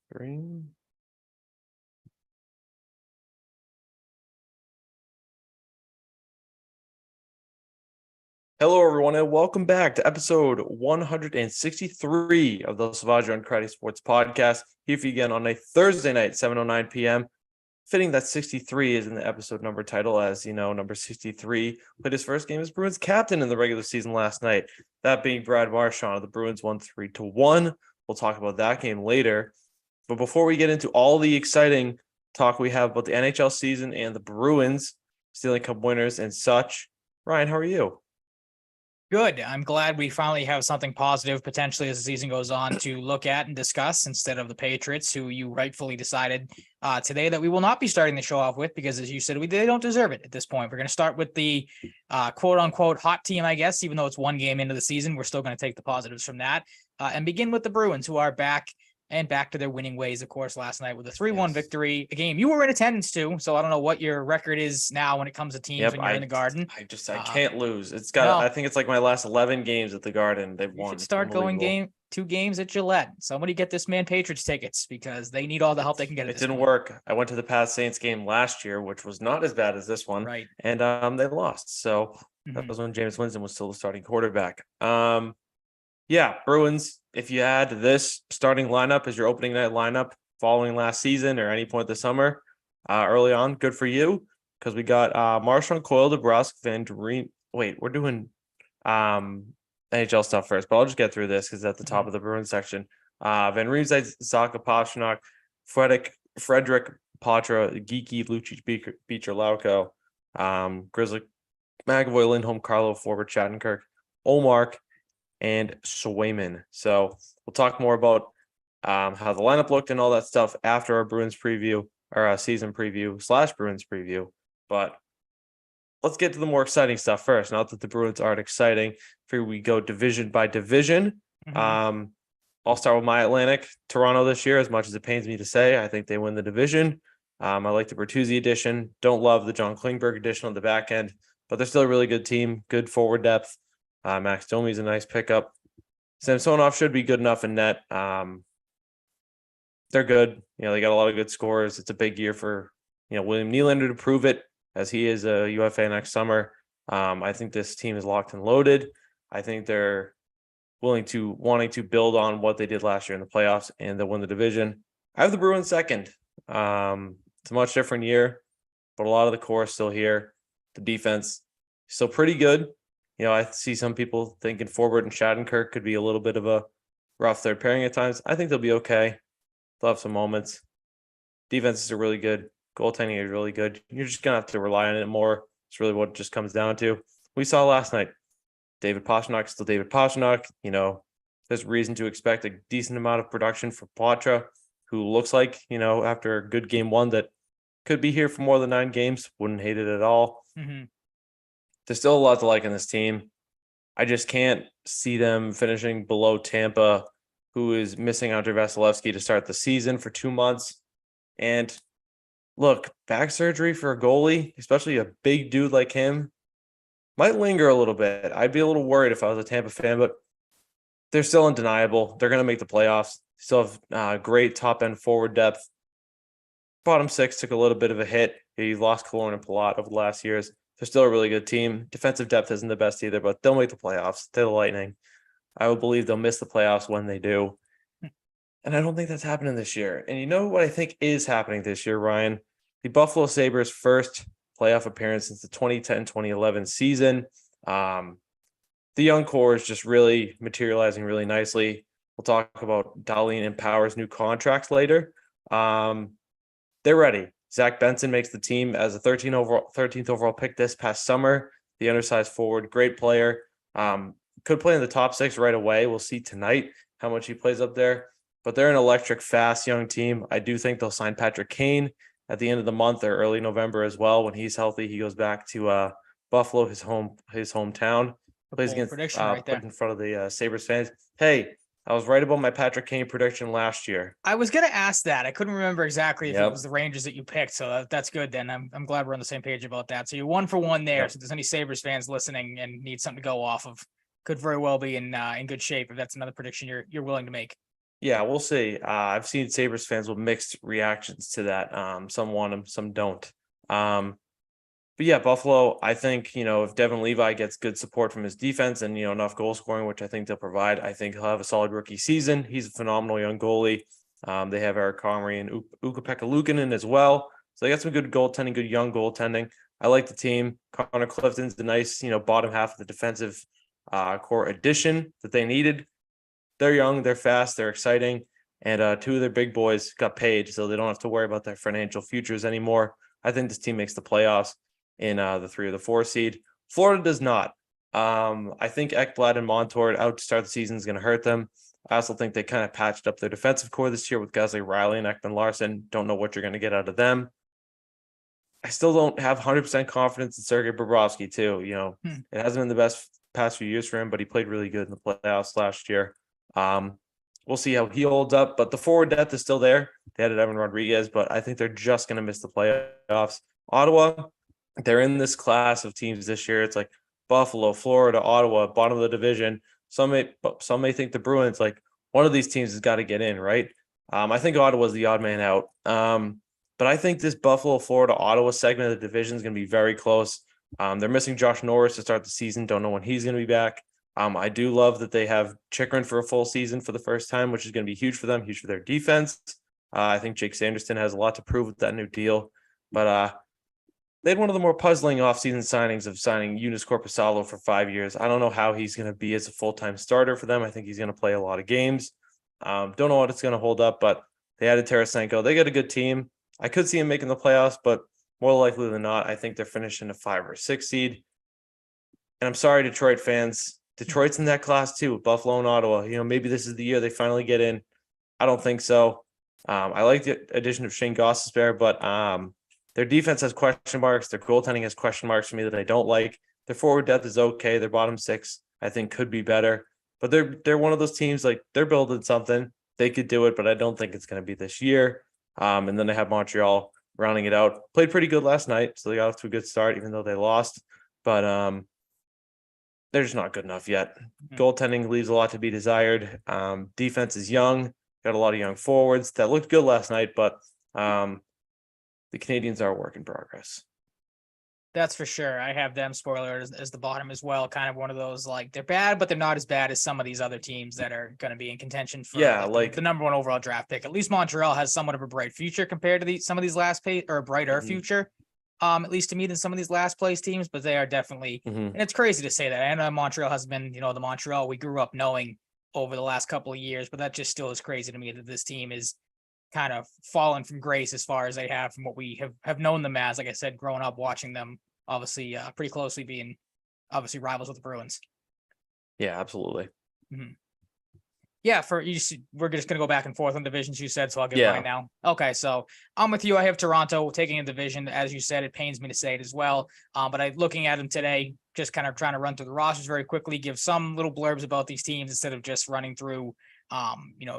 Screen. Hello, everyone, and welcome back to episode 163 of the Salvaggio and Cratty Sports Podcast. Here for you again on a Thursday night, 7:09 p.m. Fitting that 63 is in the episode number title, as you know, number 63 played his first game as Bruins captain in the regular season last night. That being Brad Marchand. The Bruins won 3-1. We'll talk about that game later. But before we get into all the exciting talk we have about the NHL season and the Bruins, Stanley Cup winners and such, Ryan, how are you? Good. I'm glad we finally have something positive potentially as the season goes on to look at and discuss instead of the Patriots, who you rightfully decided today that we will not be starting the show off with because, as you said, they don't deserve it at this point. We're going to start with the quote unquote hot team, I guess, even though it's one game into the season. We're still going to take the positives from that and begin with the Bruins, who are back to their winning ways, of course, last night with a 3-1 victory, a game you were in attendance to. So I don't know what your record is now when it comes to teams when you're in the Garden. I can't lose. I think it's like my last 11 games at the Garden. They've won. You should start going two games at Gillette. Somebody get this man Patriots tickets because they need all the help they can get. It didn't work. I went to the Pats Saints game last year, which was not as bad as this one. Right. And they lost. So that was when James Winston was still the starting quarterback. Yeah, Bruins, if you had this starting lineup as your opening night lineup following last season or any point this summer, early on, good for you, because we got Marchand, Coyle, DeBrusk, Van Dreen. Wait, we're doing NHL stuff first, but I'll just get through this because it's at the top of the Bruins section. Van Riemsdyk, Zacha, Pastrnak, Frederick, Patra, Geeky, Lucic, Beecher, Lauco, Grizzly, McAvoy, Lindholm, Carlo, Forbert, Shattenkirk, Olmark, and Swayman. So we'll talk more about how the lineup looked and all that stuff after our Bruins preview or our season preview / Bruins preview. But let's get to the more exciting stuff first. Not that the Bruins aren't exciting. Here we go division by division. I'll start with my Atlantic. Toronto this year, as much as it pains me to say, I think they win the division. I like the Bertuzzi edition. Don't love the John Klingberg edition on the back end, but they're still a really good team. Good forward depth. Max Domi's a nice pickup. Samsonov should be good enough in net. They're good. They got a lot of good scores. It's a big year for, William Nylander to prove it, as he is a UFA next summer. I think this team is locked and loaded. I think they're wanting to build on what they did last year in the playoffs, and they'll win the division. I have the Bruins second. It's a much different year, but a lot of the core is still here. The defense still pretty good. I see some people thinking Forbert and Shattenkirk could be a little bit of a rough third pairing at times. I think they'll be okay. They'll have some moments. Defenses are really good. Goaltending is really good. You're just going to have to rely on it more. It's really what it just comes down to. We saw last night, David Pastrnak is still David Pastrnak. There's reason to expect a decent amount of production for Patra, who looks like, after a good game one that could be here for more than 9 games. Wouldn't hate it at all. There's still a lot to like in this team. I just can't see them finishing below Tampa, who is missing Andrei Vasilevsky to start the season for 2 months. And look, back surgery for a goalie, especially a big dude like him, might linger a little bit. I'd be a little worried if I was a Tampa fan, but they're still undeniable. They're going to make the playoffs. Still have great top-end forward depth. Bottom 6 took a little bit of a hit. He lost Killorn and Palat over the last years. They're still a really good team. Defensive depth isn't the best either, but they'll make the playoffs. They're the Lightning. I would believe they'll miss the playoffs when they do. And I don't think that's happening this year. And you know what I think is happening this year, Ryan? The Buffalo Sabres' first playoff appearance since the 2010-2011 season. The young core is just really materializing really nicely. We'll talk about Dahlin and Power's new contracts later. They're ready. Zach Benson makes the team as a 13th overall pick this past summer. The undersized forward, great player. Could play in the top 6 right away. We'll see tonight how much he plays up there. But they're an electric, fast, young team. I do think they'll sign Patrick Kane at the end of the month or early November as well. When he's healthy, he goes back to Buffalo, his hometown. Plays against put in front of the Sabres fans. Hey, I was right about my Patrick Kane prediction last year. I was going to ask that. I couldn't remember exactly if it was the Rangers that you picked. So that's good. Then I'm glad we're on the same page about that. So you're 1 for 1 there. So if there's any Sabres fans listening and need something to go off of, could very well be in good shape if that's another prediction you're willing to make. Yeah, we'll see. I've seen Sabres fans with mixed reactions to that. Some want him, some don't. But yeah, Buffalo, I think, if Devin Levi gets good support from his defense and, enough goal scoring, which I think they'll provide, I think he'll have a solid rookie season. He's a phenomenal young goalie. They have Eric Comrie and Ukko-Pekka Luukkonen as well. So they got some good goaltending, good young goaltending. I like the team. Connor Clifton's the nice, bottom half of the defensive core addition that they needed. They're young, they're fast, they're exciting. And two of their big boys got paid, so they don't have to worry about their financial futures anymore. I think this team makes the playoffs in the 3 or the 4 seed. Florida does not. I think Ekblad and Montour out to start the season is going to hurt them. I also think they kind of patched up their defensive core this year with guys like Riley and Ekman Larson. Don't know what you're going to get out of them. I still don't have 100% confidence in Sergei Bobrovsky too. It hasn't been the best past few years for him, but he played really good in the playoffs last year. We'll see how he holds up, but the forward depth is still there. They added Evan Rodriguez, but I think they're just going to miss the playoffs. Ottawa, they're in this class of teams this year. It's like Buffalo, Florida, Ottawa, bottom of the division. Some may think the Bruins, like one of these teams has got to get in, right? I think Ottawa's the odd man out. But I think this Buffalo, Florida, Ottawa segment of the division is going to be very close. They're missing Josh Norris to start the season. Don't know when he's going to be back. I do love that they have Chychrun for a full season for the first time, which is going to be huge for them, huge for their defense. I think Jake Sanderson has a lot to prove with that new deal. But they had one of the more puzzling offseason signings of signing Eunice Korpisalo for 5 years. I don't know how he's going to be as a full-time starter for them. I think he's going to play a lot of games. Don't know what it's going to hold up, but they added Tarasenko. They got a good team. I could see him making the playoffs, but more likely than not, I think they're finishing a 5 or 6 seed. And I'm sorry, Detroit fans. Detroit's in that class too, with Buffalo and Ottawa. Maybe this is the year they finally get in. I don't think so. I like the addition of Shane Gostisbehere, but their defense has question marks. Their goaltending has question marks for me that I don't like. Their forward depth is okay. Their bottom 6, I think, could be better. But they're one of those teams, like, they're building something. They could do it, but I don't think it's going to be this year. And then they have Montreal rounding it out. Played pretty good last night, so they got off to a good start, even though they lost. But they're just not good enough yet. Goaltending leaves a lot to be desired. Defense is young. Got a lot of young forwards that looked good last night, but the Canadians are a work in progress. That's for sure. I have them, spoiler, as the bottom as well. Kind of one of those, like, they're bad, but they're not as bad as some of these other teams that are going to be in contention for the number 1 overall draft pick. At least Montreal has somewhat of a bright future compared to some of these last place, or a brighter future. At least to me, than some of these last place teams, but they are definitely, and it's crazy to say that. I know Montreal has been, the Montreal we grew up knowing over the last couple of years, but that just still is crazy to me that this team is kind of fallen from grace as far as they have from what we have known them as. Like I said, growing up watching them, obviously pretty closely, being obviously rivals with the Bruins. Yeah, absolutely. Yeah, we're just gonna go back and forth on divisions, you said, so I'll give mine now. Okay, so I'm with you. I have Toronto taking a division. As you said, it pains me to say it as well. But looking at them today, just kind of trying to run through the rosters very quickly, give some little blurbs about these teams instead of just running through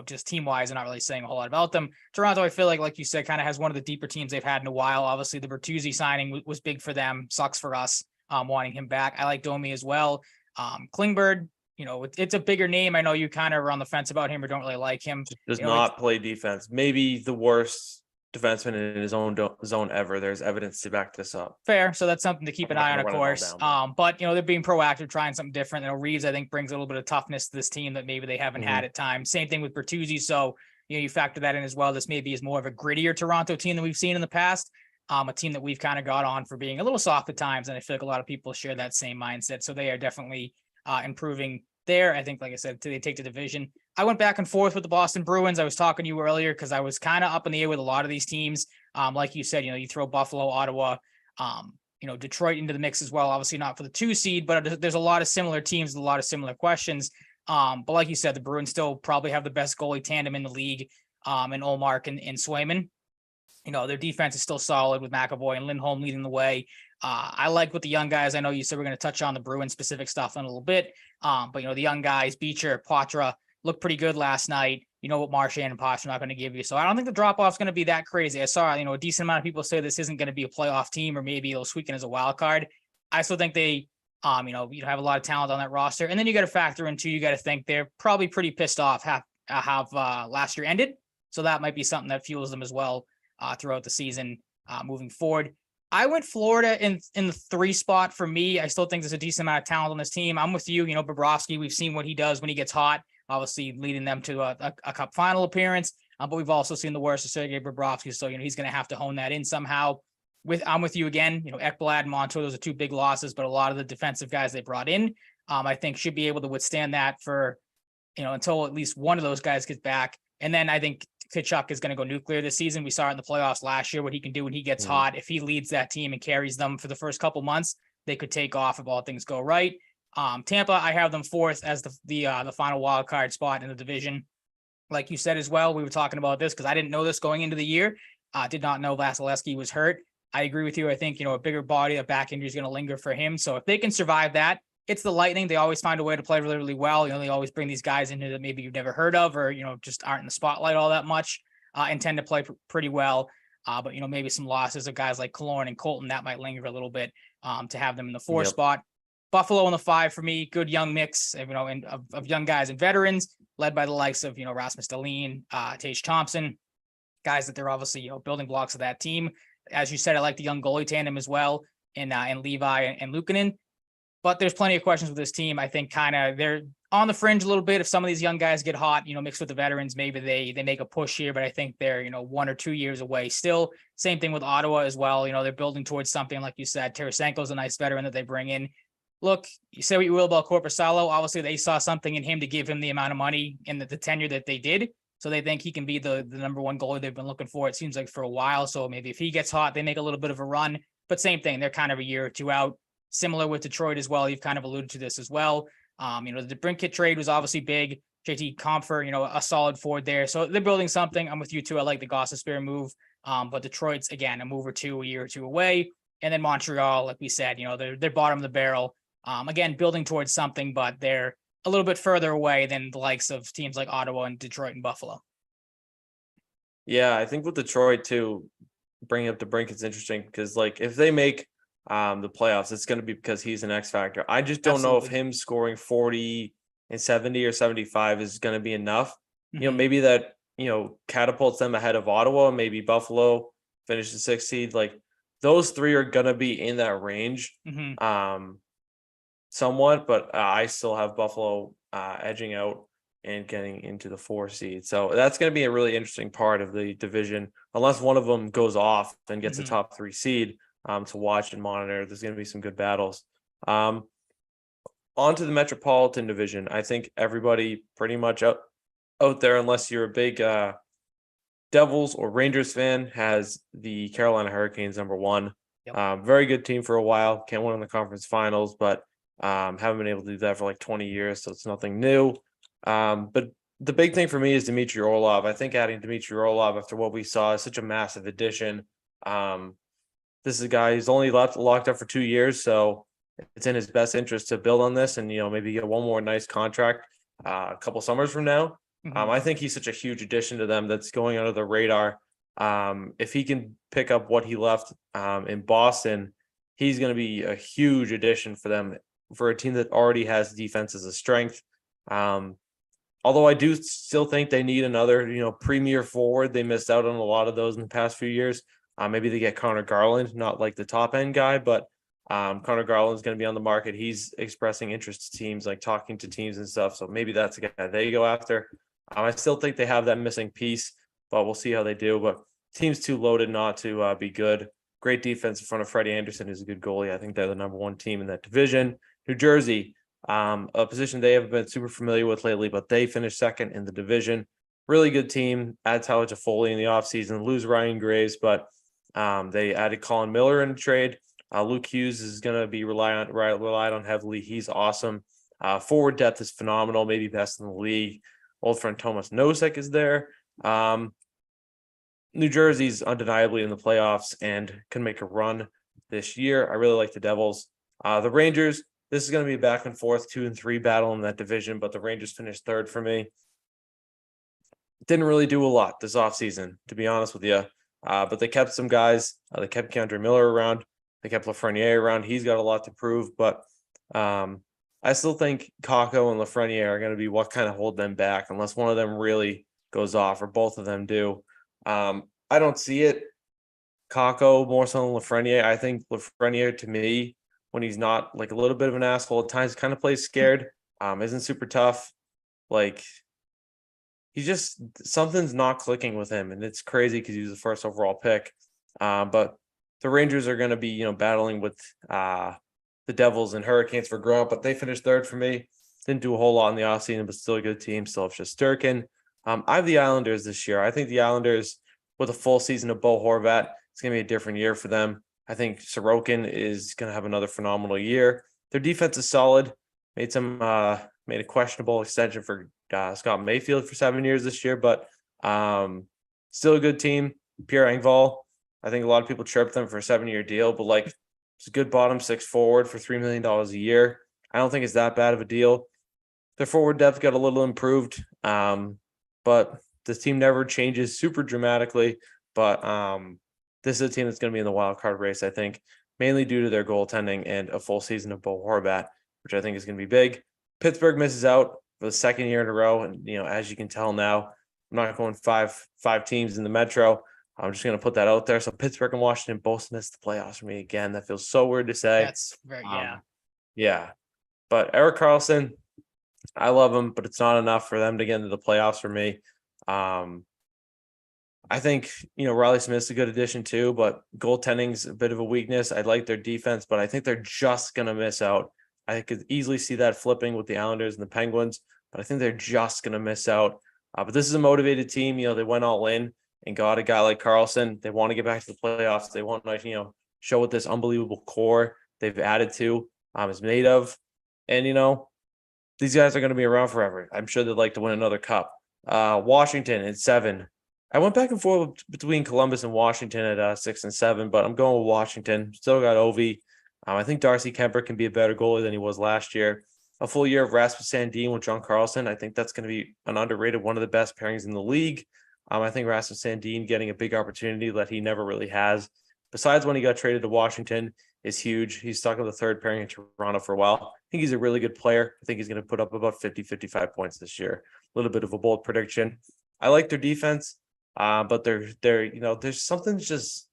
just team wise and not really saying a whole lot about them. Toronto, I feel like you said, kind of has one of the deeper teams they've had in a while. Obviously, the Bertuzzi signing was big for them. Sucks for us wanting him back. I like Domi as well. Klingberg, it's a bigger name. I know you kind of are on the fence about him or don't really like him. Does not play defense. Maybe the worst defenseman in his own zone ever. There's evidence to back this up. Fair. So that's something to keep an eye on, of course. But they're being proactive, trying something different. Reeves, I think, brings a little bit of toughness to this team that maybe they haven't had at times. Same thing with Bertuzzi. So, you factor that in as well. This maybe is more of a grittier Toronto team than we've seen in the past. A team that we've kind of got on for being a little soft at times. And I feel like a lot of people share that same mindset. So they are definitely improving there. I think, like I said, they take the division. I went back and forth with the Boston Bruins. I was talking to you earlier because I was kind of up in the air with a lot of these teams. Like you said, you throw Buffalo, Ottawa, Detroit into the mix as well. Obviously not for the 2 seed, but there's a lot of similar teams, a lot of similar questions. But like you said, the Bruins still probably have the best goalie tandem in the league, in Ullmark and Swayman. Their defense is still solid with McAvoy and Lindholm leading the way. I like with the young guys. I know you said we're going to touch on the Bruins specific stuff in a little bit. But the young guys, Beecher, Poitras, looked pretty good last night. What Marchand and Posh are not going to give you. So I don't think the drop-off is going to be that crazy. I saw, a decent amount of people say this isn't going to be a playoff team or maybe it'll squeak in as a wild card. I still think they, you have a lot of talent on that roster. And then you got to factor in too, you got to think they're probably pretty pissed off have last year ended. So that might be something that fuels them as well throughout the season moving forward. I went Florida in the 3 spot for me. I still think there's a decent amount of talent on this team. I'm with you. Bobrovsky, we've seen what he does when he gets hot, obviously leading them to a cup final appearance. But we've also seen the worst of Sergei Bobrovsky. So, he's going to have to hone that in somehow. I'm with you again. Ekblad and Montour, those are 2 big losses, but a lot of the defensive guys they brought in, I think should be able to withstand that for, until at least one of those guys gets back. And then I think Tkachuk is going to go nuclear this season. We saw it in the playoffs last year, what he can do when he gets hot. If he leads that team and carries them for the first couple months, they could take off if all things go right. Tampa, I have them 4th as the final wild card spot in the division. Like you said as well, we were talking about this because I didn't know this going into the year. Did not know Vasilevsky was hurt. I agree with you. I think, a bigger body, a back injury is going to linger for him. So if they can survive that, it's the Lightning. They always find a way to play really, really well. They always bring these guys into that maybe you've never heard of or, just aren't in the spotlight all that much and tend to play pretty well. But, maybe some losses of guys like Killorn and Colton, that might linger a little bit to have them in the 4 spot. Buffalo in the 5 for me, good young mix, of young guys and veterans led by the likes of, Rasmus Dahlin, Tage Thompson, guys that they're obviously, building blocks of that team. As you said, I like the young goalie tandem as well in Levi and Luukkonen. But there's plenty of questions with this team. I think kind of they're on the fringe a little bit. If some of these young guys get hot, mixed with the veterans, maybe they make a push here. But I think they're 1 or 2 years away. Still, same thing with Ottawa as well. They're building towards something like you said. Tarasenko's a nice veteran that they bring in. Look, you say what you will about Korpisalo. Obviously, they saw something in him to give him the amount of money in the tenure that they did. So they think he can be the number 1 goalie they've been looking for, it seems like, for a while. So maybe if he gets hot, they make a little bit of a run. But same thing, they're kind of a year or 2 out. Similar with Detroit as well. You've kind of alluded to this as well. The Brinkett trade was obviously big. JT Compher, a solid forward there. So they're building something. I'm with you too. I like the Gostisbehere move. But Detroit's, again, a move or 2, a year or 2 away. And then Montreal, like we said, they're bottom of the barrel. Again, building towards something, but they're a little bit further away than the likes of teams like Ottawa and Detroit and Buffalo. Yeah, I think with Detroit too, bringing up the Brinkett's interesting because if they make the playoffs, it's going to be because he's an X factor. I just don't know if him scoring 40 and 70 or 75 is going to be enough. Maybe that, catapults them ahead of Ottawa, maybe Buffalo finish the 6th seed. Those 3 are going to be in that range somewhat, but I still have Buffalo edging out and getting into the 4 seed. So that's going to be a really interesting part of the division, unless one of them goes off and gets a top 3 seed to watch and monitor. There's going to be some good battles. On to the Metropolitan Division. I think everybody pretty much out there, unless you're a big Devils or Rangers fan, has the Carolina Hurricanes number 1. Very good team for a while. Can't win in the conference finals, but haven't been able to do that for 20 years, so it's nothing new. But the big thing for me is Dmitry Orlov. I think adding Dmitry Orlov after what we saw is such a massive addition. This is a guy who's only locked up for 2 years, so it's in his best interest to build on this and maybe get one more nice contract a couple summers from now. I think he's such a huge addition to them that's going under the radar. If he can pick up what he left in Boston, he's going to be a huge addition for them, for a team that already has defense as a strength. Although I do still think they need another, premier forward. They missed out on a lot of those in the past few years. Maybe they get Connor Garland, not like the top end guy, but Connor Garland is going to be on the market. He's expressing interest to teams, talking to teams and stuff. So maybe that's a guy they go after. I still think they have that missing piece, but we'll see how they do. But team's too loaded not to be good. Great defense in front of Freddie Anderson, who's a good goalie. I think they're the number 1 team in that division. New Jersey, a position they haven't been super familiar with lately, but they finished 2nd in the division. Really good team. Add Tyler Toffoli in the offseason, lose Ryan Graves, but they added Colin Miller in the trade. Luke Hughes is going to be relied on heavily. He's awesome. Forward depth is phenomenal, maybe best in the league. Old friend Thomas Nosek is there. New Jersey's undeniably in the playoffs and can make a run this year. I really like the Devils. The Rangers, this is going to be a back and forth 2 and 3 battle in that division, but the Rangers finished 3rd for me. Didn't really do a lot this offseason, to be honest with you. But they kept some guys. They kept Keandre Miller around. They kept Lafreniere around. He's got a lot to prove, but I still think Kakko and Lafreniere are going to be what kind of hold them back unless one of them really goes off or both of them do. I don't see it. Kakko more so than Lafreniere. I think Lafreniere, to me, when he's not like a little bit of an asshole at times, kind of plays scared. Isn't super tough. Like he's just something's not clicking with him, and it's crazy because he was the first overall pick. But the Rangers are going to be, battling with the Devils and Hurricanes for Grant, but they finished third for me. Didn't do a whole lot in the offseason, but still a good team. Still have Shesterkin. I have the Islanders this year. I think the Islanders, with a full season of Bo Horvat, it's going to be a different year for them. I think Sorokin is going to have another phenomenal year. Their defense is solid. Made a questionable extension for Scott Mayfield for 7 years this year, but still a good team. Pierre Engvall, I think a lot of people chirp them for a 7-year deal, but like it's a good bottom six forward for $3 million a year. I don't think it's that bad of a deal. Their forward depth got a little improved, but this team never changes super dramatically. But this is a team that's going to be in the wild card race, I think, mainly due to their goaltending and a full season of Bo Horvat, which I think is going to be big. Pittsburgh misses out for the second year in a row. And, as you can tell now, I'm not going five teams in the Metro. I'm just going to put that out there. So Pittsburgh and Washington both missed the playoffs for me again. That feels so weird to say. That's very, yeah. Yeah. But Erik Karlsson, I love him, but it's not enough for them to get into the playoffs for me. I think, Riley Smith's a good addition too, but goaltending's a bit of a weakness. I like their defense, but I think they're just going to miss out. I could easily see that flipping with the Islanders and the Penguins, but I think they're just going to miss out. But this is a motivated team. They went all in and got a guy like Karlsson. They want to get back to the playoffs. They want to, show what this unbelievable core they've added to is made of. And, these guys are going to be around forever. I'm sure they'd like to win another cup. Washington at 7. I went back and forth between Columbus and Washington at 6 and 7, but I'm going with Washington. Still got Ovi. I think Darcy Kemper can be a better goalie than he was last year. A full year of Rasmus Sandin with John Carlson. I think that's going to be an underrated, one of the best pairings in the league. I think Rasmus Sandin getting a big opportunity that he never really has. Besides when he got traded to Washington is huge. He's stuck in the third pairing in Toronto for a while. I think he's a really good player. I think he's going to put up about 50, 55 points this year. A little bit of a bold prediction. I like their defense, but they're there's something just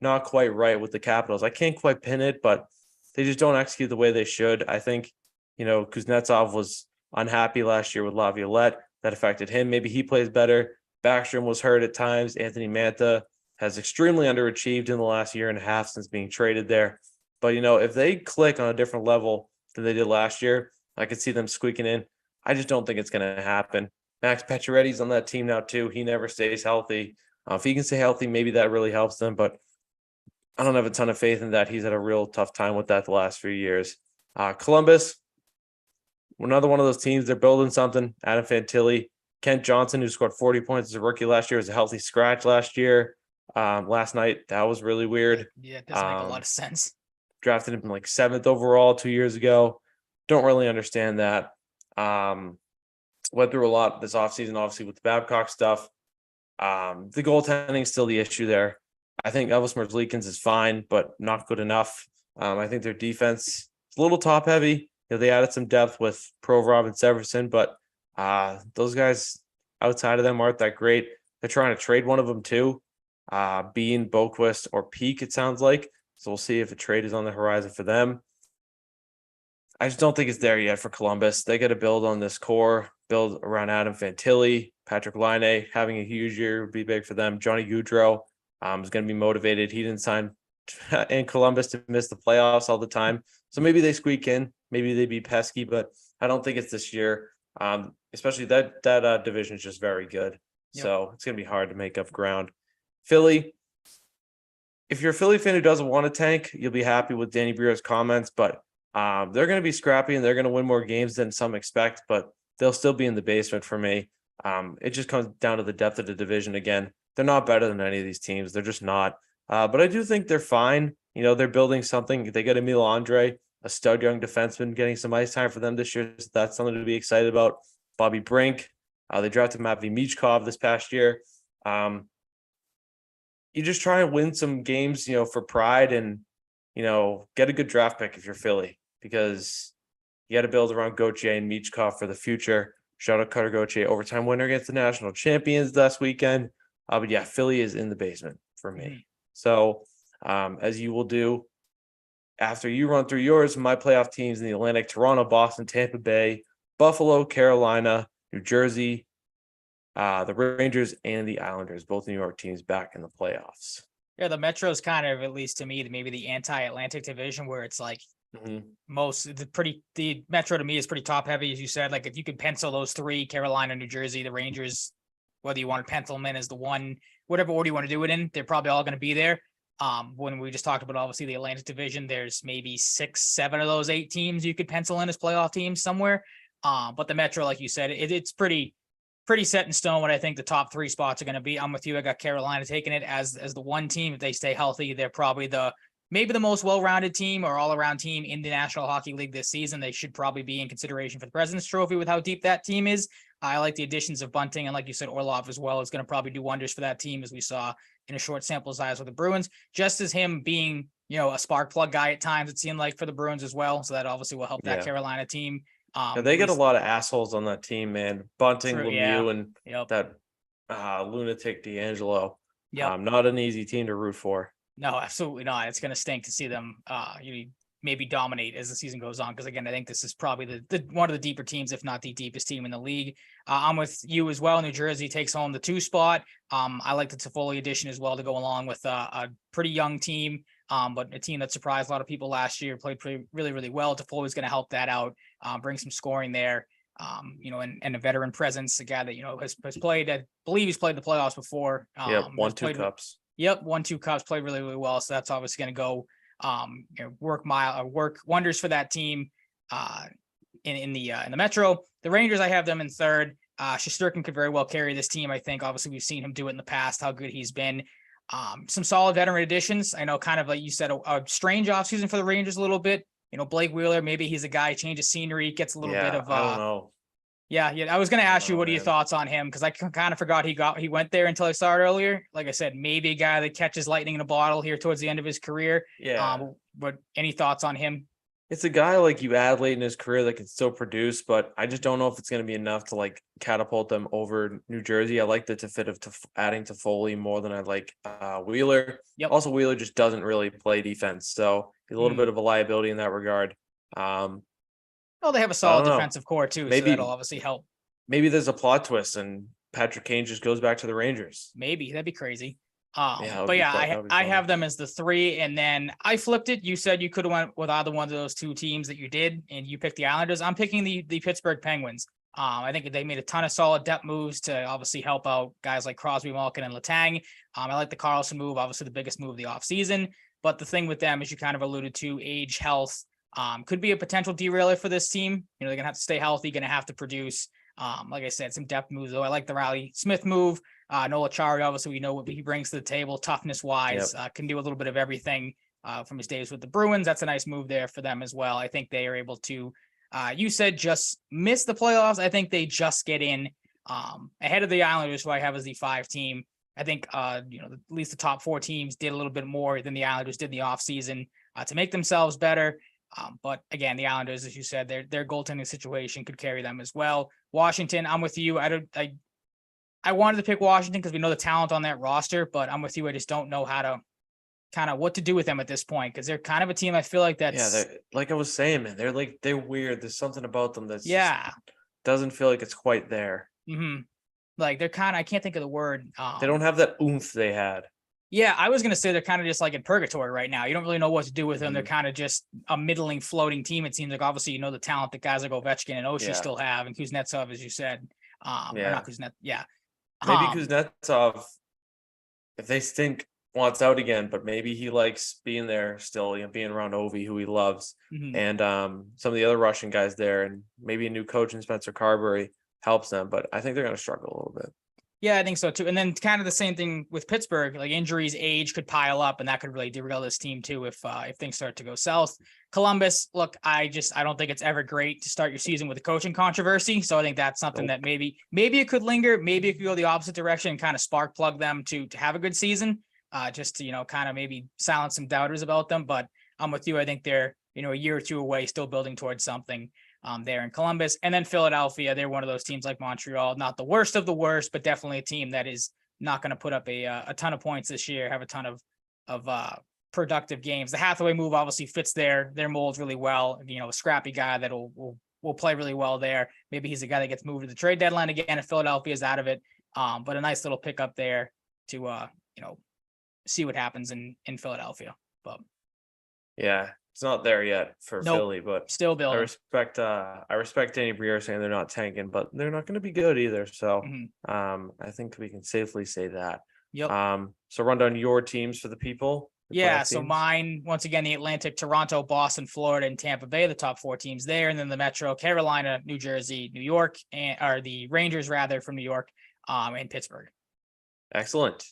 not quite right with the Capitals. I can't quite pin it, but they just don't execute the way they should. I think, Kuznetsov was unhappy last year with Laviolette. That affected him. Maybe he plays better. Backstrom was hurt at times. Anthony Mantha has extremely underachieved in the last year and a half since being traded there. But, if they click on a different level than they did last year, I could see them squeaking in. I just don't think it's going to happen. Max Pacioretty's on that team now too. He never stays healthy. If he can stay healthy, maybe that really helps them. But I don't have a ton of faith in that. He's had a real tough time with that the last few years. Columbus, another one of those teams. They're building something. Adam Fantilli, Kent Johnson, who scored 40 points as a rookie last year, was a healthy scratch last year. Last night, that was really weird. Yeah, it doesn't make a lot of sense. Drafted him like 7th overall 2 years ago. Don't really understand that. Went through a lot this offseason, obviously, with the Babcock stuff. The goaltending is still the issue there. I think Elvis Merzlikins is fine, but not good enough. I think their defense is a little top heavy. They added some depth with Provorov and Severson, but those guys outside of them aren't that great. They're trying to trade one of them too. Bean, Boquist, or Peak, it sounds like. So we'll see if a trade is on the horizon for them. I just don't think it's there yet for Columbus. They got to build on this core, build around Adam Fantilli, Patrick Laine. Having a huge year would be big for them. Johnny Gaudreau is going to be motivated. He didn't sign in Columbus to miss the playoffs all the time. So maybe they squeak in. Maybe they be pesky, but I don't think it's this year. Especially that division is just very good. Yep. So it's going to be hard to make up ground. Philly, if you're a Philly fan who doesn't want to tank, you'll be happy with Danny Briere's comments, but they're going to be scrappy and they're going to win more games than some expect, but they'll still be in the basement for me. It just comes down to the depth of the division again. They're not better than any of these teams. They're just not. But I do think they're fine. They're building something. They got Emil Andre, a stud young defenseman, getting some ice time for them this year. So that's something to be excited about. Bobby Brink. They drafted Matvey Michkov this past year. You just try and win some games, for pride and, get a good draft pick if you're Philly, because, you got to build around Gauthier and Michkov for the future. Shout out Cutter Gauthier, overtime winner against the national champions last weekend. But yeah, Philly is in the basement for me. Mm-hmm. So as you will do after you run through yours, my playoff teams in the Atlantic: Toronto, Boston, Tampa Bay, Buffalo, Carolina, New Jersey, the Rangers, and the Islanders, both New York teams back in the playoffs. Yeah, the Metro's kind of, at least to me, maybe the anti-Atlantic division, where it's like the Metro to me is pretty top heavy, as you said. Like if you could pencil those three, Carolina, New Jersey, the Rangers, whether you want to pencil them in as the one, whatever order you want to do it in, they're probably all going to be there. When we just talked about obviously the Atlantic division, there's maybe 6, 7 of those 8 teams you could pencil in as playoff teams somewhere. But the Metro, like you said, it's pretty set in stone what I think the top 3 spots are going to be. I'm with you. I got Carolina taking it as the one team. If they stay healthy, they're probably maybe the most well-rounded team or all-around team in the National Hockey League this season. They should probably be in consideration for the President's Trophy with how deep that team is. I like the additions of Bunting, and like you said, Orlov as well is going to probably do wonders for that team, as we saw in a short sample size with the Bruins, just as him being, a spark plug guy at times, it seemed like, for the Bruins as well. So that obviously will help that Carolina team. They get a lot of assholes on that team, man. Bunting, Lemieux, and that lunatic D'Angelo. Not an easy team to root for. No, absolutely not. It's going to stink to see them maybe dominate as the season goes on. Because again, I think this is probably the one of the deeper teams, if not the deepest team in the league. I'm with you as well. New Jersey takes home the 2 spot. I like the Toffoli addition as well to go along with a pretty young team, but a team that surprised a lot of people last year, played really, really well. Toffoli is going to help that out, bring some scoring there. And a veteran presence, a guy that, has played, I believe he's played the playoffs before. Won 2 cups. Won 2 cups, played really, really well. So that's obviously going to go, work wonders for that team. In the Metro, the Rangers, I have them in 3rd. Shesterkin could very well carry this team. I think obviously we've seen him do it in the past, how good he's been. Some solid veteran additions. I know, kind of like you said, a strange offseason for the Rangers a little bit. Blake Wheeler, maybe he's a guy, change of scenery, gets a little bit of I don't know. Yeah. I was going to ask you, what are your thoughts on him? Because I kind of forgot he went there until I saw it earlier. Like I said, maybe a guy that catches lightning in a bottle here towards the end of his career. Yeah. But any thoughts on him? It's a guy like you add late in his career that can still produce, but I just don't know if it's going to be enough to like catapult them over New Jersey. I like the fit of adding Toffoli more than I like Wheeler. Yep. Also, Wheeler just doesn't really play defense, so he's a little bit of a liability in that regard. They have a solid defensive core too, maybe, so that'll obviously help. Maybe there's a plot twist and Patrick Kane just goes back to the Rangers. Maybe that'd be crazy. I have them as the 3, and then I flipped it. You said you could have went with either one of those 2 teams that you did, and you picked the Islanders. I'm picking the Pittsburgh Penguins. I think they made a ton of solid depth moves to obviously help out guys like Crosby, Malkin, and Letang. I like the Carlson move, obviously the biggest move of the offseason. But the thing with them, as you kind of alluded to, age, health, could be a potential derailer for this team. They're going to have to stay healthy, going to have to produce. Like I said, some depth moves, though. I like the Riley Smith move. Nola Chari, obviously, we know what he brings to the table, toughness-wise, can do a little bit of everything from his days with the Bruins. That's a nice move there for them as well. I think they are able to, you said just miss the playoffs. I think they just get in ahead of the Islanders, who I have as the 5 team. I think, at least the top 4 teams did a little bit more than the Islanders did in the offseason to make themselves better. But again, the Islanders, as you said, their goaltending situation could carry them as well. Washington, I'm with you. I wanted to pick Washington because we know the talent on that roster, but I'm with you. I just don't know how to what to do with them at this point, because they're kind of a team I feel like that's like I was saying, man, they're weird. There's something about them that's doesn't feel like it's quite there. Like they're kind of, I can't think of the word. They don't have that oomph they had. Yeah, I was going to say they're kind of just like in purgatory right now. You don't really know what to do with them. They're kind of just a middling, floating team. It seems like obviously the talent that guys like Ovechkin and Oshie still have, and Kuznetsov, as you said. Or not Kuznetsov. Yeah. Maybe Kuznetsov, if they stink, wants out again, but maybe he likes being there still, being around Ovi, who he loves, and some of the other Russian guys there, and maybe a new coach in Spencer Carberry helps them. But I think they're going to struggle a little bit. Yeah, I think so too. And then kind of the same thing with Pittsburgh, like injuries, age could pile up, and that could really derail this team too if things start to go south. Columbus, look, I don't think it's ever great to start your season with a coaching controversy. So I think that's something that maybe it could linger, maybe it could go the opposite direction and kind of spark plug them to have a good season, just to, kind of maybe silence some doubters about them. But I'm with you. I think they're, a year or 2 away, still building towards something. there in Columbus. And then Philadelphia, they're one of those teams like Montreal, not the worst of the worst, but definitely a team that is not going to put up a ton of points this year, have a ton of productive games. The Hathaway move obviously fits their mold really well. A scrappy guy that will play really well there. Maybe he's a guy that gets moved to the trade deadline again if Philadelphia is out of it. But a nice little pickup there to see what happens in Philadelphia. But yeah, it's not there yet for Philly, but still building. I respect Danny Briere saying they're not tanking, but they're not going to be good either. So I think we can safely say that. Yep. So run down your teams for the people. Yeah, so mine, once again, the Atlantic, Toronto, Boston, Florida, and Tampa Bay, the top 4 teams there. And then the Metro, Carolina, New Jersey, New York, or the Rangers, rather, from New York, and Pittsburgh. Excellent.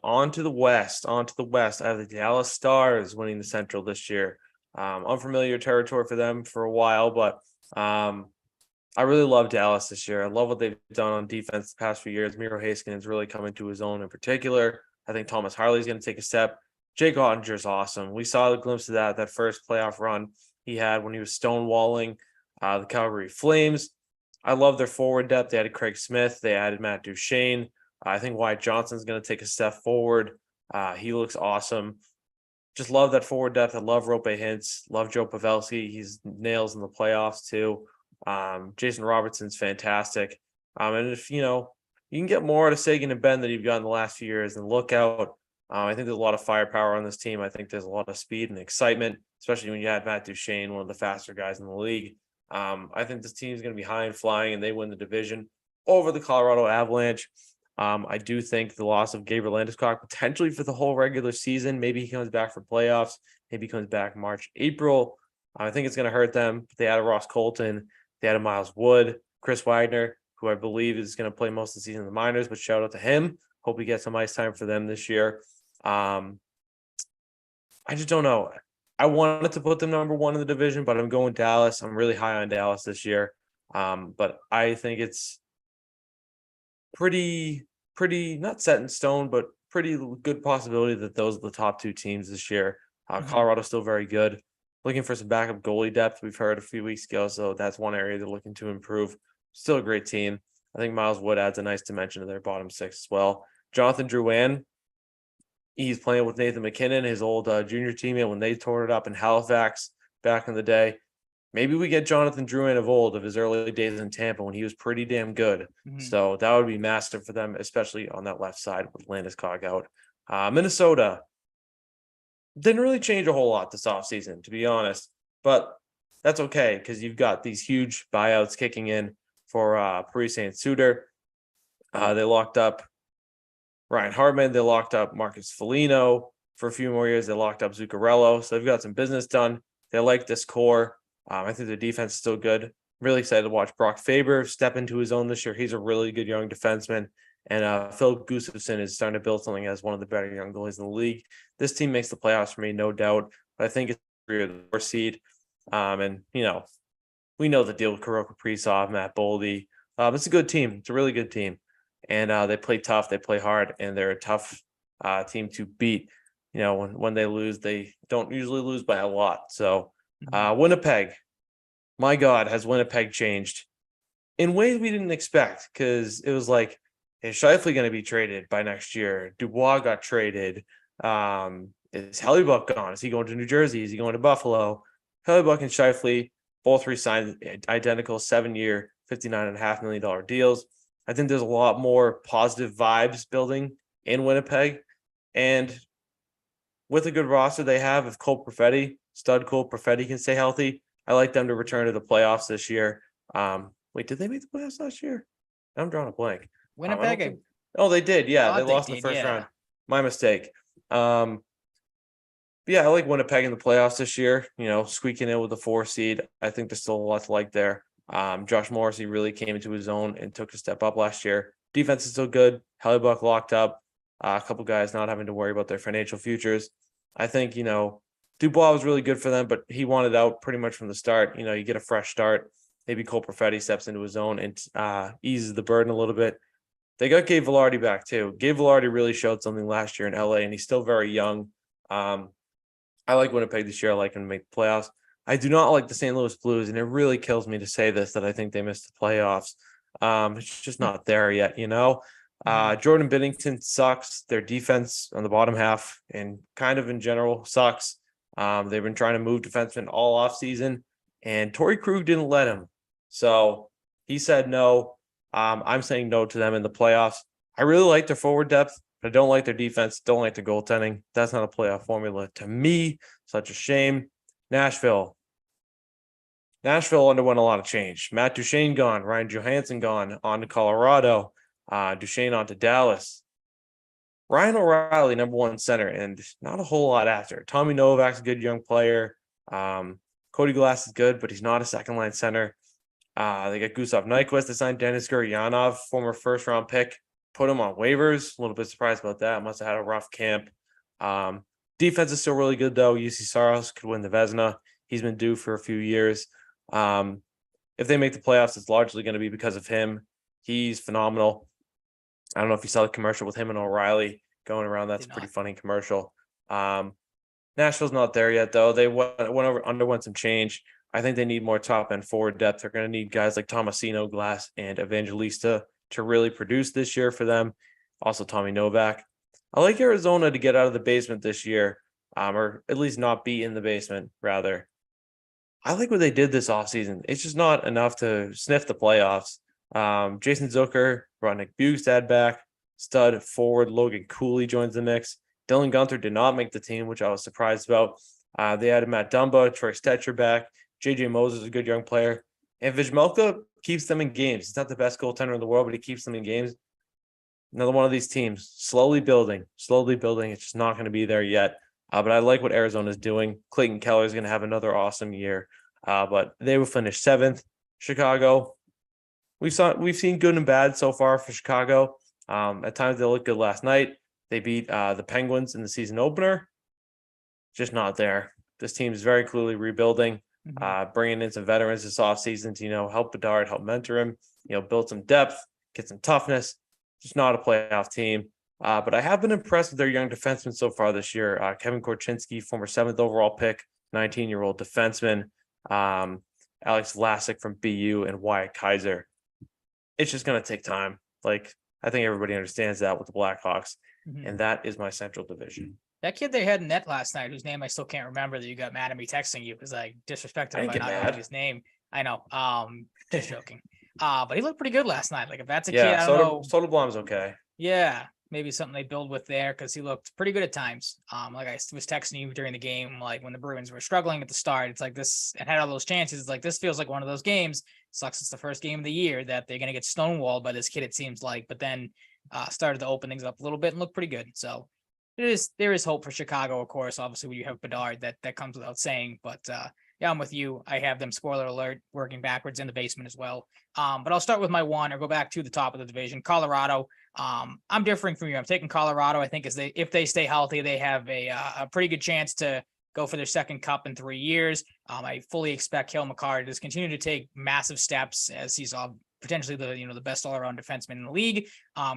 On to the West. I have the Dallas Stars winning the Central this year. Unfamiliar territory for them for a while, but I really love Dallas this year. I love what they've done on defense the past few years. Miro Heiskanen is really coming to his own in particular. I think Thomas Harley's going to take a step. Jake Ottinger's awesome. We saw the glimpse of that first playoff run he had when he was stonewalling the Calgary Flames. I love their forward depth. They added Craig Smith. They added Matt Duchene. I think Wyatt Johnson's going to take a step forward. He looks awesome. Just love that forward depth. I love Rope Hintz. Love Joe Pavelski. He's nails in the playoffs too. Jason Robertson's fantastic. And if you can get more out of Sagan and Ben than you've gotten the last few years, and look out. I think there's a lot of firepower on this team. I think there's a lot of speed and excitement, especially when you had Matt Duchene, one of the faster guys in the league. I think this team is going to be high and flying, and they win the division over the Colorado Avalanche. I do think the loss of Gabriel Landeskog potentially for the whole regular season. Maybe he comes back for playoffs. Maybe he comes back March, April. I think it's going to hurt them. They added Ross Colton. They added Miles Wood, Chris Wagner, who I believe is going to play most of the season in the minors, but shout out to him. Hope he gets some ice time for them this year. I just don't know. I wanted to put them number 1 in the division, but I'm going Dallas. I'm really high on Dallas this year. But I think it's pretty not set in stone, but pretty good possibility that those are the top 2 teams this year. Colorado's still very good. Looking for some backup goalie depth. We've heard a few weeks ago, so that's one area they're looking to improve. Still a great team. I think Miles Wood adds a nice dimension to their bottom 6 as well. Jonathan Drouin, he's playing with Nathan McKinnon, his old junior teammate when they tore it up in Halifax back in the day. Maybe we get Jonathan Drouin of old, of his early days in Tampa when he was pretty damn good. So that would be massive for them, especially on that left side with Landeskog out. Minnesota didn't really change a whole lot this offseason, to be honest. But that's okay, because you've got these huge buyouts kicking in for Parise and Suter. They locked up Ryan Hartman. They locked up Marcus Foligno for a few more years. They locked up Zuccarello. So they've got some business done. They like this core. I think the defense is still good. Really excited to watch Brock Faber step into his own this year. He's a really good young defenseman. And Phil Gustafsson is starting to build something as one of the better young goalies in the league. This team makes the playoffs for me, no doubt. But I think it's the 4th seed. And, we know the deal with Kirill Kaprizov, Matt Boldy. It's a good team. It's a really good team. And they play tough. They play hard. And they're a tough team to beat. When they lose, they don't usually lose by a lot. So Winnipeg, my God, has Winnipeg changed in ways we didn't expect? Because it was like, is Scheifele going to be traded by next year? Dubois got traded. Is Hellebuyck gone? Is he going to New Jersey? Is he going to Buffalo? Hellebuyck and Scheifele both re-signed identical 7-year, $59.5 million deals. I think there's a lot more positive vibes building in Winnipeg. And with a good roster they have, if Cole Perfetti can stay healthy, I like them to return to the playoffs this year. Wait, did they make the playoffs last year? I'm drawing a blank. Winnipeg? They did. Yeah, they lost in the first round. My mistake. Yeah, I like Winnipeg in the playoffs this year, squeaking in with the 4 seed. I think there's still a lot to like there. Josh Morrissey really came into his own and took a step up last year. Defense is still good. Hellebuyck locked up. A couple guys not having to worry about their financial futures. I think, Dubois was really good for them, but he wanted out pretty much from the start. You get a fresh start. Maybe Cole Perfetti steps into his own and eases the burden a little bit. They got Gabe Vilardi back too. Gabe Vilardi really showed something last year in LA, and he's still very young. I like Winnipeg this year. I like him to make the playoffs. I do not like the St. Louis Blues, and it really kills me to say this, that I think they missed the playoffs. It's just not there yet, Jordan Binnington sucks. Their defense on the bottom half and kind of in general sucks. They've been trying to move defensemen all off season, and Torrey Krug didn't let him. So he said no. I'm saying no to them in the playoffs. I really like their forward depth, but I don't like their defense. Don't like their goaltending. That's not a playoff formula to me. Such a shame. Nashville underwent a lot of change. Matt Duchene gone. Ryan Johansson gone. On to Colorado. Duchene on to Dallas. Ryan O'Reilly, number one center, and not a whole lot after. Tommy Novak's a good young player. Cody Glass is good, but he's not a second-line center. They got Gustav Nyquist. They signed Denis Gurianov, former first-round pick. Put him on waivers. A little bit surprised about that. Must have had a rough camp. Defense is still really good, though. UC Saros could win the Vezina. He's been due for a few years. If they make the playoffs, it's largely going to be because of him. He's phenomenal. I don't know if you saw the commercial with him and O'Reilly going around. That's a pretty funny commercial. Nashville's not there yet, though. They underwent some change. I think they need more top-end forward depth. They're going to need guys like Tomasino, Glass, and Evangelista to really produce this year for them. Also, Tommy Novak. I like Arizona to get out of the basement this year, or at least not be in the basement, rather. I like what they did this offseason. It's just not enough to sniff the playoffs. Jason Zucker brought Nick Bugstad back. Stud forward Logan Cooley joins the mix. Dylan Gunther did not make the team, which I was surprised about. They added Matt Dumba, Troy Stetcher back. JJ Moses is a good young player. And Vizmelka keeps them in games. He's not the best goaltender in the world, but he keeps them in games. Another one of these teams, slowly building. It's just not going to be there yet. But I like what Arizona is doing. Clayton Keller is going to have another awesome year. But they will finish 7th. Chicago, we've seen good and bad so far for Chicago. At times they looked good last night. They beat the Penguins in the season opener. Just not there. This team is very clearly rebuilding. Bringing in some veterans this offseason to, help Bedard, help mentor him, build some depth, get some toughness. Just not a playoff team. But I have been impressed with their young defensemen so far this year. Kevin Korchinski, former 7th overall pick, 19-year-old defenseman. Alex Vlasic from BU, and Wyatt Kaiser. It's just going to take time. I think everybody understands that with the Blackhawks. And that is my Central Division. That kid they had in net last night, whose name I still can't remember, that you got mad at me texting you because I disrespected him by not knowing his name. I know. Just joking. But he looked pretty good last night. If that's a kid, I don't know. Soderblom's okay. Yeah, maybe something they build with there because he looked pretty good at times. Like I was texting you during the game, when the Bruins were struggling at the start, it's like this and had all those chances. It's like this feels like one of those games. Sucks it's the first game of the year that they're gonna get stonewalled by this kid, it seems like. But then started to open things up a little bit and look pretty good. So there is hope for Chicago, of course. Obviously, when you have Bedard, that comes without saying. But yeah, I'm with you. I have them, spoiler alert, working backwards in the basement as well. But I'll start with my one or go back to the top of the division, Colorado. I'm differing from you. I'm taking Colorado. I think if they stay healthy, they have a pretty good chance to go for their second cup in 3 years. I fully expect Cale Makar to just continue to take massive steps as he's potentially the best all-around defenseman in the league.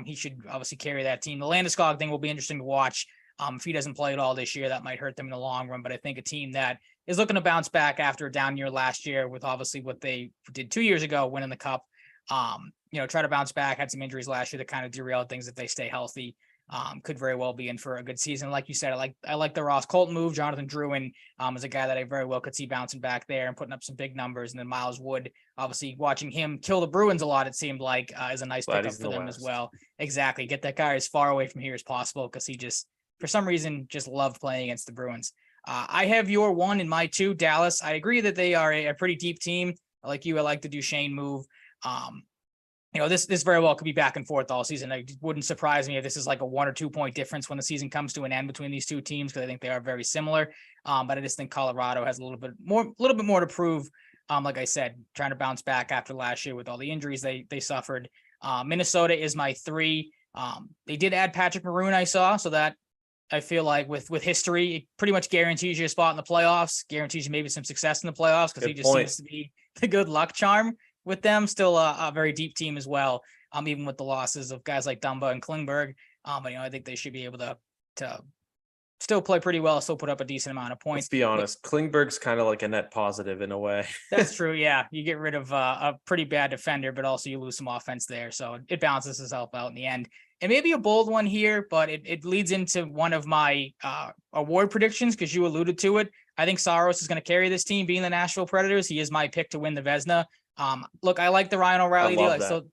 He should obviously carry that team. The Landeskog thing will be interesting to watch. If he doesn't play at all this year, that might hurt them in the long run. But I think a team that is looking to bounce back after a down year last year with obviously what they did 2 years ago, winning the cup, try to bounce back, had some injuries last year that kind of derailed things. If they stay healthy, could very well be in for a good season. Like you said, I like the Ross Colton move. Jonathan Drouin is a guy that I very well could see bouncing back there and putting up some big numbers. And then Miles Wood, obviously watching him kill the Bruins a lot, it seemed like is a nice pickup for them as well. Exactly. Get that guy as far away from here as possible because he just, for some reason, just loved playing against the Bruins. I have your one in my two, Dallas. I agree that they are a pretty deep team. Like you, I like the Duchene move. This very well could be back and forth all season. It wouldn't surprise me if this is like a 1 or 2 point difference when the season comes to an end between these two teams, because I think they are very similar. But I just think Colorado has a little bit more to prove. Like I said, trying to bounce back after last year with all the injuries they suffered. Minnesota is my 3. They did add Patrick Maroon, I saw, so that I feel like with history, it pretty much guarantees you a spot in the playoffs, guarantees you maybe some success in the playoffs because he just seems to be the good luck charm with them. Still a very deep team as well, even with the losses of guys like Dumba and Klingberg. But I think they should be able to still play pretty well, still put up a decent amount of points. Let's be honest, Klingberg's kind of like a net positive in a way. That's true. Yeah. You get rid of a pretty bad defender, but also you lose some offense there. So it balances itself out in the end. And maybe a bold one here, but it leads into one of my award predictions because you alluded to it. I think Saros is going to carry this team being the Nashville Predators. He is my pick to win the Vezina. Look, I like the Ryan O'Reilly deal. So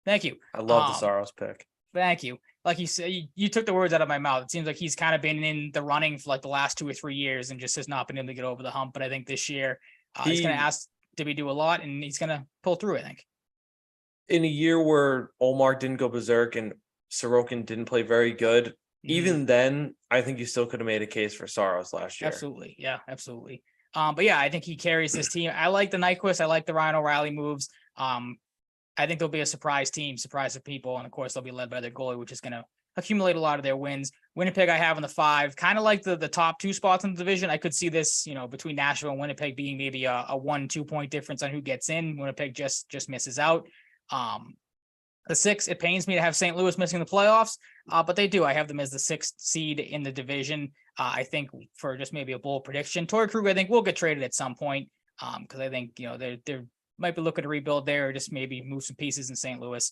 thank you. I love the Saros pick. Thank you. Like you said, you took the words out of my mouth. It seems like he's kind of been in the running for like the last 2 or 3 years and just has not been able to get over the hump. But I think this year he's going to ask Dibby do a lot and he's going to pull through, I think. In a year where Omar didn't go berserk and Sorokin didn't play very good, even then, I think you still could have made a case for Saros last year. Absolutely. Yeah, absolutely. But yeah, I think he carries this team. I like the Nyquist. I like the Ryan O'Reilly moves. I think they'll be a surprise team, surprise of people. And of course, they'll be led by their goalie, which is going to accumulate a lot of their wins. Winnipeg, I have in the 5, kind of like the top 2 spots in the division. I could see this, between Nashville and Winnipeg being maybe a 1-2 point difference on who gets in. Winnipeg just misses out. The 6, it pains me to have St. Louis missing the playoffs, but they do. I have them as the 6th seed in the division. I think for just maybe a bold prediction, Torrey Krug, I think will get traded at some point. Because I think, they're might be looking to rebuild there or just maybe move some pieces in St. Louis.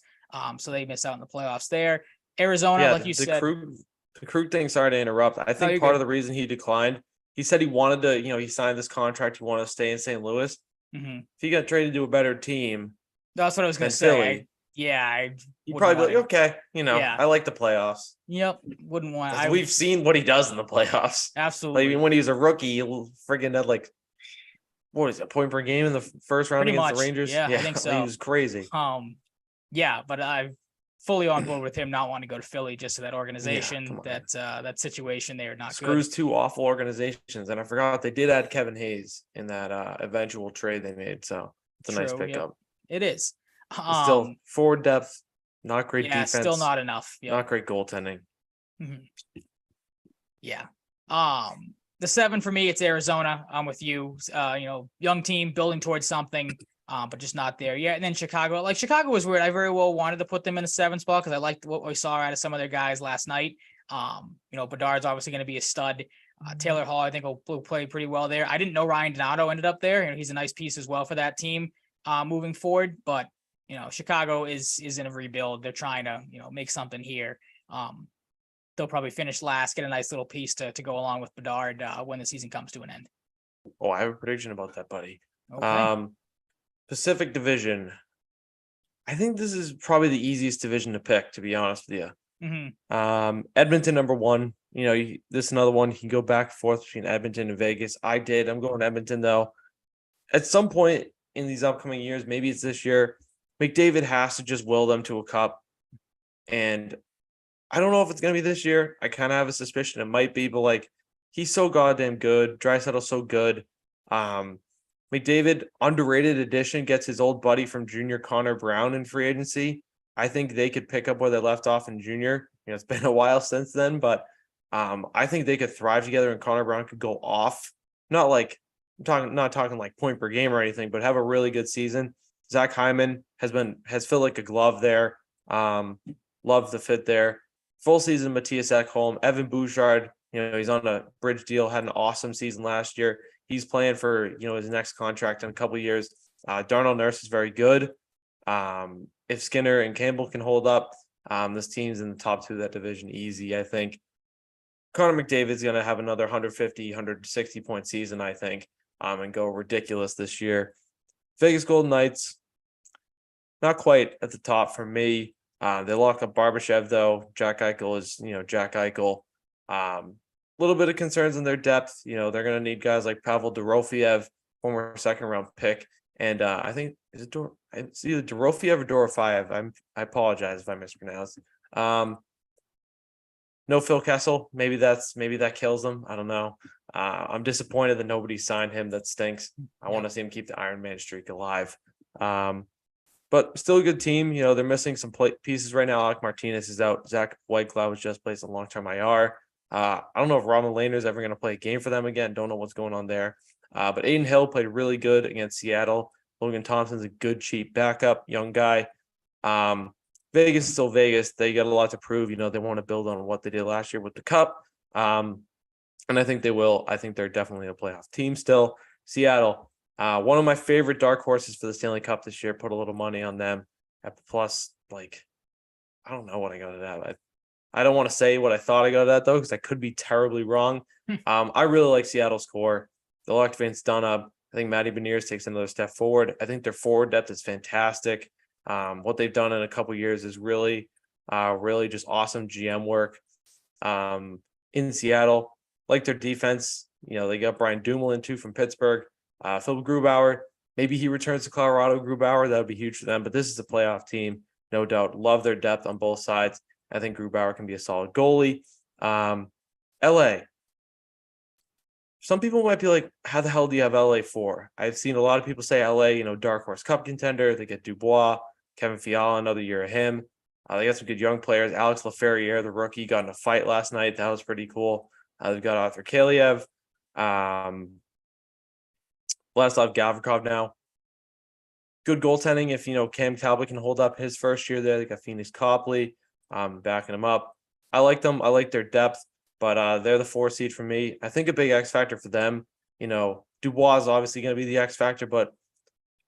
So they miss out in the playoffs there. Arizona, like you said. The Krug thing, sorry to interrupt. I think part of the reason he declined, he said he wanted to, he signed this contract. He wanted to stay in St. Louis. Mm-hmm. If he got traded to a better team. That's what I was going to say. You'd probably be like, okay, I like the playoffs. Yep. Wouldn't want. We've seen what he does in the playoffs. Absolutely. Like when he was a rookie, he friggin' had like, what is it, a point per game in the first round against the Rangers? Yeah, I think so. He was crazy. Yeah, but I'm fully on board with him not wanting to go to Philly just to that organization, that situation. They are not Screws 2 awful organizations. And I forgot they did add Kevin Hayes in that eventual trade they made. So it's a nice pickup. Yep. It is. Still forward depth, not great defense. Still not enough. Yep. Not great goaltending. Mm-hmm. Yeah. The 7 for me, it's Arizona. I'm with you. Young team building towards something, but just not there yet. And then Chicago. Like Chicago was weird. I very well wanted to put them in a 7 spot because I liked what we saw out of some of their guys last night. Bedard's obviously going to be a stud. Taylor Hall, I think, will play pretty well there. I didn't know Ryan Donato ended up there. He's a nice piece as well for that team moving forward. But Chicago is in a rebuild. They're trying to make something here. They'll probably finish last, get a nice little piece to go along with Bedard when the season comes to an end. Oh, I have a prediction about that, buddy. Okay. Pacific Division. I think this is probably the easiest division to pick, to be honest with you. Mm-hmm. Edmonton, number 1. This is another one. You can go back and forth between Edmonton and Vegas. I'm going Edmonton, though. At some point in these upcoming years, maybe it's this year, McDavid has to just will them to a cup. And I don't know if it's going to be this year. I kind of have a suspicion it might be, but he's so goddamn good. Draisaitl's so good. McDavid, underrated addition, gets his old buddy from junior Connor Brown in free agency. I think they could pick up where they left off in junior. It's been a while since then, but I think they could thrive together and Connor Brown could go off. Not talking like point per game or anything, but have a really good season. Zach Hyman has felt like a glove there. Love the fit there. Full season, Matthias Ekholm, Evan Bouchard, he's on a bridge deal, had an awesome season last year. He's playing for, his next contract in a couple of years. Darnell Nurse is very good. If Skinner and Campbell can hold up, this team's in the top 2 of that division easy, I think. Connor McDavid's going to have another 150, 160 point season, I think, and go ridiculous this year. Vegas Golden Knights, not quite at the top for me. They lock up Barbashev, though. Jack Eichel is, Jack Eichel. Little bit of concerns in their depth. They're going to need guys like Pavel Dorofeyev, former second-round pick. And I think it's either Dorofeyev or Dorofeyev. I apologize if I mispronounced. No Phil Kessel. Maybe that kills them. I don't know. I'm disappointed that nobody signed him. That stinks. I want to see him keep the Iron Man streak alive. But still a good team. They're missing some pieces right now. Alec Martinez is out. Zach Whitecloud was just placed on long-term IR. I don't know if Robin Lehner is ever going to play a game for them again. Don't know what's going on there. But Aiden Hill played really good against Seattle. Logan Thompson's a good, cheap backup, young guy. Vegas is still Vegas. They got a lot to prove. They want to build on what they did last year with the Cup. and I think they will. I think they're definitely a playoff team still. Seattle, one of my favorite dark horses for the Stanley Cup this year. Put a little money on them at the plus, like, I don't know what I got it at. I don't want to say what I thought I got it at, though, because I could be terribly wrong. I really like Seattle's core. They locked Vince Dunn up. I think Matty Beniers takes another step forward. I think their forward depth is fantastic. What they've done in a couple years is really just awesome GM work. In Seattle, like their defense, they got Brian Dumoulin too from Pittsburgh. Phil Grubauer, maybe he returns to Colorado. Grubauer, that would be huge for them. But this is a playoff team, no doubt. Love their depth on both sides. I think Grubauer can be a solid goalie. LA. Some people might be like, how the hell do you have LA for? I've seen a lot of people say LA, dark horse cup contender. They get Dubois, Kevin Fiala, another year of him. They got some good young players. Alex Laferriere, the rookie, got in a fight last night. That was pretty cool. They've got Arthur Kaliev. Vladislav Gavrikov now. Good goaltending if, Cam Talbot can hold up his first year there. They got Phoenix Copley backing him up. I like them. I like their depth, but they're the 4 seed for me. I think a big X factor for them, Dubois is obviously going to be the X factor, but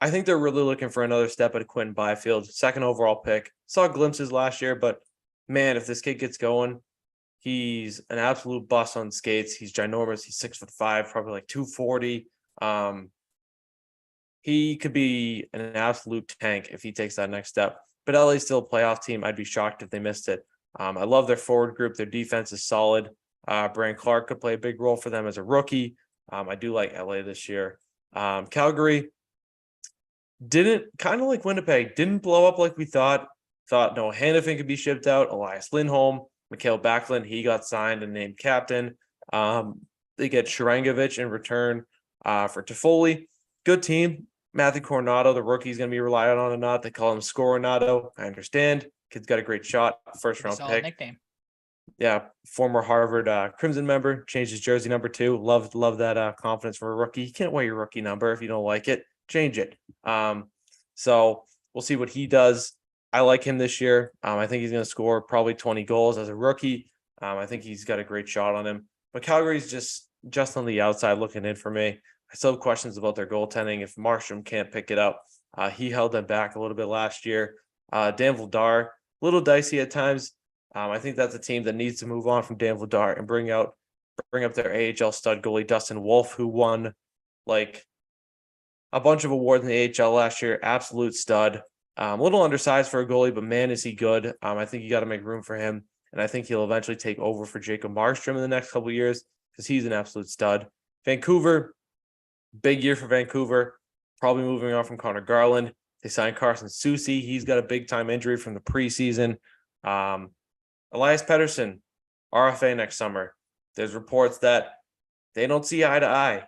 I think they're really looking for another step at Quentin Byfield, 2nd overall pick. Saw glimpses last year, but man, if this kid gets going, he's an absolute bust on skates. He's ginormous. He's 6'5", probably like 240. He could be an absolute tank if he takes that next step. But LA's still a playoff team. I'd be shocked if they missed it. I love their forward group. Their defense is solid. Brian Clark could play a big role for them as a rookie. I do like LA this year. Calgary didn't, kind of like Winnipeg, didn't blow up like we thought. Thought Noah Hannafin could be shipped out. Elias Lindholm, Mikhail Backlund, he got signed and named captain. They get Sharangovich in return for Toffoli. Good team. Matthew Coronado, the rookie, is going to be relied on or not. They call him Scoronado. I understand. Kid's got a great shot. First round pick. Nickname. Yeah, former Harvard Crimson member. Changed his jersey number 2. Love that confidence for a rookie. You can't wear your rookie number if you don't like it. Change it. So we'll see what he does. I like him this year. I think he's going to score probably 20 goals as a rookie. I think he's got a great shot on him. But Calgary's just on the outside looking in for me. I still have questions about their goaltending. If Markstrom can't pick it up, he held them back a little bit last year. Dan Vladar, a little dicey at times. I think that's a team that needs to move on from Dan Vladar and bring up their AHL stud goalie Dustin Wolf, who won like a bunch of awards in the AHL last year. Absolute stud. A little undersized for a goalie, but man, is he good. I think you got to make room for him. And I think he'll eventually take over for Jacob Markstrom in the next couple of years because he's an absolute stud. Vancouver, big year for Vancouver. Probably moving on from Connor Garland. They signed Carson Soucy. He's got a big-time injury from the preseason. Elias Pettersson, RFA next summer. There's reports that they don't see eye to eye.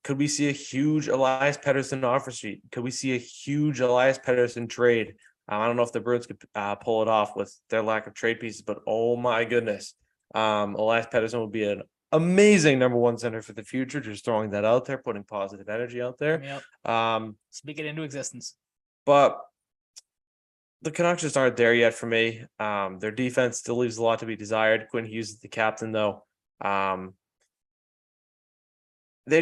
Could we see a huge Elias Pettersson offer sheet? Could we see a huge Elias Pettersson trade? I don't know if the Bruins could pull it off with their lack of trade pieces, but oh my goodness. Elias Pettersson will be an amazing number 1 center for the future. Just throwing that out there, putting positive energy out there. Yep. Speak it into existence. But the Canucks just aren't there yet for me. Their defense still leaves a lot to be desired. Quinn Hughes is the captain, though. They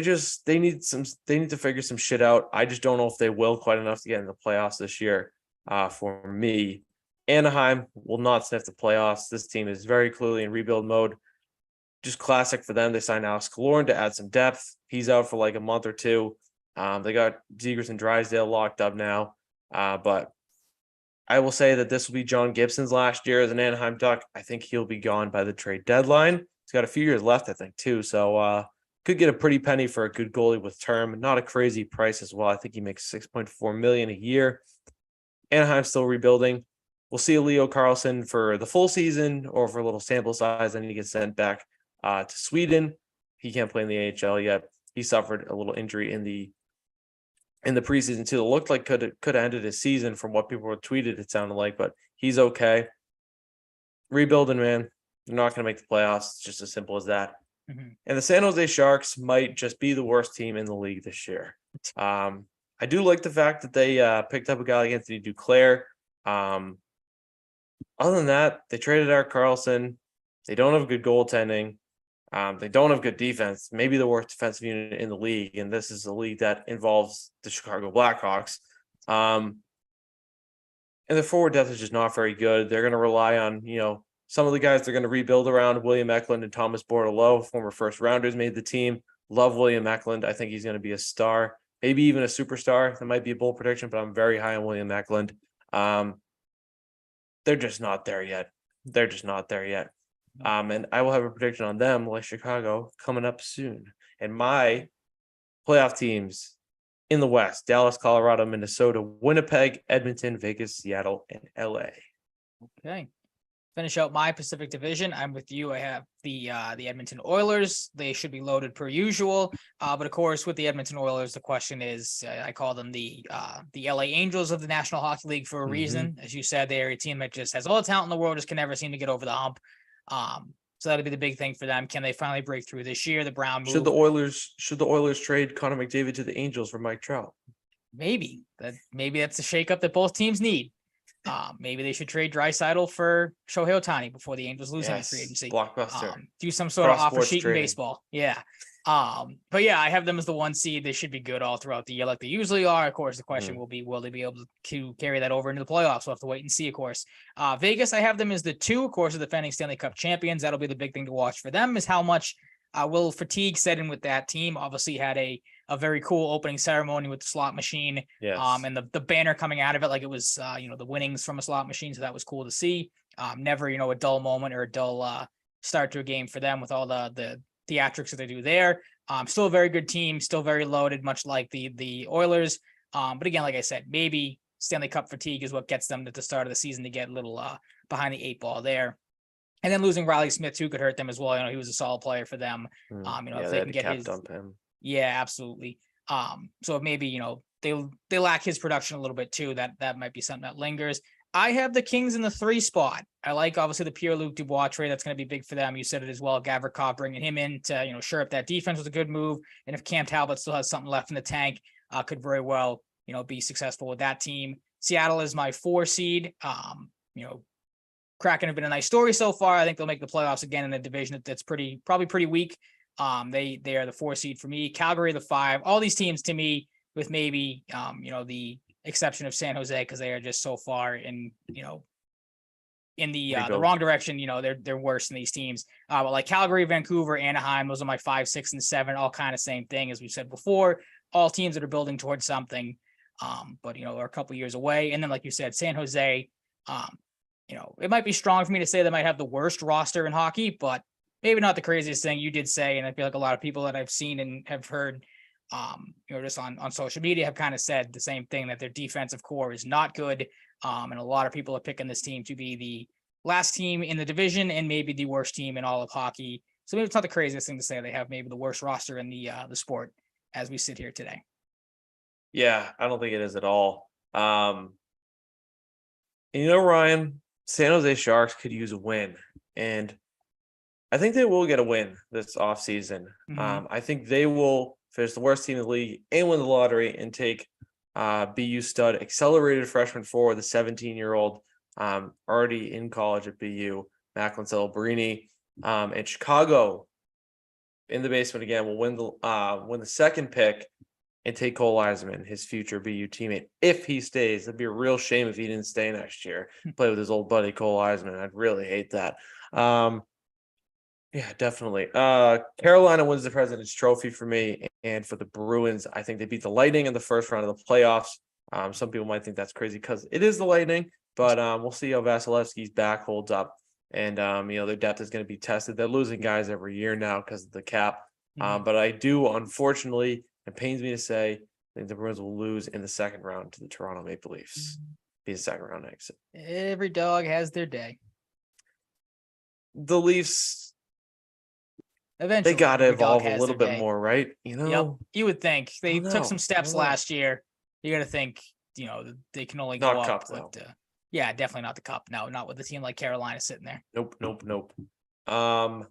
need to figure some shit out. I just don't know if they will quite enough to get in the playoffs this year. For me, Anaheim will not sniff the playoffs. This team is very clearly in rebuild mode. Just classic for them. They signed Alex Killorn to add some depth. He's out for like a month or 2. They got Zegras and Drysdale locked up now. But I will say that this will be John Gibson's last year as an Anaheim Duck. I think he'll be gone by the trade deadline. He's got a few years left, I think, too. So could get a pretty penny for a good goalie with term. Not a crazy price as well. I think he makes $6.4 million a year. Anaheim's still rebuilding. We'll see Leo Carlson for the full season or for a little sample size. Then he gets sent back to Sweden. He can't play in the AHL yet. He suffered a little injury in the preseason too. It looked like could have ended his season from what people were tweeted. It sounded like, but he's okay. Rebuilding, man. They're not going to make the playoffs. It's just as simple as that. Mm-hmm. And the San Jose Sharks might just be the worst team in the league this year. I do like the fact that they picked up a guy like Anthony Duclair. Other than that, they traded Erik Karlsson. They don't have good goaltending. They don't have good defense, maybe the worst defensive unit in the league, and this is a league that involves the Chicago Blackhawks. And their forward depth is just not very good. They're going to rely on, some of the guys they're going to rebuild around. William Eklund and Thomas Bordeleau, former first rounders, made the team. Love William Eklund. I think he's going to be a star, maybe even a superstar. That might be a bold prediction, but I'm very high on William Eklund. They're just not there yet. And I will have a prediction on them, like Chicago, coming up soon. And my playoff teams in the West: Dallas, Colorado, Minnesota, Winnipeg, Edmonton, Vegas, Seattle, and LA. Okay. Finish out my Pacific Division. I'm with you. I have the Edmonton Oilers. They should be loaded per usual. But of course, with the Edmonton Oilers, the question is, I call them the LA Angels of the National Hockey League for a reason. As you said, they're a team that just has all the talent in the world, just can never seem to get over the hump. So that'll be the big thing for them. Can they finally break through this year? The Brown move. Should the Oilers trade Connor McDavid to the Angels for Mike Trout? Maybe that's a shakeup that both teams need. Maybe they should trade Draisaitl for Shohei Ohtani before the Angels lose any free agency. Blockbuster. Do some sort of offer sheet trading in baseball. Yeah. But yeah, I have them as the 1 seed. They should be good all throughout the year, like they usually are. Of course, the question will be, will they be able to carry that over into the playoffs? We'll have to wait and see, of course. Vegas, I have them as the 2, of course, the defending Stanley Cup champions. That'll be the big thing to watch for them, is how much will fatigue set in with that team. Obviously had a very cool opening ceremony with the slot machine. Yes. And the banner coming out of it, like it was, the winnings from a slot machine. So that was cool to see. Never, a dull moment or a dull start to a game for them with all the theatrics that they do there. Still a very good team, still very loaded, much like the Oilers. But again, like I said, maybe Stanley Cup fatigue is what gets them at the start of the season to get a little behind the 8 ball there. And then losing Riley Smith too could hurt them as well. He was a solid player for them. If they can get dump him. Yeah, absolutely. So maybe, they lack his production a little bit too. That might be something that lingers. I have the Kings in the 3 spot. I like, obviously, the Pierre-Luc Dubois trade. That's going to be big for them. You said it as well. Gavrikov, bringing him in to, shore up that defense was a good move. And if Cam Talbot still has something left in the tank, could very well, be successful with that team. Seattle is my 4 seed. Kraken have been a nice story so far. I think they'll make the playoffs again in a division that's probably pretty weak. They are the 4 seed for me. Calgary, the 5. All these teams to me, with maybe the exception of San Jose, because they are just so far in the wrong direction. They're worse than these teams. But like Calgary, Vancouver, Anaheim, those are my 5, 6, and 7. All kind of same thing as we said before. All teams that are building towards something, but are a couple years away. And then, like you said, San Jose. It might be strong for me to say they might have the worst roster in hockey, but maybe not the craziest thing. You did say, and I feel like a lot of people that I've seen and have heard, just on social media have kind of said the same thing, that their defensive core is not good. And a lot of people are picking this team to be the last team in the division and maybe the worst team in all of hockey. So maybe it's not the craziest thing to say. They have maybe the worst roster in the sport as we sit here today. Yeah, I don't think it is at all. Ryan, San Jose Sharks could use a win, and I think they will get a win this offseason. I think they will finish the worst team in the league and win the lottery and take BU stud accelerated freshman forward, the 17-year-old already in college at BU, Macklin Celebrini. And Chicago in the basement again will win the second pick and take Cole Eiserman, his future BU teammate, if he stays. It'd be a real shame if he didn't stay next year. Play with his old buddy Cole Eiserman. I'd really hate that. Yeah, definitely. Carolina wins the President's Trophy for me, and for the Bruins, I think they beat the Lightning in the first round of the playoffs. Some people might think that's crazy because it is the Lightning, but we'll see how Vasilevsky's back holds up, and their depth is going to be tested. They're losing guys every year now because of the cap, but I do, unfortunately, it pains me to say, I think the Bruins will lose in the second round to the Toronto Maple Leafs. Be a second round exit. Every dog has their day. The Leafs, eventually, they got to evolve a little bit more, right? Yep. You would think they took some steps last year. You got to think, they can only go up with. Yeah, definitely not the cup. No, not with a team like Carolina sitting there. Nope. Playoff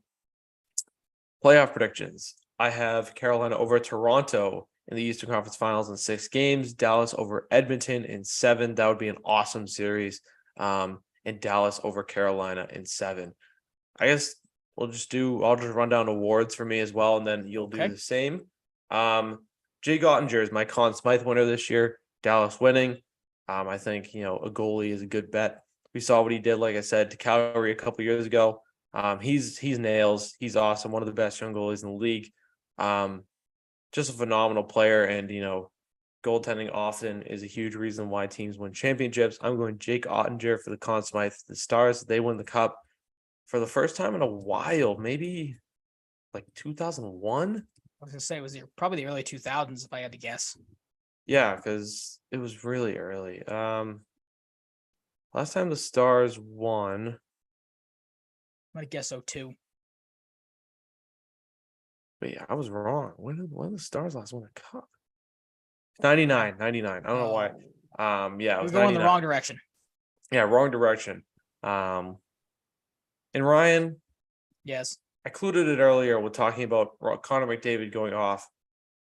predictions. I have Carolina over Toronto in the Eastern Conference Finals in 6 games. Dallas over Edmonton in 7. That would be an awesome series. And Dallas over Carolina in 7. I guess I'll just run down awards for me as well, and then you'll do Okay. the same. Jake Ottinger is my Conn Smythe winner this year. Dallas winning. I think, a goalie is a good bet. We saw what he did, like I said, to Calgary a couple years ago. He's nails. He's awesome. One of the best young goalies in the league. Just a phenomenal player, and goaltending often is a huge reason why teams win championships. I'm going Jake Ottinger for the Conn Smythe. The Stars, they win the cup for the first time in a while, maybe like 2001. I was gonna say it was probably the early 2000s if I had to guess. Yeah, because it was really early. Last time the Stars won. I'm gonna guess so too. But yeah, I was wrong. When did the Stars last win a cup? 99. I don't know why. Yeah, it was We're going 99. in the wrong direction. Yeah, wrong direction. And Ryan, Yes. I included it earlier with talking about Connor McDavid going off.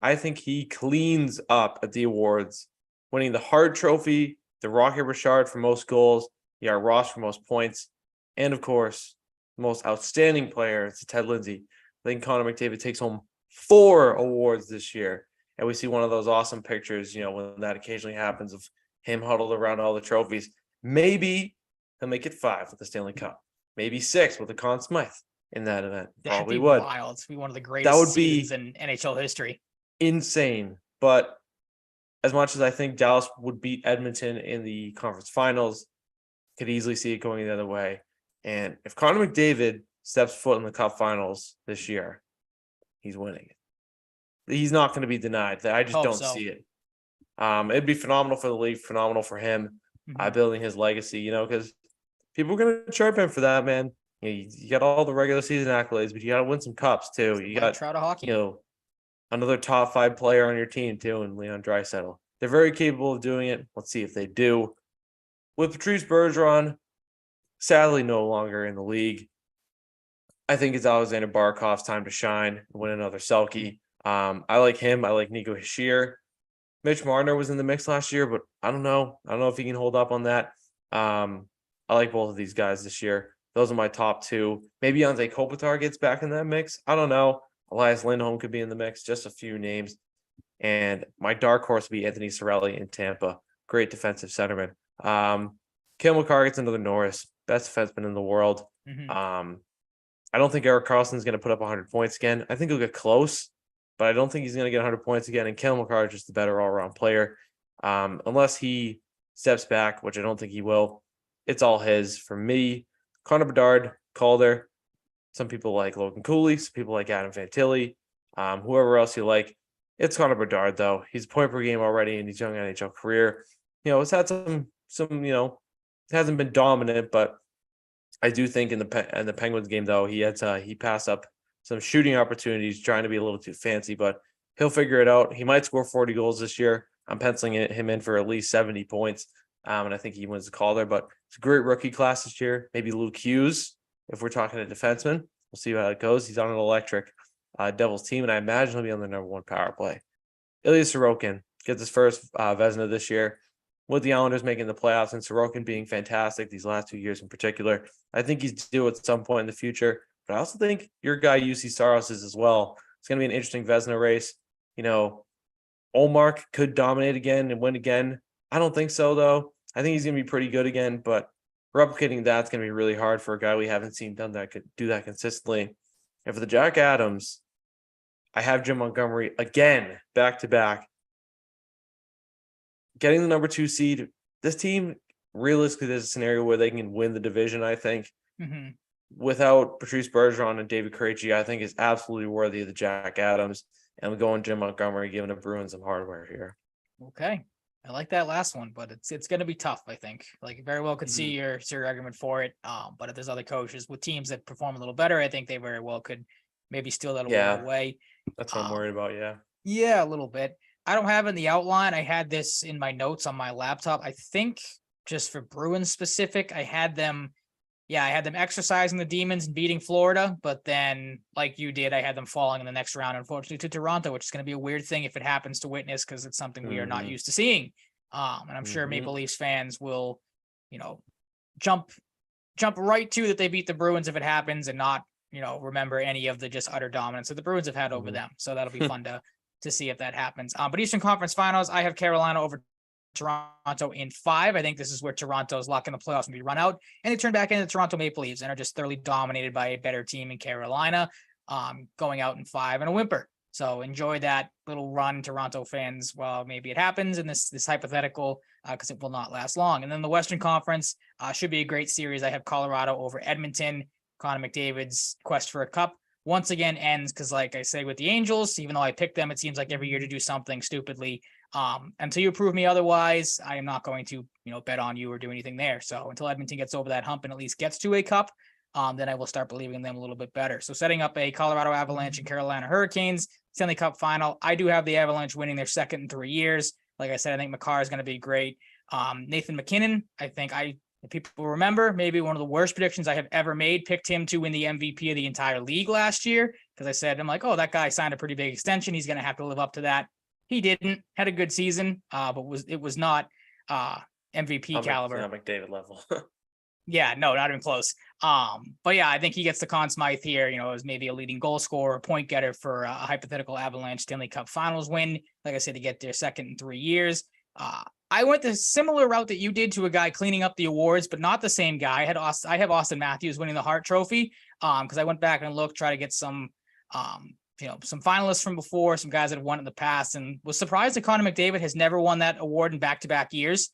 I think he cleans up at the awards, winning the Hart Trophy, the Rocket Richard for most goals, the Art Ross for most points, and of course, the most outstanding player, it's Ted Lindsay. I think Connor McDavid takes home 4 awards this year. And we see one of those awesome pictures, when that occasionally happens of him huddled around all the trophies. Maybe he'll make it 5 with the Stanley Cup. Maybe 6 with the Conn Smythe in that event. Probably would. Wild. It'd be one of the That greatest would be seasons in NHL history. insane. But as much as I think Dallas would beat Edmonton in the conference finals, could easily see it going the other way. And if Connor McDavid steps foot in the cup finals this year, he's winning it. He's not going to be denied. I just don't see it. It'd be phenomenal for the league, phenomenal for him, building his legacy, because people are going to chirp him for that, man. You got all the regular season accolades, but you got to win some cups too. You got, trout of hockey. Another top 5 player on your team too, and Leon Draisaitl. They're very capable of doing it. Let's see if they do. With Patrice Bergeron, sadly no longer in the league, I think it's Alexander Barkov's time to shine and win another Selke. I like him. I like Nico Hischier. Mitch Marner was in the mix last year, but I don't know. I don't know if he can hold up on that. I like both of these guys this year. Those are my top 2. Maybe Anze Kopitar gets back in that mix. I don't know. Elias Lindholm could be in the mix. Just a few names. And my dark horse would be Anthony Cirelli in Tampa. Great defensive centerman. Cale Makar gets another Norris. Best defenseman in the world. I don't think Erik Karlsson's going to put up 100 points again. I think he'll get close, but I don't think he's going to get 100 points again. And Cale Makar is just the better all-around player. Unless he steps back, which I don't think he will. It's all his. For me, Connor Bedard, Calder. Some people like Logan Cooley. Some people like Adam Fantilli. Whoever else you like. It's Connor Bedard, though. He's a point per game already in his young NHL career. It's had some it hasn't been dominant, but I do think in the Penguins game, though, he passed up some shooting opportunities trying to be a little too fancy, but he'll figure it out. He might score 40 goals this year. I'm penciling him in for at least 70 points, and I think he wins the Calder, but it's a great rookie class this year. Maybe Luke Hughes, if we're talking a defenseman. We'll see how it goes. He's on an electric Devils team, and I imagine he'll be on the number 1 power play. Ilya Sorokin gets his first Vezina this year. With the Islanders making the playoffs and Sorokin being fantastic these last 2 years in particular, I think he's due at some point in the future. But I also think your guy, UC Saros, is as well. It's going to be an interesting Vezina race. Olmark could dominate again and win again. I don't think so, though. I think he's going to be pretty good again, but replicating that's going to be really hard for a guy we haven't seen do that consistently. And for the Jack Adams, I have Jim Montgomery again, back-to-back. Getting the number 2 seed, this team, realistically, there's a scenario where they can win the division, I think. Without Patrice Bergeron and David Krejci, I think is absolutely worthy of the Jack Adams. And we're going Jim Montgomery, giving the Bruins some hardware here. Okay. I like that last one, but it's going to be tough, I think. Like, very well could see your argument for it. But if there's other coaches with teams that perform a little better, I think they very well could maybe steal that award away. That's what I'm worried about, Yeah, a little bit. I don't have it in the outline. I had this in my notes on my laptop. I think just for Bruins specific, I had them exercising the demons and beating Florida, but then, like you did, I had them falling in the next round, unfortunately, to Toronto, which is going to be a weird thing if it happens to witness because it's something we are not used to seeing. And I'm sure Maple Leafs fans will, jump right to that they beat the Bruins if it happens and not, remember any of the just utter dominance that the Bruins have had over them. So that'll be fun to see if that happens. But Eastern Conference Finals, I have Carolina over Toronto in 5. I think this is where Toronto's luck in the playoffs will be run out, and they turn back into the Toronto Maple Leafs and are just thoroughly dominated by a better team in Carolina, going out in 5 and a whimper. So enjoy that little run, Toronto fans. Well, maybe it happens in this hypothetical, because it will not last long. And then the Western Conference should be a great series. I have Colorado over Edmonton. Connor McDavid's quest for a cup once again ends because, like I say, with the Angels, even though I picked them, it seems like every year to do something stupidly. Until you prove me otherwise, I am not going to, bet on you or do anything there. So until Edmonton gets over that hump and at least gets to a cup, then I will start believing in them a little bit better. So setting up a Colorado Avalanche and Carolina Hurricanes Stanley Cup final, I do have the Avalanche winning their second in 3 years. Like I said, I think Makar is going to be great. Nathan McKinnon, I think if people remember, maybe one of the worst predictions I have ever made, picked him to win the MVP of the entire league last year. Because I said, I'm like, oh, that guy signed a pretty big extension. He's going to have to live up to that. He didn't, had a good season, but it was not MVP caliber. Not McDavid level. Yeah, no, not even close. But yeah, I think he gets the Conn Smythe here, as maybe a leading goal scorer, a point getter for a hypothetical Avalanche Stanley Cup Finals win. Like I said, to get their second in 3 years. I went the similar route that you did to a guy cleaning up the awards, but not the same guy. I have Austin Matthews winning the Hart Trophy, because I went back and looked, try to get some some finalists from before, some guys that have won in the past, and was surprised that Connor McDavid has never won that award in back-to-back years.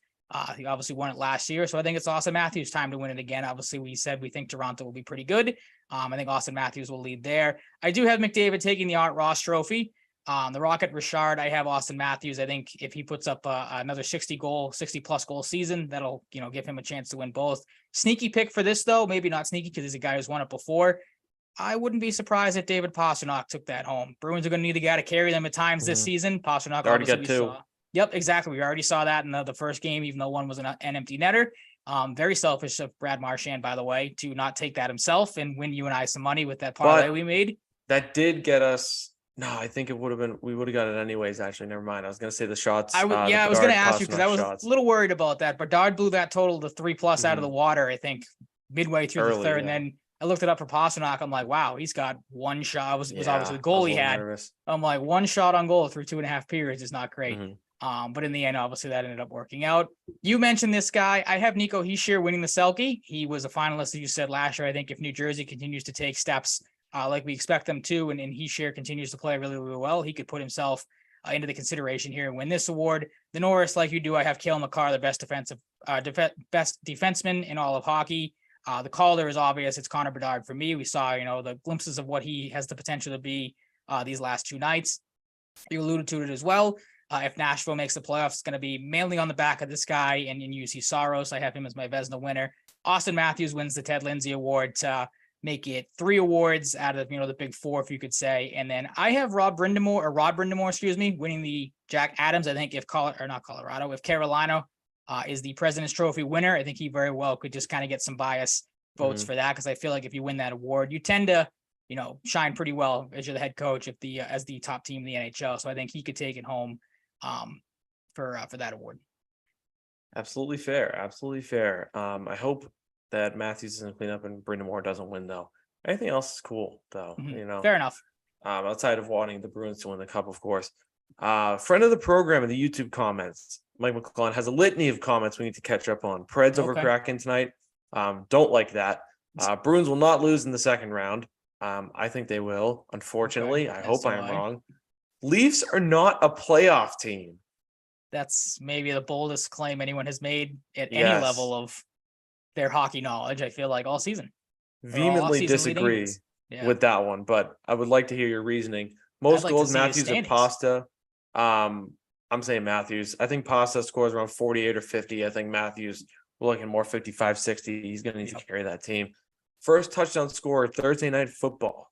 He obviously won it last year, so I think it's Austin Matthews' time to win it again. Obviously, we said we think Toronto will be pretty good. I think Austin Matthews will lead there. I do have McDavid taking the Art Ross Trophy. The Rocket Richard, I have Austin Matthews. I think if he puts up another 60-plus goal season, that'll give him a chance to win both. Sneaky pick for this, though, maybe not sneaky because he's a guy who's won it before. I wouldn't be surprised if David Pastrnak took that home. Bruins are going to need a guy to carry them at times this season. Pastrnak already got 2. Yep, exactly. We already saw that in the first game, even though one was an empty netter. Very selfish of Brad Marchand, by the way, to not take that himself and win you and I some money with that parlay we made. That did get us. No, I think it would have been. We would have got it anyways. Actually, never mind. I was going to say the shots. I was going to ask you because I was a little worried about that. Bedard blew that total to 3+ out of the water, I think, midway through the third, and then I looked it up for Pastrnak. I'm like, wow, he's got one shot. It was obviously the goal he had. Nervous. I'm like, one shot on goal through 2.5 periods is not great. But in the end, obviously, that ended up working out. You mentioned this guy. I have Nico Hischier winning the Selke. He was a finalist, as you said, last year. I think if New Jersey continues to take steps like we expect them to, and Hischier continues to play really, really well, he could put himself into the consideration here and win this award. The Norris, like you do, I have Cale Makar, the best best defenseman in all of hockey. The Calder is obvious. It's Connor Bedard for me. We saw, the glimpses of what he has the potential to be these last 2 nights. You alluded to it as well. If Nashville makes the playoffs, it's going to be mainly on the back of this guy and UC Saros. I have him as my Vezina winner. Austin Matthews wins the Ted Lindsay Award to make it 3 awards out of, the big 4, if you could say. And then I have Rod Brindamore, winning the Jack Adams. I think if Carolina is the President's Trophy winner, I think he very well could just kind of get some bias votes for that. Because I feel like if you win that award, you tend to, shine pretty well as you're the head coach as the top team in the NHL. So I think he could take it home for that award. Absolutely fair. I hope that Matthews doesn't clean up and Brindamore doesn't win, though. Anything else is cool, though. Fair enough. Outside of wanting the Bruins to win the cup, of course. Friend of the program in the YouTube comments, Mike McClellan, has a litany of comments we need to catch up on. Preds over Kraken tonight. Don't like that. Bruins will not lose in the second round. I think they will. Unfortunately, I hope I am wrong. Leafs are not a playoff team. That's maybe the boldest claim anyone has made at any level of their hockey knowledge, I feel like, all season. Vehemently disagree with that one, but I would like to hear your reasoning. Most goals, Matthews or Pasta. I'm saying Matthews. I think Pasta scores around 48 or 50. I think Matthews, we're looking more 55, 60. He's going to need to carry that team. First touchdown scorer, Thursday Night Football.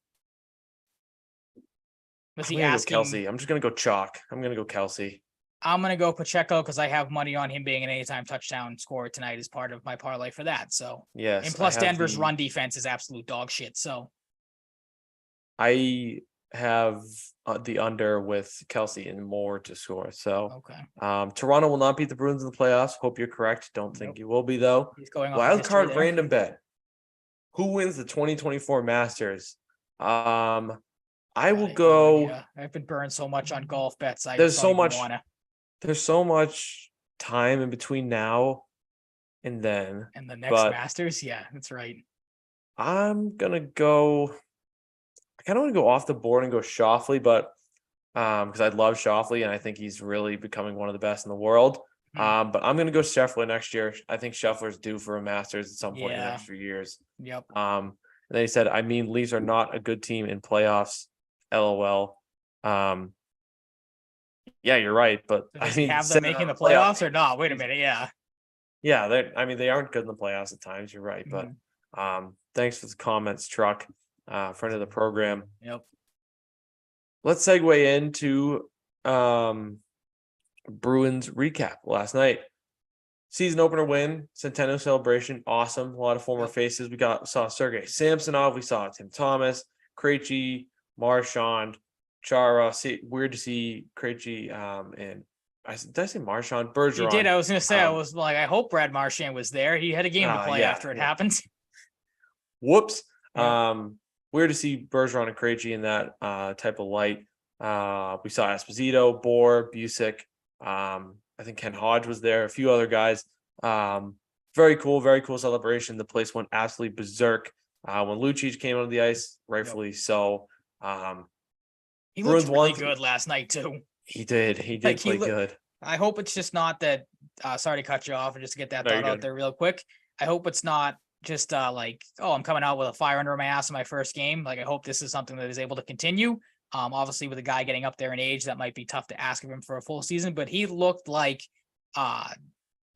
Was he asking? Kelsey. I'm just going to go chalk. I'm going to go Kelsey. I'm going to go Pacheco because I have money on him being an anytime touchdown scorer tonight as part of my parlay for that. So, yes. And plus Denver's run defense is absolute dog shit. So I have the under with Kelsey and more to score. So, Toronto will not beat the Bruins in the playoffs. Hope you're correct. Don't think you will be, though. He's going off wild card random bet. who wins the 2024 Masters? I will No go. idea. I've been burned so much on golf bets. I There's don't so even much. wanna. There's so much time in between now and then. And the next But Masters, yeah, that's right. I'm gonna go. I kind of want to go off the board and go Shoffley, but because I love Shoffley and I think he's really becoming one of the best in the world. But I'm gonna go Scheffler next year. I think Scheffler's due for a Masters at some point in the Yeah. next few years. Yep. And then he said, "I mean, Leafs are not a good team in playoffs." LOL. Yeah, you're right, but Does I he mean, have them sitting making on the a playoff playoffs or not? Wait a minute. Yeah. Yeah, they aren't good in the playoffs at times. You're right, but thanks for the comments, Truck, friend of the program. Yep. Let's segue into Bruins recap last night. Season opener win, Centennial celebration, awesome. A lot of former faces. We saw Sergei Samsonov, we saw Tim Thomas, Krejci, Marchand, Chara. Weird to see Krejci and did I say Marchand? Bergeron. You did. I was gonna say I was like, I hope Brad Marchand was there. He had a game to play after it happened. Whoops. Yeah. Weird to see Bergeron and Krejci in that type of light. We saw Esposito, Bohr, Busick. I think Ken Hodge was there. A few other guys. Very cool celebration. The place went absolutely berserk when Lucic came onto the ice, rightfully so. He Bruins looked really won. good last night too. He did. He did Like, play good. I hope it's just not that. Sorry to cut you off, and just to get that No, you're thought out good. there real quick. I hope it's not just like, oh, I'm coming out with a fire under my ass in my first game. Like, I hope this is something that is able to continue. Obviously, with a guy getting up there in age, that might be tough to ask of him for a full season. But he looked like, I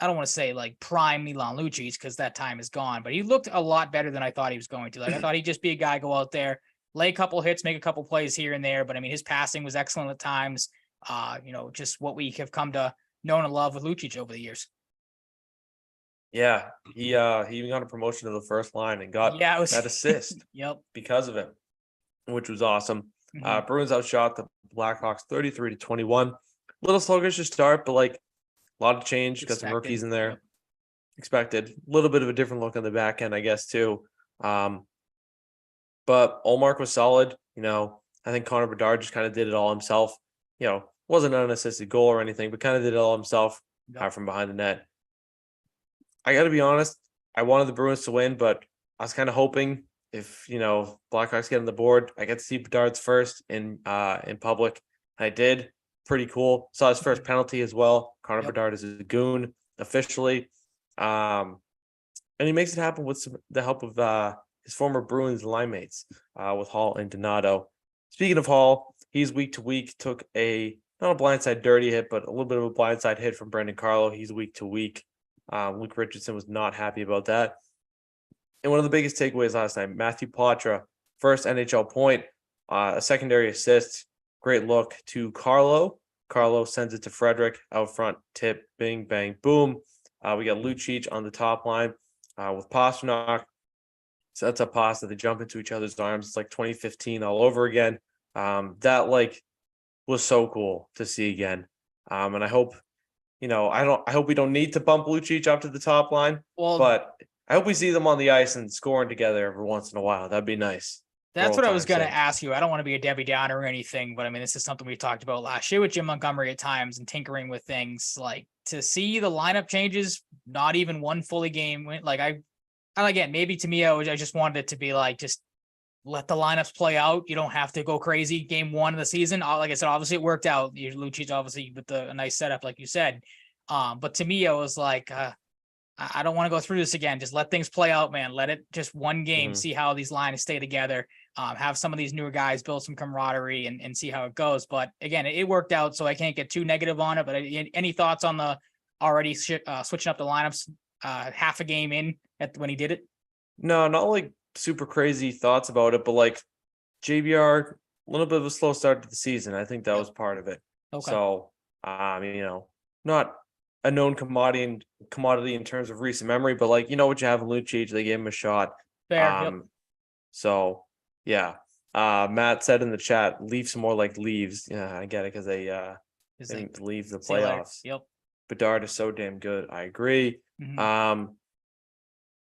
don't want to say like prime Milan Lucic because that time is gone. But he looked a lot better than I thought he was going to. Like, I thought he'd just be a guy go out there, lay a couple hits, make a couple plays here and there. But I mean, his passing was excellent at times. Just what we have come to know and love with Lucic over the years. Yeah, he even got a promotion to the first line and got that assist. Yep. Because of it, which was awesome. Bruins outshot the Blackhawks 33-21. Little sluggish to start, but like a lot of change. Got some rookies in there. Yep. Expected. A little bit of a different look on the back end, I guess, too. But Ullmark was solid. I think Connor Bedard just kind of did it all himself. Wasn't an unassisted goal or anything, but kind of did it all himself from behind the net. I got to be honest, I wanted the Bruins to win, but I was kind of hoping if, Blackhawks get on the board, I get to see Bedard's first in public. I did. Pretty cool. Saw his first penalty as well. Connor Bedard is a goon officially. And he makes it happen with the help of his former Bruins line mates with Hall and Donato. Speaking of Hall, he's week to week, took not a blindside dirty hit, but a little bit of a blindside hit from Brendan Carlo. He's week to week. Luke Richardson was not happy about that. And one of the biggest takeaways last night, Matthew Poitras, first NHL point, a secondary assist, great look to Carlo. Carlo sends it to Frederick out front, tip, bing, bang, boom. We got Lucic on the top line with Pastrnak. Sets up Pasta. They jump into each other's arms. It's like 2015 all over again. That was so cool to see again. And I hope, I hope we don't need to bump Lucic up to the top line, but I hope we see them on the ice and scoring together every once in a while. That'd be nice. That's what I was going to ask you. I don't want to be a Debbie Downer or anything, but I mean, this is something we talked about last year with Jim Montgomery at times and tinkering with things. Like, to see the lineup changes, not even one fully game win. Like, and again, maybe to me, I just wanted it to be like, just let the lineups play out. You don't have to go crazy game one of the season. Like I said, obviously it worked out. Lucic obviously with a nice setup, like you said. But to me, I was like, I don't want to go through this again. Just let things play out, man. Let it just one game, see how these lines stay together. Have some of these newer guys build some camaraderie and see how it goes. But again, it worked out, so I can't get too negative on it. But any thoughts on the already switching up the lineups half a game in when he did it? No, not like super crazy thoughts about it, but like JBR, a little bit of a slow start to the season. I think that was part of it. Okay. So, not a known commodity in terms of recent memory, but what you have in Lucic, they gave him a shot. Fair. So yeah. Matt said in the chat, Leafs more like leaves. Yeah, I get it because they didn't leave the playoffs. Yep. Bedard is so damn good. I agree.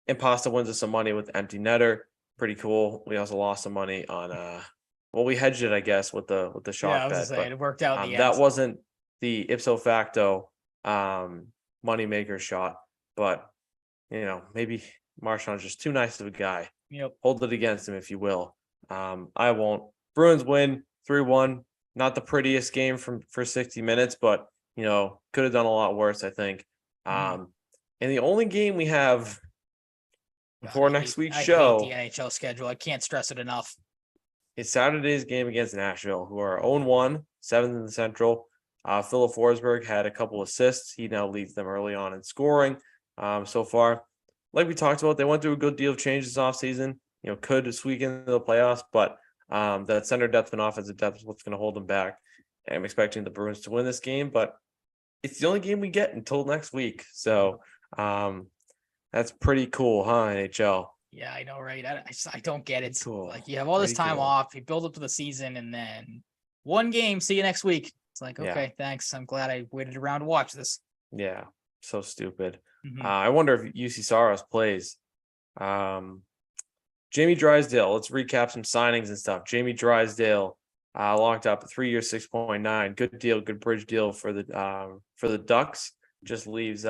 Impasta wins us some money with empty netter. Pretty cool. We also lost some money on well, we hedged it, I guess, with the Yeah, shock I was bet, gonna say but it worked out in the that end. wasn't the ipso facto moneymaker shot. But maybe Marchand's just too nice of a guy. Yep. Hold it against him if you will. I won't. Bruins win 3-1. Not the prettiest game for 60 minutes, but could have done a lot worse, I think. And the only game we have before next week's I hate show the NHL schedule. I can't stress it enough. is Saturday's game against Nashville, who are 0-1, 7th in the Central. Philip Forsberg had a couple assists. He now leads them early on in scoring. So far, like we talked about, they went through a good deal of change this offseason. Could squeak into the playoffs, but that center depth and offensive depth is what's going to hold them back. And I'm expecting the Bruins to win this game, but it's the only game we get until next week. So that's pretty cool, huh, NHL? Yeah, I know, right? I don't get it. Cool. Like, you have all this Pretty time cool. off, you build up to the season, and then one game, see you next week. It's like, Yeah. okay, thanks. I'm glad I waited around to watch this. Yeah, so stupid. Mhm. I wonder if UC Saros plays. Jamie Drysdale, let's recap some signings and stuff. Jamie Drysdale locked up a 3-year, 6.9. Good deal, good bridge deal for the Ducks. Just leaves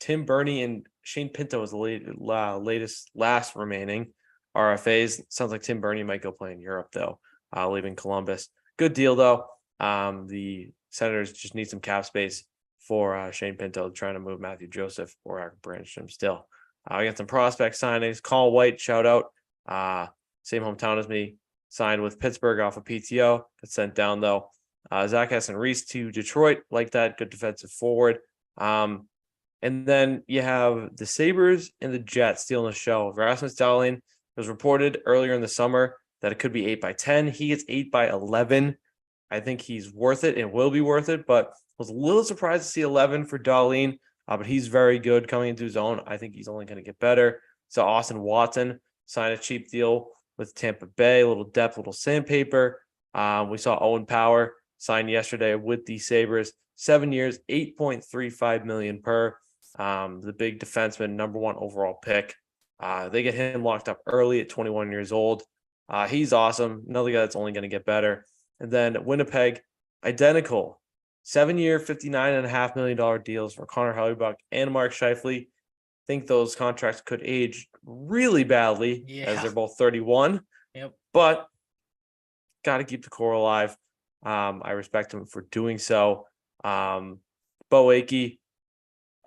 Tim Burney and Shane Pinto as the last remaining RFAs. Sounds like Tim Burney might go play in Europe though, leaving Columbus. Good deal though. The Senators just need some cap space for Shane Pinto, trying to move Matthew Joseph or Eric Brandstrom still. We got some prospect signings. Colin White, shout out. Same hometown as me. Signed with Pittsburgh off of PTO. Got sent down though. Zach Essen-Reese to Detroit. Like that. Good defensive forward. And then you have the Sabres and the Jets stealing the show. Rasmus Dahlin was reported earlier in the summer that it could be 8x10. He gets 8x11. I think he's worth it and will be worth it, but was a little surprised to see 11 for Dahlin. But he's very good coming into his own. I think he's only going to get better. So Austin Watson signed a cheap deal with Tampa Bay, a little depth, a little sandpaper. We saw Owen Power sign yesterday with the Sabres, 7 years, $8.35 million per. The big defenseman, number 1 overall pick. They get him locked up early at 21 years old. He's awesome. Another guy that's only going to get better. And then Winnipeg, identical 7-year, $59.5 million deals for Connor Hellebuck and Mark Scheifele. Think those contracts could age really badly as they're both 31. Yep. But got to keep the core alive. I respect him for doing so. Bo Akey,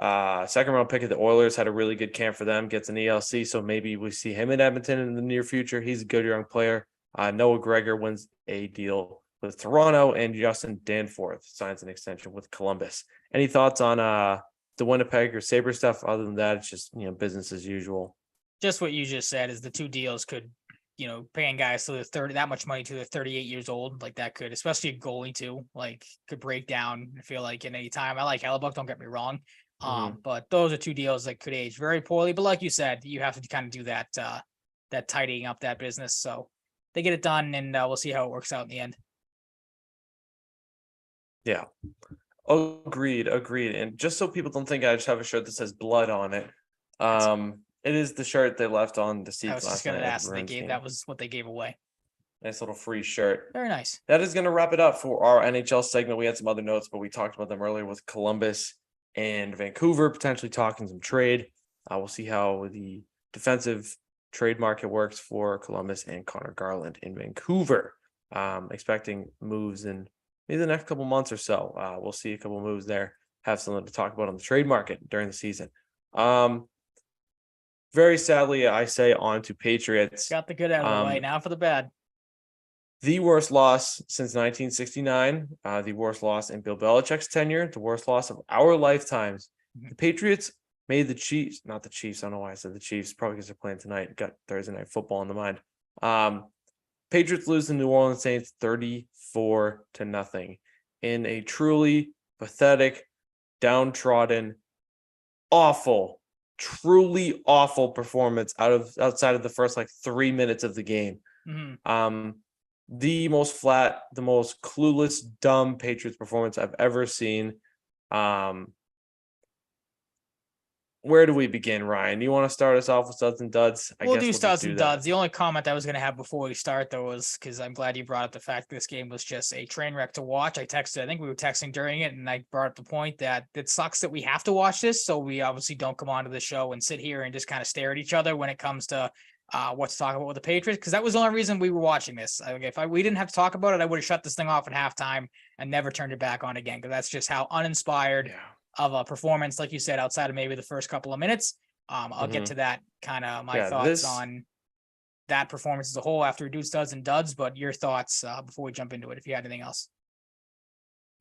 second round pick of the Oilers, had a really good camp for them, gets an ELC, so maybe we see him in Edmonton in the near future. He's a good young player. Noah Gregor wins a deal with Toronto, and Justin Danforth signs an extension with Columbus. Any thoughts on the Winnipeg or Sabre stuff? Other than that, it's just business as usual. Just what you just said is the two deals could, paying guys to the 30 that much money to the 38 years old, like that could, especially a goalie too, like could break down. I feel like in any time. I like Hellebuck, don't get me wrong. But those are two deals that could age very poorly. But like you said, you have to kind of do that tidying up that business. So they get it done, and we'll see how it works out in the end. Yeah. Agreed. And just so people don't think I just have a shirt that says blood on it, it is the shirt they left on the seats. I was just going to ask. That was what they gave away. Nice little free shirt. Very nice. That is going to wrap it up for our NHL segment. We had some other notes, but we talked about them earlier with Columbus and Vancouver, potentially talking some trade. We'll see how the defensive trade market works for Columbus and Connor Garland in Vancouver. Expecting moves in maybe the next couple months or so. We'll see a couple moves there. Have something to talk about on the trade market during the season. Very sadly, I say on to Patriots. Got the good out of the way. Now for the bad. The worst loss since 1969. The worst loss in Bill Belichick's tenure. The worst loss of our lifetimes. The Patriots made the Chiefs, not the Chiefs. I don't know why I said the Chiefs. Probably because they're playing tonight. Got Thursday night football in the mind. Patriots lose to New Orleans Saints 34-0 in a truly pathetic, downtrodden, awful, truly awful performance outside of the first 3 minutes of the game. The most flat, the most clueless, dumb Patriots performance I've ever seen. When where do we begin, Ryan? You want to start us off with studs and duds? We'll do We'll studs just and do that. duds. The only comment I was going to have before we start, though, was because I'm glad you brought up the fact this game was just a train wreck to watch. I think we were texting during it, and I brought up the point that it sucks that we have to watch this. So we obviously don't come onto the show and sit here and just kind of stare at each other when it comes to what to talk about with the Patriots, because that was the only reason we were watching this. We didn't have to talk about it, I would have shut this thing off at halftime and never turned it back on again, because that's just how uninspired of a performance, like you said, outside of maybe the first couple of minutes. I'll get to that kind of my thoughts on that performance as a whole after we do studs and duds, but your thoughts before we jump into it, if you had anything else.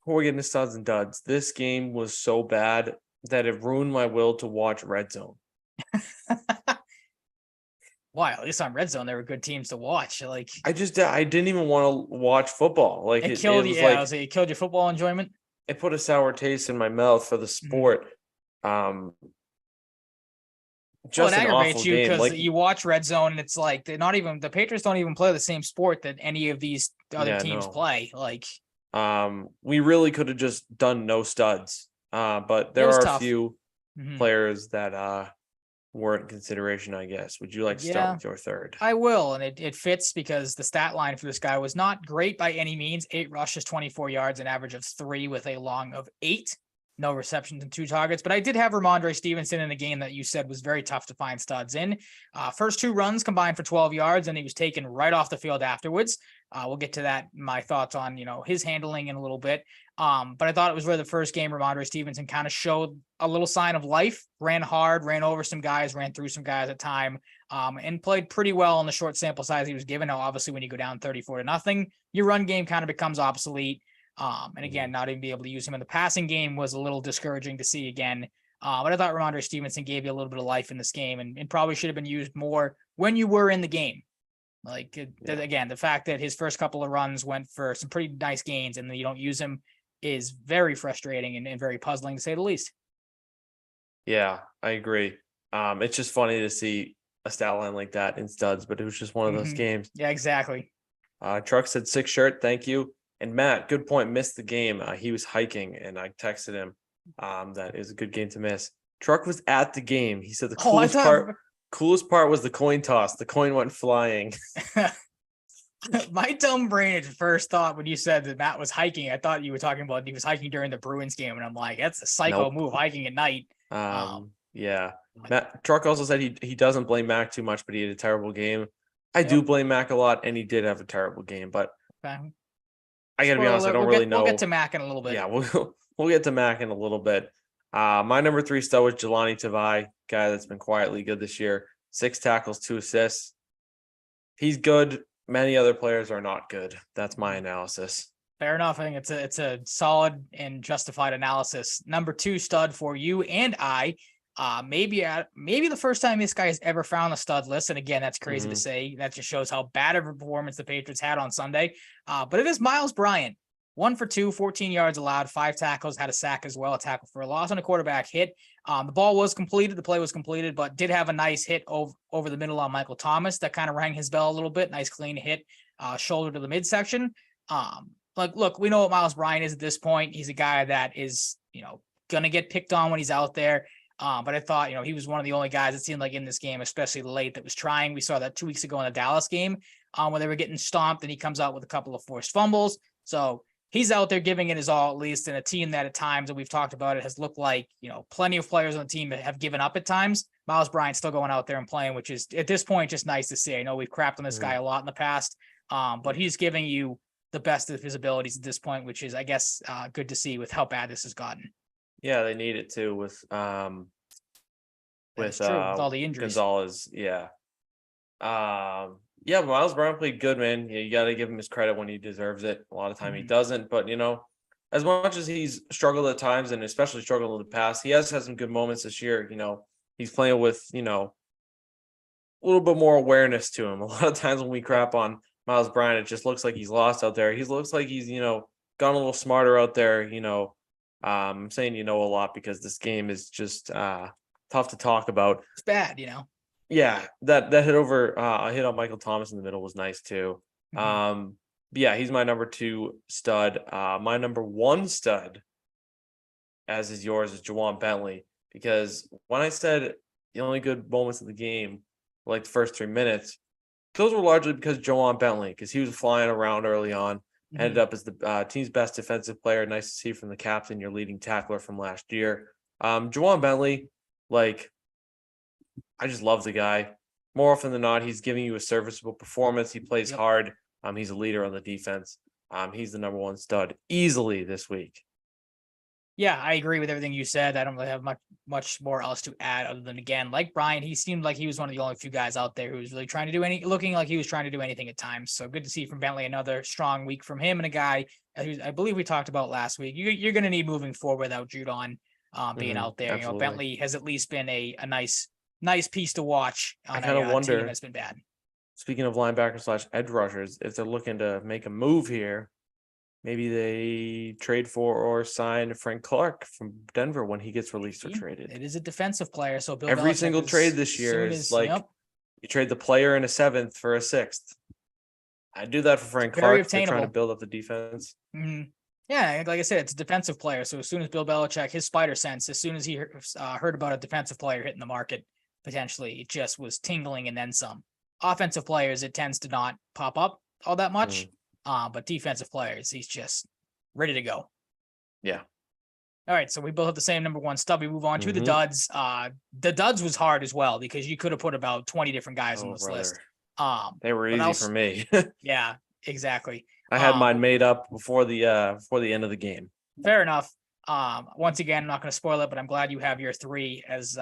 Before we get into studs and duds, this game was so bad that it ruined my will to watch Red Zone. Why? At least on Red Zone, there were good teams to watch. Like I didn't even want to watch football. Like it killed you. Yeah, it killed your football enjoyment. It put a sour taste in my mouth for the sport. Just it aggravates you because you watch Red Zone and it's like the Patriots don't even play the same sport that any of these other teams play. Like, we really could have just done no studs. But there are a few players that weren't in consideration, I guess. Would you like to start with your third? I will, and it fits because the stat line for this guy was not great by any means. 8 rushes, 24 yards, an average of 3 with a long of 8. No receptions and 2 targets, but I did have Ramondre Stevenson in a game that you said was very tough to find studs in. First 2 runs combined for 12 yards, and he was taken right off the field afterwards. We'll get to that, my thoughts on, his handling in a little bit. But I thought it was really the first game Ramondre Stevenson kind of showed a little sign of life, ran hard, ran over some guys, ran through some guys at time, and played pretty well in the short sample size he was given. Now, obviously, when you go down 34-0, your run game kind of becomes obsolete. And again, not even be able to use him in the passing game was a little discouraging to see again. But I thought Ramondre Stevenson gave you a little bit of life in this game and probably should have been used more when you were in the game. Again, the fact that his first couple of runs went for some pretty nice gains and then you don't use him is very frustrating and very puzzling to say the least. Yeah, I agree. It's just funny to see a stat line like that in studs, but it was just one of those games. Yeah, exactly. Truck said 6 shirt. Thank you. And Matt, good point, missed the game. He was hiking, and I texted him that it was a good game to miss. Truck was at the game. He said the coolest part was the coin toss. The coin went flying. My dumb brain at first thought when you said that Matt was hiking, I thought you were talking about he was hiking during the Bruins game, and I'm like, that's a psycho move, hiking at night. Yeah. Matt Truck also said he doesn't blame Mac too much, but he had a terrible game. I do blame Mac a lot, and he did have a terrible game, but I gotta be honest, I don't really know. We'll get to Mac in a little bit. Yeah, we'll get to Mac in a little bit. My number 3 stud was Jelani Tavai, guy that's been quietly good this year. 6 tackles, 2 assists. He's good. Many other players are not good. That's my analysis. Fair enough. I think it's a solid and justified analysis. Number 2 stud for you and I. Maybe the first time this guy has ever found a stud list. And again, that's crazy to say. That just shows how bad of a performance the Patriots had on Sunday. But it is Miles Bryant. 1 for 2, 14 yards allowed, 5 tackles, had a sack as well, a tackle for a loss on a quarterback hit. The ball was completed, the play was completed, but did have a nice hit over the middle on Michael Thomas that kind of rang his bell a little bit. Nice clean hit, shoulder to the midsection. Look, we know what Miles Bryant is at this point. He's a guy that is, going to get picked on when he's out there. But I thought, he was one of the only guys it seemed like in this game, especially late, that was trying. We saw that 2 weeks ago in the Dallas game where they were getting stomped and he comes out with a couple of forced fumbles. So he's out there giving it his all, at least in a team that at times, and we've talked about it, has looked like, plenty of players on the team that have given up at times. Miles Bryant still going out there and playing, which is at this point just nice to see. I know we've crapped on this guy a lot in the past, but he's giving you the best of his abilities at this point, which is, I guess, good to see with how bad this has gotten. Yeah, they need it too with all the injuries. Gonzalez, yeah. Yeah, Miles Bryant played good, man. You got to give him his credit when he deserves it. A lot of time he doesn't, but as much as he's struggled at times and especially struggled in the past, he has had some good moments this year. He's playing with a little bit more awareness to him. A lot of times when we crap on Miles Bryant, it just looks like he's lost out there. He looks like he's gone a little smarter out there. I'm saying a lot because this game is just tough to talk about. It's bad, Yeah, that hit over a hit on Michael Thomas in the middle was nice too. Yeah, he's my number 2 stud. My number 1 stud, as is yours, is Juwan Bentley. because when I said the only good moments of the game were like the first 3 minutes, those were largely because Joanne Bentley, because he was flying around early on, ended up as the team's best defensive player. Nice to see from the captain, your leading tackler from last year. Joanne Bentley, like, I just love the guy. More often than not, he's giving you a serviceable performance. He plays hard. He's a leader on the defense. He's the number one stud easily this week. Yeah, I agree with everything you said. I don't really have much more else to add other than, again, like Brian, he seemed like he was one of the only few guys out there who was really trying to do looking like he was trying to do anything at times. So good to see from Bentley, another strong week from him, and a guy who I believe we talked about last week. You're going to need moving forward without Judon being out there. Absolutely. You know, Bentley has at least been a nice piece to watch on I kind of wonder, team that's been bad. Speaking of linebackers / edge rushers, if they're looking to make a move here, maybe they trade for or sign Frank Clark from Denver when he gets released or traded. It is a defensive player, so Bill every Belichick single trade this year is you trade the player in a 7th for a 6th. I'd do that for Frank Clark if they're trying to build up the defense. Yeah, like I said, it's a defensive player. So as soon as Bill Belichick, his spider sense, as soon as he heard about a defensive player hitting the market, potentially, it just was tingling and then some. Offensive players, it tends to not pop up all that much. But defensive players, he's just ready to go. Yeah. All right, so we both have the same number one stub. We move on to the duds. The duds was hard as well because you could have put about 20 different guys on this list. They were easy for me. Yeah, exactly. I had mine made up before the end of the game. Fair enough. Once again, I'm not going to spoil it, but I'm glad you have your 3 as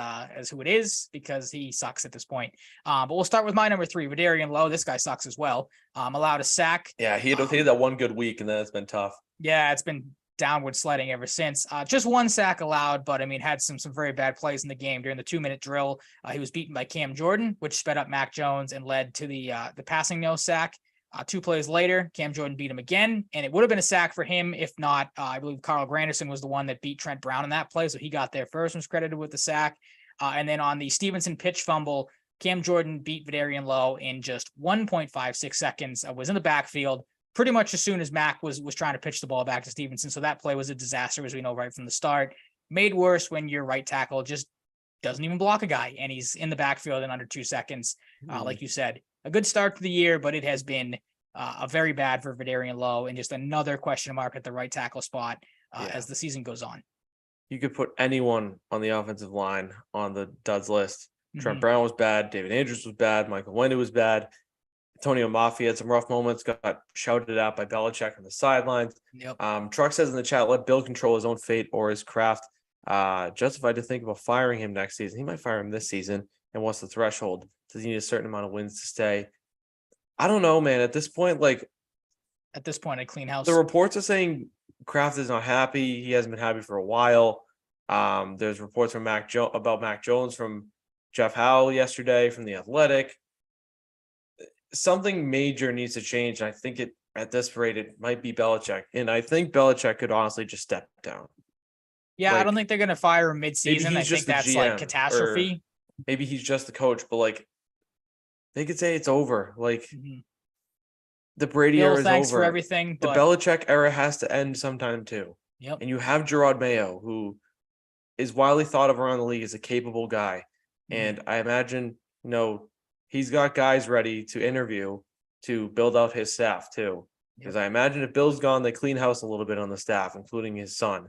who it is, because he sucks at this point. But we'll start with my number 3, Vidarian Lowe. This guy sucks as well. Allowed a sack. Yeah, he had that one good week, and then it's been tough. Yeah, it's been downward sledding ever since. Just 1 sack allowed, but I mean, had some very bad plays in the game. During the 2-minute drill, he was beaten by Cam Jordan, which sped up Mac Jones and led to the passing no sack. 2 plays later, Cam Jordan beat him again, and it would have been a sack for him if not. I believe Carl Granderson was the one that beat Trent Brown in that play, so he got there first, was credited with the sack. And then on the Stevenson pitch fumble, Cam Jordan beat Vidarian Lowe in just 1.56 seconds. Was in the backfield pretty much as soon as Mac was trying to pitch the ball back to Stevenson. So that play was a disaster, as we know right from the start. Made worse when your right tackle just doesn't even block a guy, and he's in the backfield in under 2 seconds. Like you said, a good start to the year, but it has been a very bad for Vidarian Lowe, and just another question mark at the right tackle spot as the season goes on. You could put anyone on the offensive line on the duds list. Trent Brown was bad. David Andrews was bad. Michael Wendy was bad. Antonio Mafia had some rough moments, got shouted at by Belichick on the sidelines. Truck says in the chat, let Bill control his own fate or his craft. Justified to think about firing him next season. He might fire him this season. And what's the threshold? Does he need a certain amount of wins to stay? I don't know, man. At this point, a clean house. The reports are saying Kraft is not happy. He hasn't been happy for a while. There's reports from about Mac Jones from Jeff Howell yesterday from The Athletic. Something major needs to change, and I think at this rate it might be Belichick. And I think Belichick could honestly just step down. Yeah, I don't think they're going to fire him mid-season. I think that's GM, like catastrophe. Maybe he's just the coach, but they could say it's over. The Brady era is thanks over. For everything. The Belichick era has to end sometime too. Yep. And you have Gerard Mayo, who is widely thought of around the league as a capable guy. And I imagine, he's got guys ready to interview to build out his staff too. Because I imagine if Bill's gone, they clean house a little bit on the staff, including his son,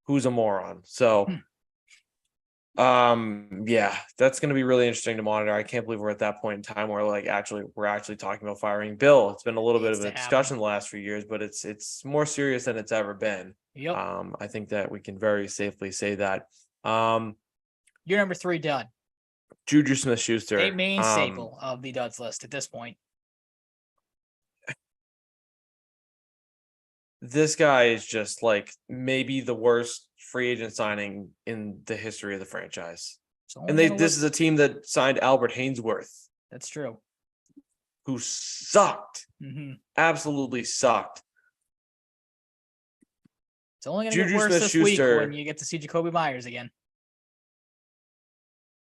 who's a moron. So, that's going to be really interesting to monitor. I can't believe we're at that point in time where we're actually talking about firing Bill. It's been a little bit of a discussion the last few years, but it's more serious than it's ever been. Yep. I think that we can very safely say that. Your number 3 dud. Juju Smith-Schuster. A main staple of the duds list at this point. This guy is just maybe the worst free agent signing in the history of the franchise. And this is a team that signed Albert Hainsworth. That's true. Who sucked. Absolutely sucked. It's only going to get worse this week when you get to see Jacoby Myers again.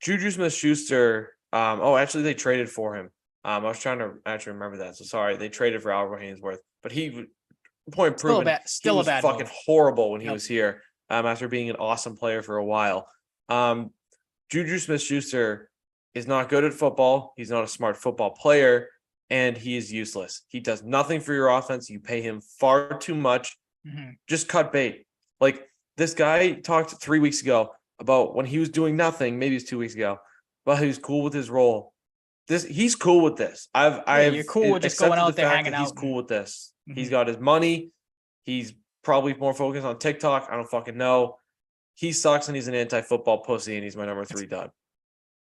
Juju Smith-Schuster. Actually, they traded for him. I was trying to actually remember that. So sorry, they traded for Albert Hainsworth, but he point proven. Still a bad fucking move. horrible when he was here. after being an awesome player for a while. Juju Smith-Schuster is not good at football. He's not a smart football player, and he is useless. He does nothing for your offense. You pay him far too much. Just cut bait. Like, this guy talked 3 weeks ago about when he was doing nothing, maybe it's 2 weeks ago, but he was cool with his role. He's cool with this. You're cool with just going out there hanging out. He's cool with this. He's got his money. He's probably more focused on TikTok. I don't fucking know. He sucks and he's an anti-football pussy and he's my number 3 dud.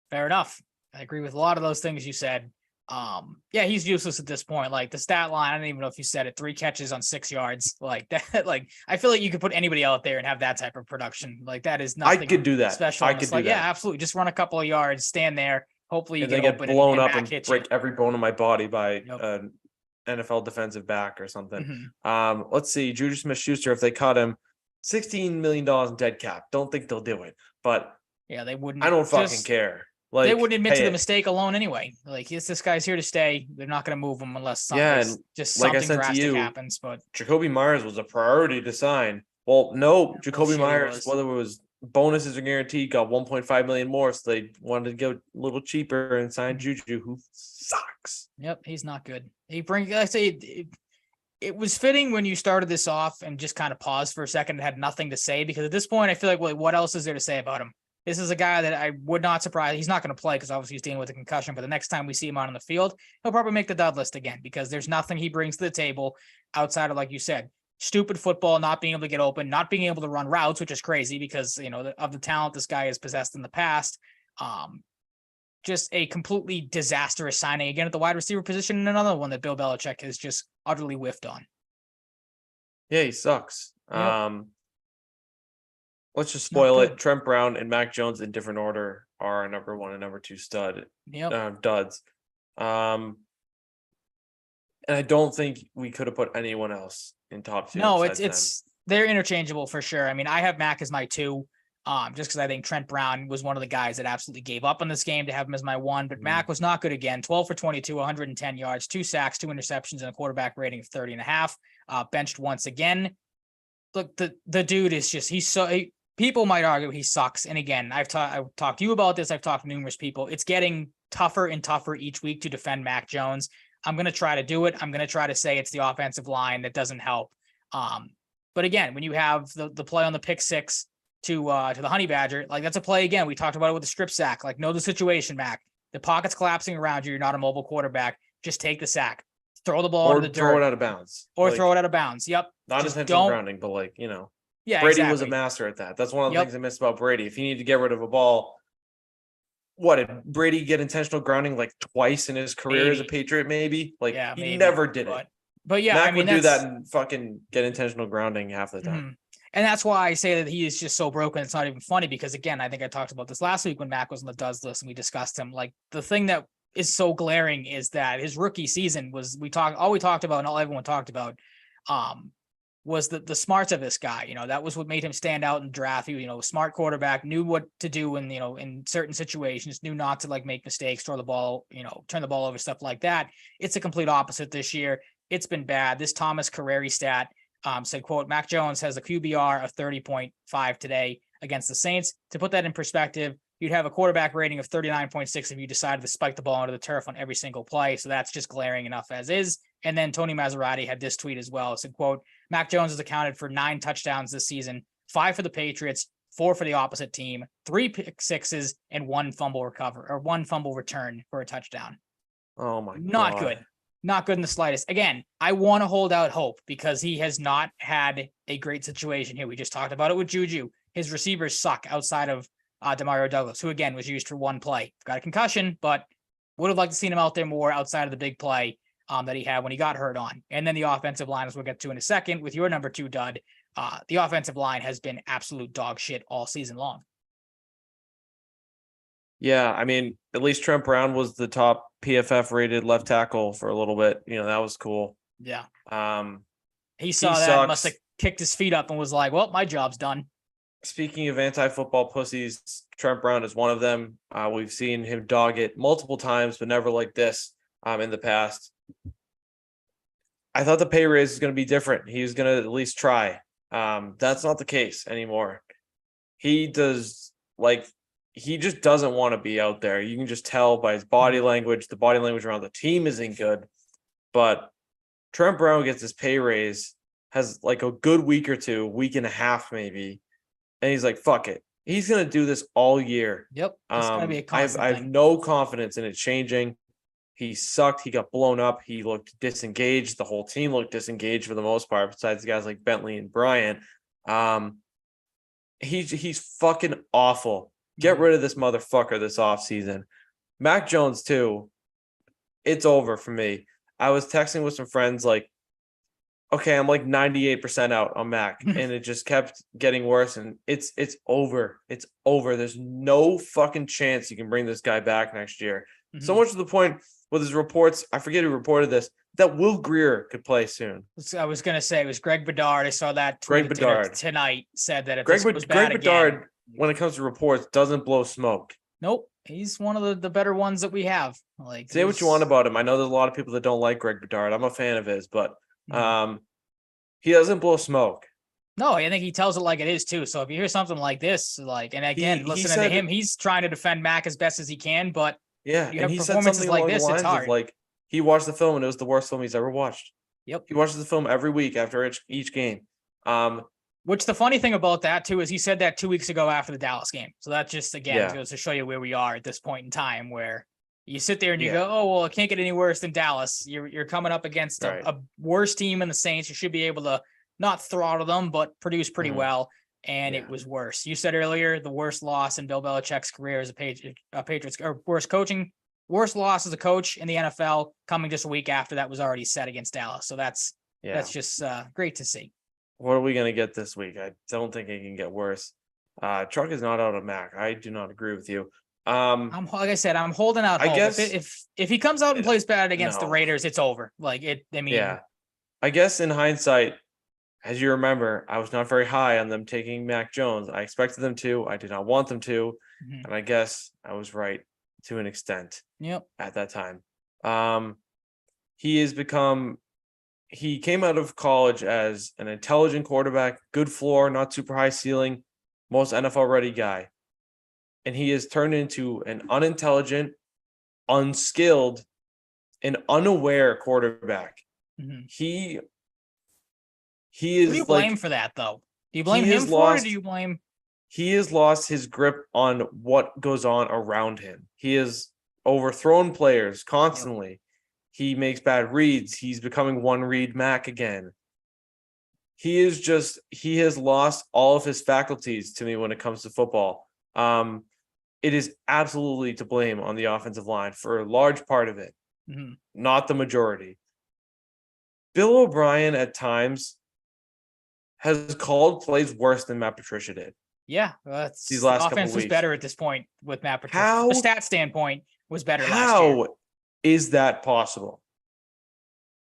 Fair enough. I agree with a lot of those things you said. Yeah, he's useless at this point. Like, the stat line, I don't even know if you said it, 3 catches on 6 yards. Like that, like, I feel like you could put anybody out there and have that type of production. Like, that is nothing. I could do that. Special. I could do that. Yeah, absolutely. Just run a couple of yards, stand there. Hopefully you get blown up and break every bone in my body by an NFL defensive back or something. Let's see. Juju Smith-Schuster, if they cut him, $16 million in dead cap. Don't think they'll do it, but yeah, they wouldn't. I don't fucking care. Like, they wouldn't admit to the mistake alone anyway. Like, this guy's here to stay. They're not going to move him unless something drastic happens. But Jacoby Myers was a priority to sign. Well, no, Jacoby Myers, whether it was bonuses or guaranteed, got $1.5 million more, so they wanted to go a little cheaper and sign Juju, who sucks. Yep, he's not good. It was fitting when you started this off and just kind of paused for a second and had nothing to say, because at this point I feel like, well, what else is there to say about him? This is a guy that I would not surprise. He's not going to play because obviously he's dealing with a concussion, but the next time we see him out on the field, he'll probably make the dud list again, because there's nothing he brings to the table outside of, like you said, stupid football, not being able to get open, not being able to run routes, which is crazy because, of the talent this guy has possessed in the past. Just a completely disastrous signing again at the wide receiver position, and another one that Bill Belichick has just utterly whiffed on. Yeah, he sucks. Yep. Let's just spoil it. Trent Brown and Mac Jones in different order are number 1 and number 2 duds. And I don't think we could have put anyone else in top 2. No, they're interchangeable for sure. I mean, I have Mac as my 2, just because I think Trent Brown was one of the guys that absolutely gave up on this game to have him as my 1. But Mac was not good again. 12 for 22, 110 yards, 2 sacks, 2 interceptions, and a quarterback rating of 30.5. Benched once again. Look, the dude is just, people might argue he sucks. And again, I've talked to you about this. I've talked to numerous people. It's getting tougher and tougher each week to defend Mac Jones. I'm going to try to do it. I'm going to try to say it's the offensive line that doesn't help. But again, when you have the play on the pick 6 to the Honey Badger, like, that's a play again. We talked about it with the strip sack. Like, know the situation, Mac. The pocket's collapsing around you. You're not a mobile quarterback. Just take the sack. Throw the ball into the dirt. Or throw it out of bounds. Throw it out of bounds. Yep. Not intentional grounding, but yeah, Brady was a master at that. That's one of the things I miss about Brady. If you need to get rid of a ball, did Brady get intentional grounding like twice in his career as a Patriot? Maybe. He never did it. But yeah, Mac would do that and fucking get intentional grounding half the time. And that's why I say that he is just so broken. It's not even funny, because again, I think I talked about this last week when Mac was on the duds list and we discussed him. Like, the thing that is so glaring is that his rookie season was, all we talked about and all everyone talked about, was the smarts of this guy. That was what made him stand out in the draft. He, smart quarterback, knew what to do in certain situations, knew not to make mistakes, throw the ball, turn the ball over, stuff like that. It's a complete opposite this year. It's been bad. This Thomas Carreri stat said, quote, Mac Jones has a QBR of 30.5 today against the Saints. To put that in perspective, you'd have a quarterback rating of 39.6 if you decided to spike the ball into the turf on every single play. So that's just glaring enough as is. And then Tony Maserati had this tweet as well. It said, quote, Mac Jones has accounted for 9 touchdowns this season, 5 for the Patriots, 4 for the opposite team, 3 pick sixes, and 1 fumble return for a touchdown. Oh my God. Not good. Not good in the slightest. Again, I want to hold out hope because he has not had a great situation here. We just talked about it with Juju. His receivers suck outside of Demario Douglas, who again was used for 1 play. Got a concussion, but would have liked to seen him out there more outside of the big play that he had when he got hurt on. And then the offensive line, as we'll get to in a second, with your number 2 dud, the offensive line has been absolute dog shit all season long. Yeah, I mean, at least Trent Brown was the top PFF rated left tackle for a little bit. That was cool. Yeah. He saw that, sucks. Must have kicked his feet up and was like, well, my job's done. Speaking of anti-football pussies, Trent Brown is one of them. We've seen him dog it multiple times, but never like this in the past. I thought the pay raise was going to be different. He was going to at least try. That's not the case anymore. He just doesn't want to be out there. You can just tell by his body language. The body language around the team isn't good. But Trent Brown gets his pay raise, has like a good week or two, week and a half maybe, and he's like, "Fuck it." He's gonna do this all year. Yep, it's gonna be a I constant have thing. no confidence in it changing. He sucked. He got blown up. He looked disengaged. The whole team looked disengaged for the most part, besides guys like Bentley and Bryant. He's fucking awful. Get rid of this motherfucker this offseason. Mac Jones, too. It's over for me. I was texting with some friends like, okay, I'm like 98% out on Mac. And it just kept getting worse. And it's over. It's over. There's no fucking chance you can bring this guy back next year. So much to the point with his reports, I forget who reported this, that Will Greer could play soon. I was going to say it was Greg Bedard. I saw that Greg Bedard tonight said that if Greg, this was bad Bedard, again, when it comes to reports, doesn't blow smoke. Nope. He's one of the better ones that we have. Like, say what you want about him. I know there's a lot of people that don't like Greg Bedard. I'm a fan of his, but he doesn't blow smoke. No, I think he tells it like it is too. So if you hear something like this, like, and again, listening to him, he's trying to defend Mac as best as he can, but yeah, and he said something like this, it's hard. Like, he watched the film and it was the worst film he's ever watched. Yep. He watches the film every week after each game. Which the funny thing about that too is he said that 2 weeks ago after the Dallas game. So that just again goes to show you where we are at this point in time, where you sit there and you go, oh well, it can't get any worse than Dallas. You're coming up against a worse team in the Saints. You should be able to not throttle them, but produce pretty well. And it was worse. You said earlier the worst loss in Bill Belichick's career as a Patriots, or worst loss as a coach in the NFL, coming just a week after that was already set against Dallas. So that's just great to see. What are we going to get this week? I don't think it can get worse. Truck is not out of Mac. I do not agree with you. I'm like I said, I'm holding out hope. I guess if he comes out and plays bad against the Raiders, it's over. Like it. I mean, I guess in hindsight, as you remember, I was not very high on them taking Mac Jones. I expected them to. I did not want them to, and I guess I was right to an extent. Yep. At that time, he came out of college as an intelligent quarterback, good floor, not super high ceiling, most NFL ready guy. And he has turned into an unintelligent, unskilled, and unaware quarterback. He is. Who do you blame for that, though? Do you blame him for it, or do you blame? He has lost his grip on what goes on around him. He has overthrown players constantly. Yep. He makes bad reads. He's becoming one read Mac again. He has lost all of his faculties to me when it comes to football. It is absolutely to blame on the offensive line for a large part of it, not the majority. Bill O'Brien at times has called plays worse than Matt Patricia did. Yeah, these last couple offense was better at this point with Matt Patricia. How, the stat standpoint was better last year. How is that possible?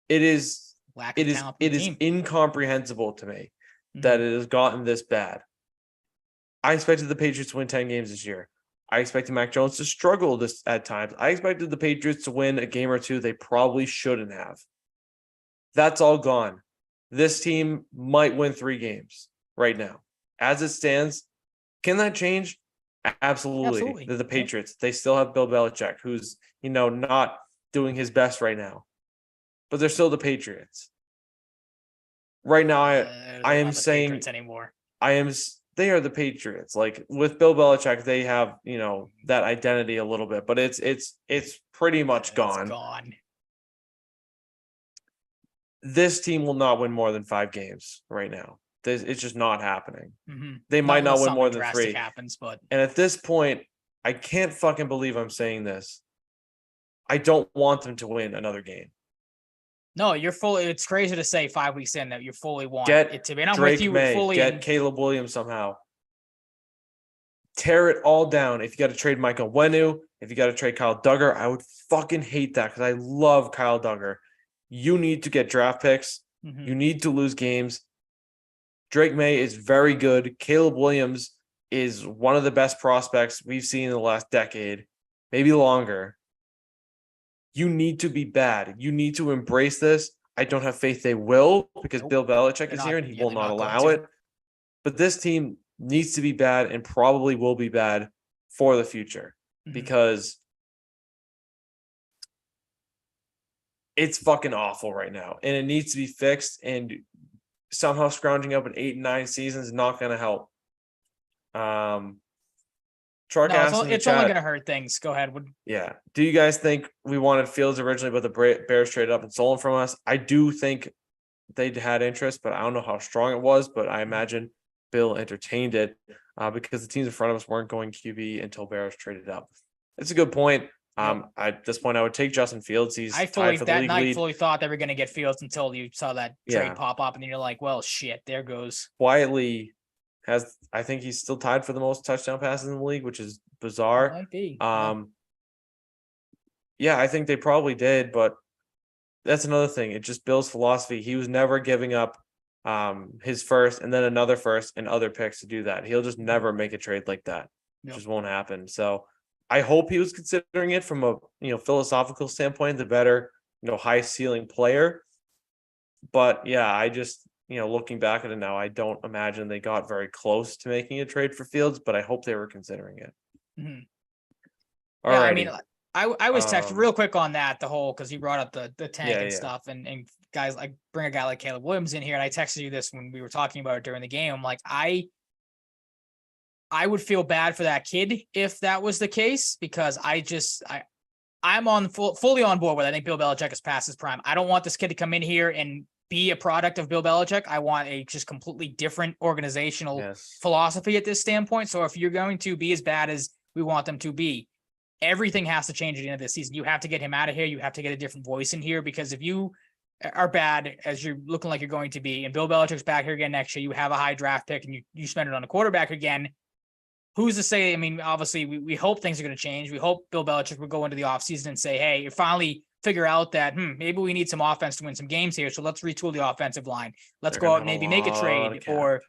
It is incomprehensible to me that it has gotten this bad. I expected the Patriots to win 10 games this year. I expected Mac Jones to struggle at times. I expected the Patriots to win a game or two they probably shouldn't have. That's all gone. This team might win 3 games right now. As it stands, can that change? Absolutely. They're the Patriots. They still have Bill Belichick, who's, not doing his best right now. But they're still the Patriots. Right now, I am saying Patriots anymore. They are the Patriots. Like with Bill Belichick, they have, that identity a little bit, but it's pretty much gone. It's gone. This team will not win more than 5 games right now. It's just not happening. They Not might not win something more than drastic 3. happens, but And at this point, I can't fucking believe I'm saying this. I don't want them to win another game. No, you're fully. It's crazy to say 5 weeks in that you fully want it to be. And I'm Drake with you May, fully. Get Caleb Williams somehow. Tear it all down. If you got to trade Michael Wenu, if you got to trade Kyle Duggar, I would fucking hate that because I love Kyle Duggar. You need to get draft picks. You need to lose games. Drake May is very good. Caleb Williams is one of the best prospects we've seen in the last decade, maybe longer. You need to be bad. You need to embrace this. I don't have faith they will, because Nope. Bill Belichick They're is not- here and he yeah, will they're not not going allow to. it. But this team needs to be bad and probably will be bad for the future, because it's fucking awful right now and it needs to be fixed. And somehow scrounging up an 8 and 9 seasons is not going to help. Truck No, asked in the it's only chat, going to hurt things. Go ahead. yeah. Do you guys think we wanted Fields originally, but the Bears traded up and stole him from us? I do think they had interest, but I don't know how strong it was. But I imagine Bill entertained it because the teams in front of us weren't going QB until Bears traded up. It's a good point. At this point, I would take Justin Fields. He's tied for the league lead. Fully thought they were going to get Fields until you saw that trade pop up, and then you're like, well, shit, there goes. Quietly I think he's still tied for the most touchdown passes in the league, which is bizarre. Might be. Yeah, I think they probably did, but that's another thing. It just Bill's philosophy. He was never giving up his first and then another first and other picks to do that. He'll just never make a trade like that. It just won't happen. So I hope he was considering it from a philosophical standpoint, the better, high ceiling player. But yeah, I just looking back at it now, I don't imagine they got very close to making a trade for Fields, but I hope they were considering it. Yeah, I mean, I was texted real quick on that, the whole, because you brought up the tank and stuff, and guys, like, bring a guy like Caleb Williams in here, and I texted you this when we were talking about it during the game. I'm like, I would feel bad for that kid if that was the case, because I'm on fully on board with. I think Bill Belichick is past his prime. I don't want this kid to come in here and be a product of Bill Belichick. I want a just completely different organizational philosophy at this standpoint. So if you're going to be as bad as we want them to be, everything has to change at the end of this season. You have to get him out of here. You have to get a different voice in here, because if you are bad, as you're looking like you're going to be, and Bill Belichick's back here again next year, you have a high draft pick and you spend it on a quarterback again. Who's to say? I mean, obviously, we hope things are going to change. We hope Bill Belichick will go into the offseason and say, hey, you finally figure out that maybe we need some offense to win some games here. So let's retool the offensive line. Let's go out and maybe make a trade, or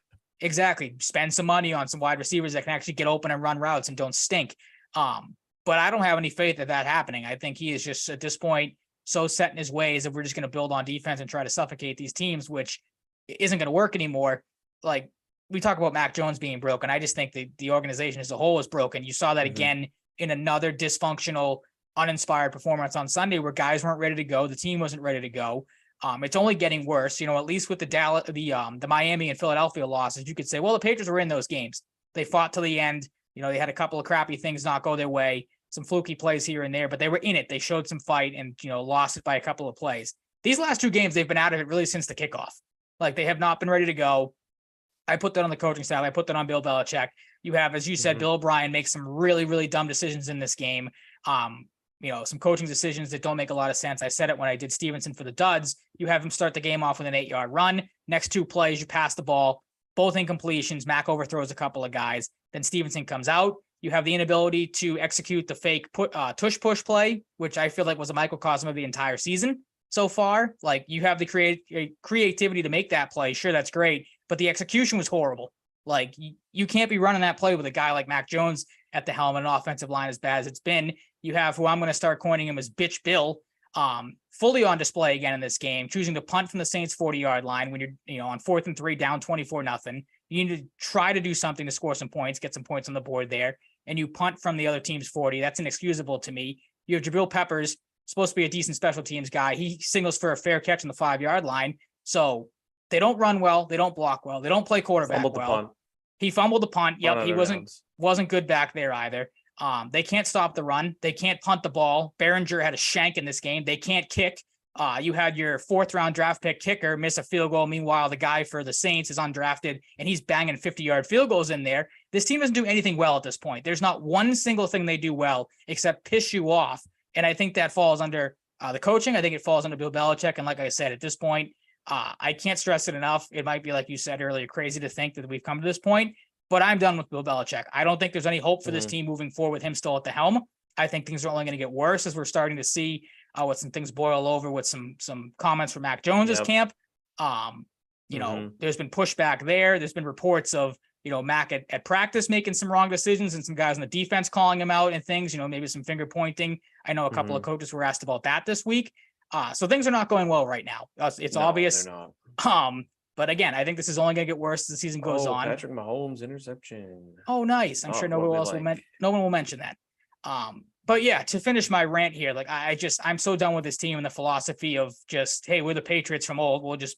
spend some money on some wide receivers that can actually get open and run routes and don't stink. But I don't have any faith that happening. I think he is just at this point so set in his ways that we're just going to build on defense and try to suffocate these teams, which isn't going to work anymore. Like, we talk about Mac Jones being broken. I just think the organization as a whole is broken. You saw that again in another dysfunctional, uninspired performance on Sunday, where guys weren't ready to go. The team wasn't ready to go. It's only getting worse. At least with the Miami and Philadelphia losses, you could say, well, the Patriots were in those games. They fought to the end. They had a couple of crappy things not go their way, some fluky plays here and there, but they were in it. They showed some fight and, lost it by a couple of plays. These last two games, they've been out of it really since the kickoff. Like, they have not been ready to go. I put that on the coaching staff. I put that on Bill Belichick. You have, as you said, Bill O'Brien make some really, really dumb decisions in this game. Some coaching decisions that don't make a lot of sense. I said it when I did Stevenson for the duds. You have him start the game off with an 8-yard run. Next two plays, you pass the ball, both incompletions. Mac overthrows a couple of guys. Then Stevenson comes out. You have the inability to execute the fake tush push play, which I feel like was a microcosm of the entire season so far. Like, you have the creativity to make that play. Sure, that's great, but the execution was horrible. Like, you can't be running that play with a guy like Mac Jones at the helm and an offensive line as bad as it's been. You have who I'm going to start coining him as Bitch Bill, fully on display again in this game, choosing to punt from the Saints 40-yard line when you're on 4th and 3 down 24-0. You need to try to do something to score some points, get some points on the board there, and you punt from the other team's 40. That's inexcusable to me. You have Jabril Peppers, supposed to be a decent special teams guy. He signals for a fair catch on the 5-yard line. So they don't run well. They don't block well. They don't play quarterback well. He fumbled the punt. Yep, he wasn't good back there either. They can't stop the run. They can't punt the ball. Behringer had a shank in this game. They can't kick. You had your 4th-round draft pick kicker miss a field goal. Meanwhile, the guy for the Saints is undrafted, and he's banging 50-yard field goals in there. This team doesn't do anything well at this point. There's not one single thing they do well except piss you off. And I think that falls under the coaching. I think it falls under Bill Belichick. And like I said, at this point, I can't stress it enough. It might be, like you said earlier, crazy to think that we've come to this point, but I'm done with Bill Belichick. I don't think there's any hope for this team moving forward with him still at the helm. I think things are only going to get worse as we're starting to see with some things boil over with some comments from Mac Jones's camp. There's been pushback there. There's been reports of, Mac at practice making some wrong decisions and some guys on the defense calling him out and things, maybe some finger pointing. I know a couple of coaches were asked about that this week. So things are not going well right now. It's No, obvious. they're not. But again, I think this is only going to get worse as the season goes on. Patrick Mahomes interception. Oh, nice. I'm sure no one will mention that. But yeah, to finish my rant here, like I'm so done with this team and the philosophy of just, hey, we're the Patriots from old. We'll just,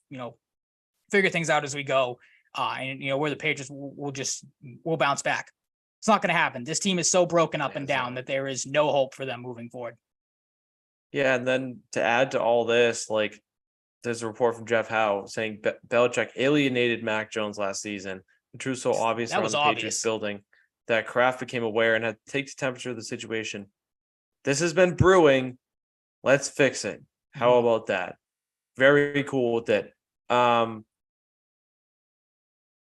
figure things out as we go. And we're the Patriots. We'll bounce back. It's not going to happen. This team is so broken up and down that there is no hope for them moving forward. Yeah, and then to add to all this, like, there's a report from Jeff Howe saying Belichick alienated Mac Jones last season. The truth so obvious around the Patriots building that Kraft became aware and had to take the temperature of the situation. This has been brewing. Let's fix it. How about that? Very cool with it.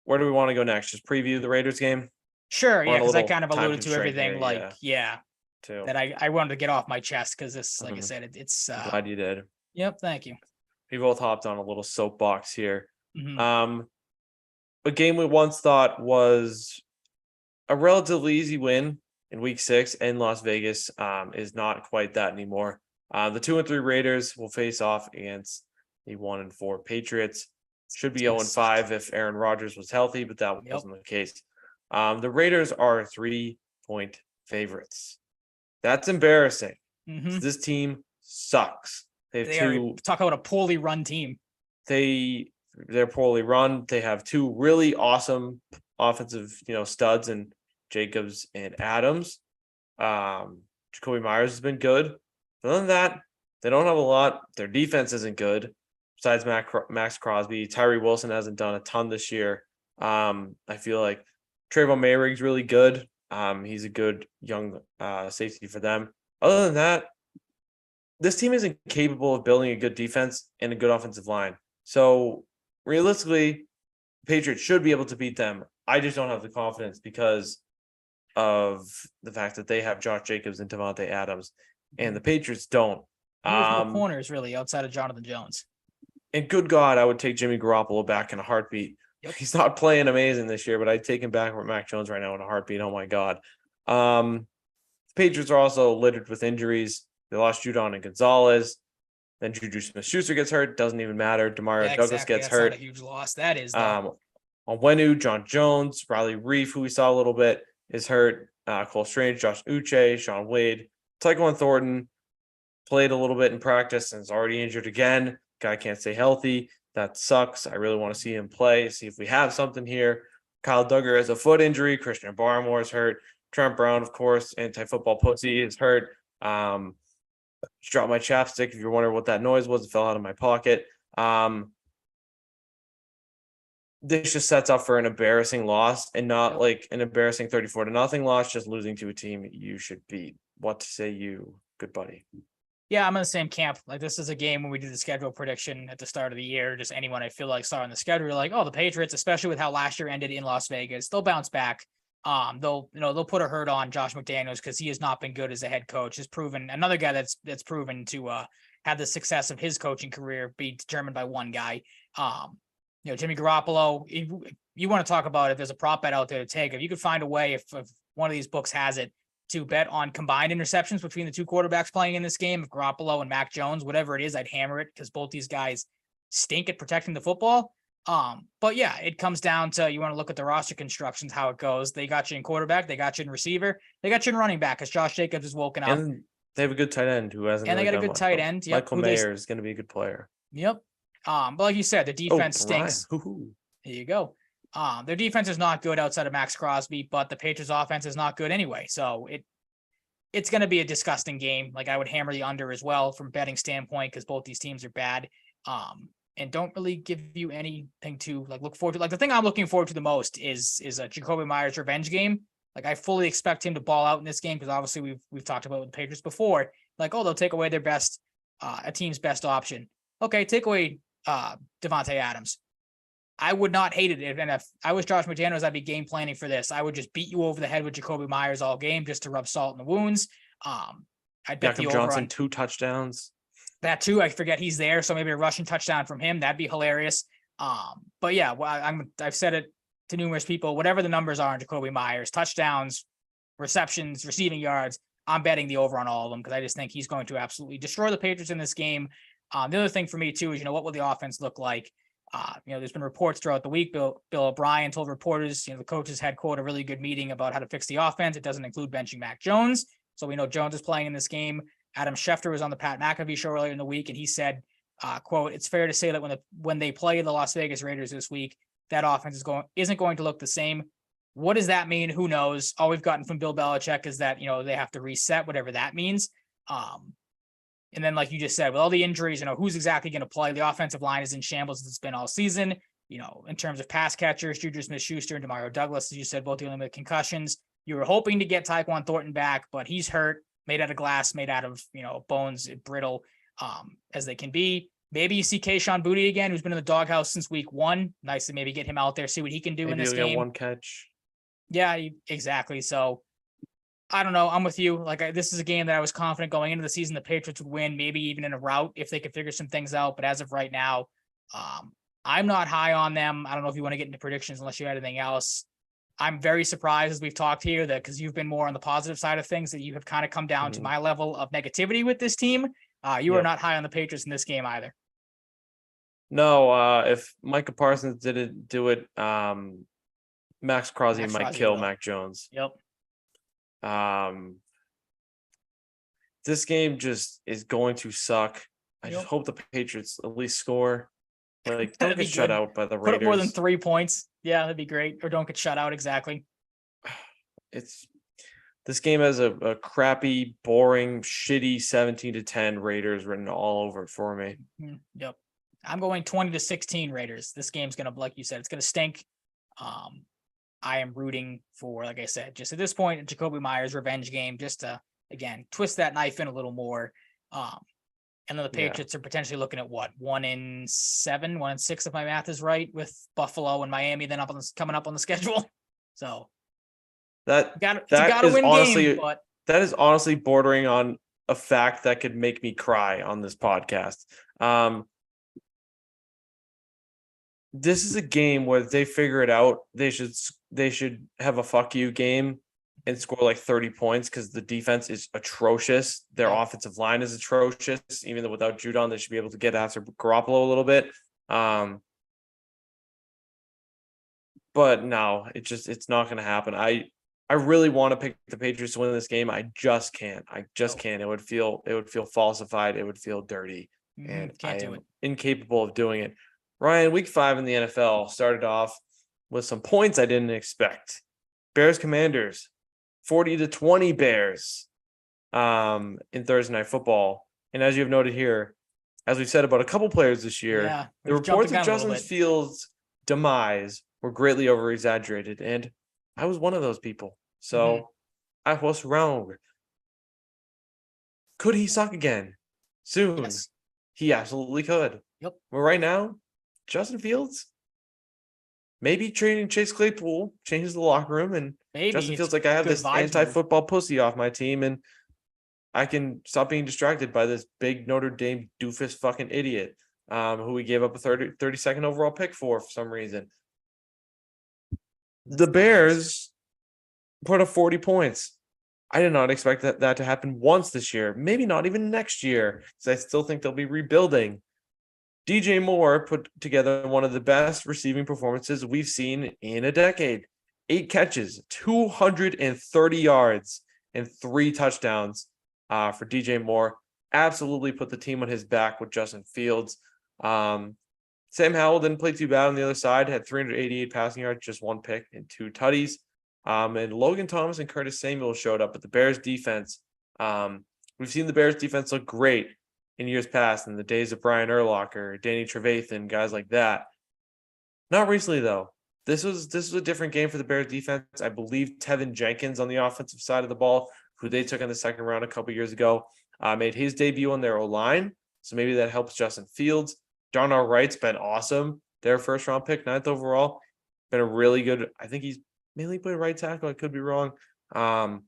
Where do we want to go next? Just preview the Raiders game? Sure, yeah, because I kind of alluded to everything here, that I wanted to get off my chest because this, like I said, it's glad you did. Yep, thank you. We both hopped on a little soapbox here. A game we once thought was a relatively easy win in week 6 in Las Vegas is not quite that anymore. The 2-3 Raiders will face off against the 1-4 Patriots. Should be 0-5 if Aaron Rodgers was healthy, but that wasn't the case. The Raiders are 3-point favorites. That's embarrassing. This team sucks. Talk about a poorly run team. They're poorly run. They have 2 really awesome offensive, studs in Jacobs and Adams. Jacoby Myers has been good. Other than that, they don't have a lot. Their defense isn't good. Besides Max Crosby, Tyree Wilson hasn't done a ton this year. I feel like Trayvon Mayrig's really good. He's a good young safety for them. Other than that, this team isn't capable of building a good defense and a good offensive line. So realistically, the Patriots should be able to beat them. I just don't have the confidence because of the fact that they have Josh Jacobs and Devontae Adams, and the Patriots don't. There's no corners really outside of Jonathan Jones. And good God, I would take Jimmy Garoppolo back in a heartbeat. Yep. He's not playing amazing this year, but I'd take him back with Mac Jones right now in a heartbeat. Oh my God. The Patriots are also littered with injuries. They lost Judon and Gonzalez. Then Juju Smith-Schuster gets hurt. Doesn't even matter. Demario Douglas gets hurt. That's not a huge loss. That is. Onwenu, John Jones, Riley Reef, who we saw a little bit, is hurt. Cole Strange, Josh Uche, Sean Wade. Tyquan Thornton played a little bit in practice and is already injured again. Guy can't stay healthy. That sucks. I really want to see him play, see if we have something here. Kyle Duggar has a foot injury. Christian Barmore is hurt. Trent Brown, of course, anti-football pussy, is hurt. Just dropped my chapstick. If you're wondering what that noise was, it fell out of my pocket. This just sets up for an embarrassing loss, and not like an embarrassing 34-0 loss, just losing to a team you should beat. What to say, you good buddy? Yeah, I'm in the same camp. Like, this is a game when we did the schedule prediction at the start of the year. Just anyone I feel like saw on the schedule, like, oh, the Patriots, especially with how last year ended in Las Vegas, they'll bounce back. They'll put a hurt on Josh McDaniels because he has not been good as a head coach. Has proven another guy that's proven to have the success of his coaching career be determined by one guy. Jimmy Garoppolo. You want to talk about if there's a prop bet out there to take, if you could find a way, if one of these books has it, to bet on combined interceptions between the 2 quarterbacks playing in this game, Garoppolo and Mac Jones, whatever it is, I'd hammer it because both these guys stink at protecting the football. But yeah, it comes down to, you want to look at the roster constructions, how it goes. They got you in quarterback, they got you in receiver, they got you in running back, as Josh Jacobs is woken up. And they have a good tight end who hasn't. And they got a good tight end. Yep. Michael Mayer is going to be a good player. Yep. But like you said, the defense stinks. There you go. Their defense is not good outside of Max Crosby, but the Patriots offense is not good anyway. So it's going to be a disgusting game. Like, I would hammer the under as well from betting standpoint, because both these teams are bad. And don't really give you anything to look forward to. Like, the thing I'm looking forward to the most is a Jacoby Myers revenge game. Like, I fully expect him to ball out in this game, because obviously we've talked about with the Patriots before. Like, oh, they'll take away their best, a team's best option. Okay, take away Devontae Adams. I would not hate it. And if I was Josh McDaniels, I'd be game planning for this. I would just beat you over the head with Jacoby Myers all game just to rub salt in the wounds. I'd bet the over Johnson 2 touchdowns. That too. I forget he's there, so maybe a rushing touchdown from him. That'd be hilarious. But yeah, I've said it to numerous people. Whatever the numbers are on Jacoby Myers, touchdowns, receptions, receiving yards, I'm betting the over on all of them, because I just think he's going to absolutely destroy the Patriots in this game. The other thing for me too is, what will the offense look like? There's been reports throughout the week. Bill O'Brien told reporters, the coaches had, quote, a really good meeting about how to fix the offense. It doesn't include benching Mac Jones. So we know Jones is playing in this game. Adam Schefter was on the Pat McAfee show earlier in the week, and he said, quote, it's fair to say that when they play the Las Vegas Raiders this week, that offense isn't going to look the same. What does that mean? Who knows? All we've gotten from Bill Belichick is that, they have to reset, whatever that means. And then, like you just said, with all the injuries, who's exactly going to play? The offensive line is in shambles as it's been all season. In terms of pass catchers, Juju Smith-Schuster and Demario Douglas, as you said, both dealing with concussions. You were hoping to get Tyquan Thornton back, but he's hurt, made out of glass, made out of, bones, brittle as they can be. Maybe you see Kayshon Boutte again, who's been in the doghouse since week 1. Nice to maybe get him out there, see what he can do in this game. Get one catch. Yeah, exactly. So I don't know. I'm with you. This is a game that I was confident going into the season the Patriots would win, maybe even in a rout if they could figure some things out. But as of right now, I'm not high on them. I don't know if you want to get into predictions unless you have anything else. I'm very surprised, as we've talked here, that because you've been more on the positive side of things, that you have kind of come down to my level of negativity with this team. You are not high on the Patriots in this game either. No, if Micah Parsons didn't do it, Max Crosby might kill Mac Jones. Yep. This game just is going to suck. I just hope the Patriots at least score. Don't get shut out by the Raiders. Put up more than 3 points. Yeah, that'd be great. Or don't get shut out. Exactly. This game has a crappy, boring, shitty 17-10 Raiders written all over it for me. Yep. I'm going 20-16 Raiders. This game's going to, like you said, it's going to stink. I am rooting for, like I said, just at this point, a Jacoby Myers revenge game, just to, again, twist that knife in a little more. And then the Patriots are potentially looking at 1-7, 1-6, if my math is right, with Buffalo and Miami then coming up on the schedule. So that is honestly bordering on a fact that could make me cry on this podcast. This is a game where they figure it out. They should have a fuck you game and score 30 points because the defense is atrocious. Their offensive line is atrocious. Even though without Judon, they should be able to get after Garoppolo a little bit. But no, it's not going to happen. I really want to pick the Patriots to win this game. I just can't. Can't. It would feel falsified. It would feel dirty, and I am incapable of doing it. Ryan, week 5 in the NFL started off with some points I didn't expect. Bears Commanders, 40-20 Bears in Thursday Night Football. And as you've noted here, as we've said about a couple players this year, the reports of Justin Fields' demise were greatly over-exaggerated. And I was one of those people. So I was wrong. Could he suck again soon? Yes. He absolutely could. Yep. But right now, Justin Fields, maybe trading Chase Claypool changes the locker room, and Justin Fields I have this anti-football pussy off my team, and I can stop being distracted by this big Notre Dame doofus fucking idiot who we gave up a 32nd overall pick for some reason. The Bears put up 40 points. I did not expect that to happen once this year, maybe not even next year, because I still think they'll be rebuilding. DJ Moore put together one of the best receiving performances we've seen in a decade. 8 catches, 230 yards, and 3 touchdowns for DJ Moore. Absolutely put the team on his back with Justin Fields. Sam Howell didn't play too bad on the other side, had 388 passing yards, just 1 pick and 2 tutties. And Logan Thomas and Curtis Samuel showed up, but the Bears defense, we've seen the Bears defense look great in years past, in the days of Brian Urlacher, Danny Trevathan, guys like that. Not recently, though. This was a different game for the Bears defense. I believe Tevin Jenkins on the offensive side of the ball, who they took in the second round a couple years ago, made his debut on their O-line. So maybe that helps Justin Fields. Darnell Wright's been awesome. Their first round pick, 9th overall. Been a really good, I think he's mainly played right tackle. I could be wrong. Are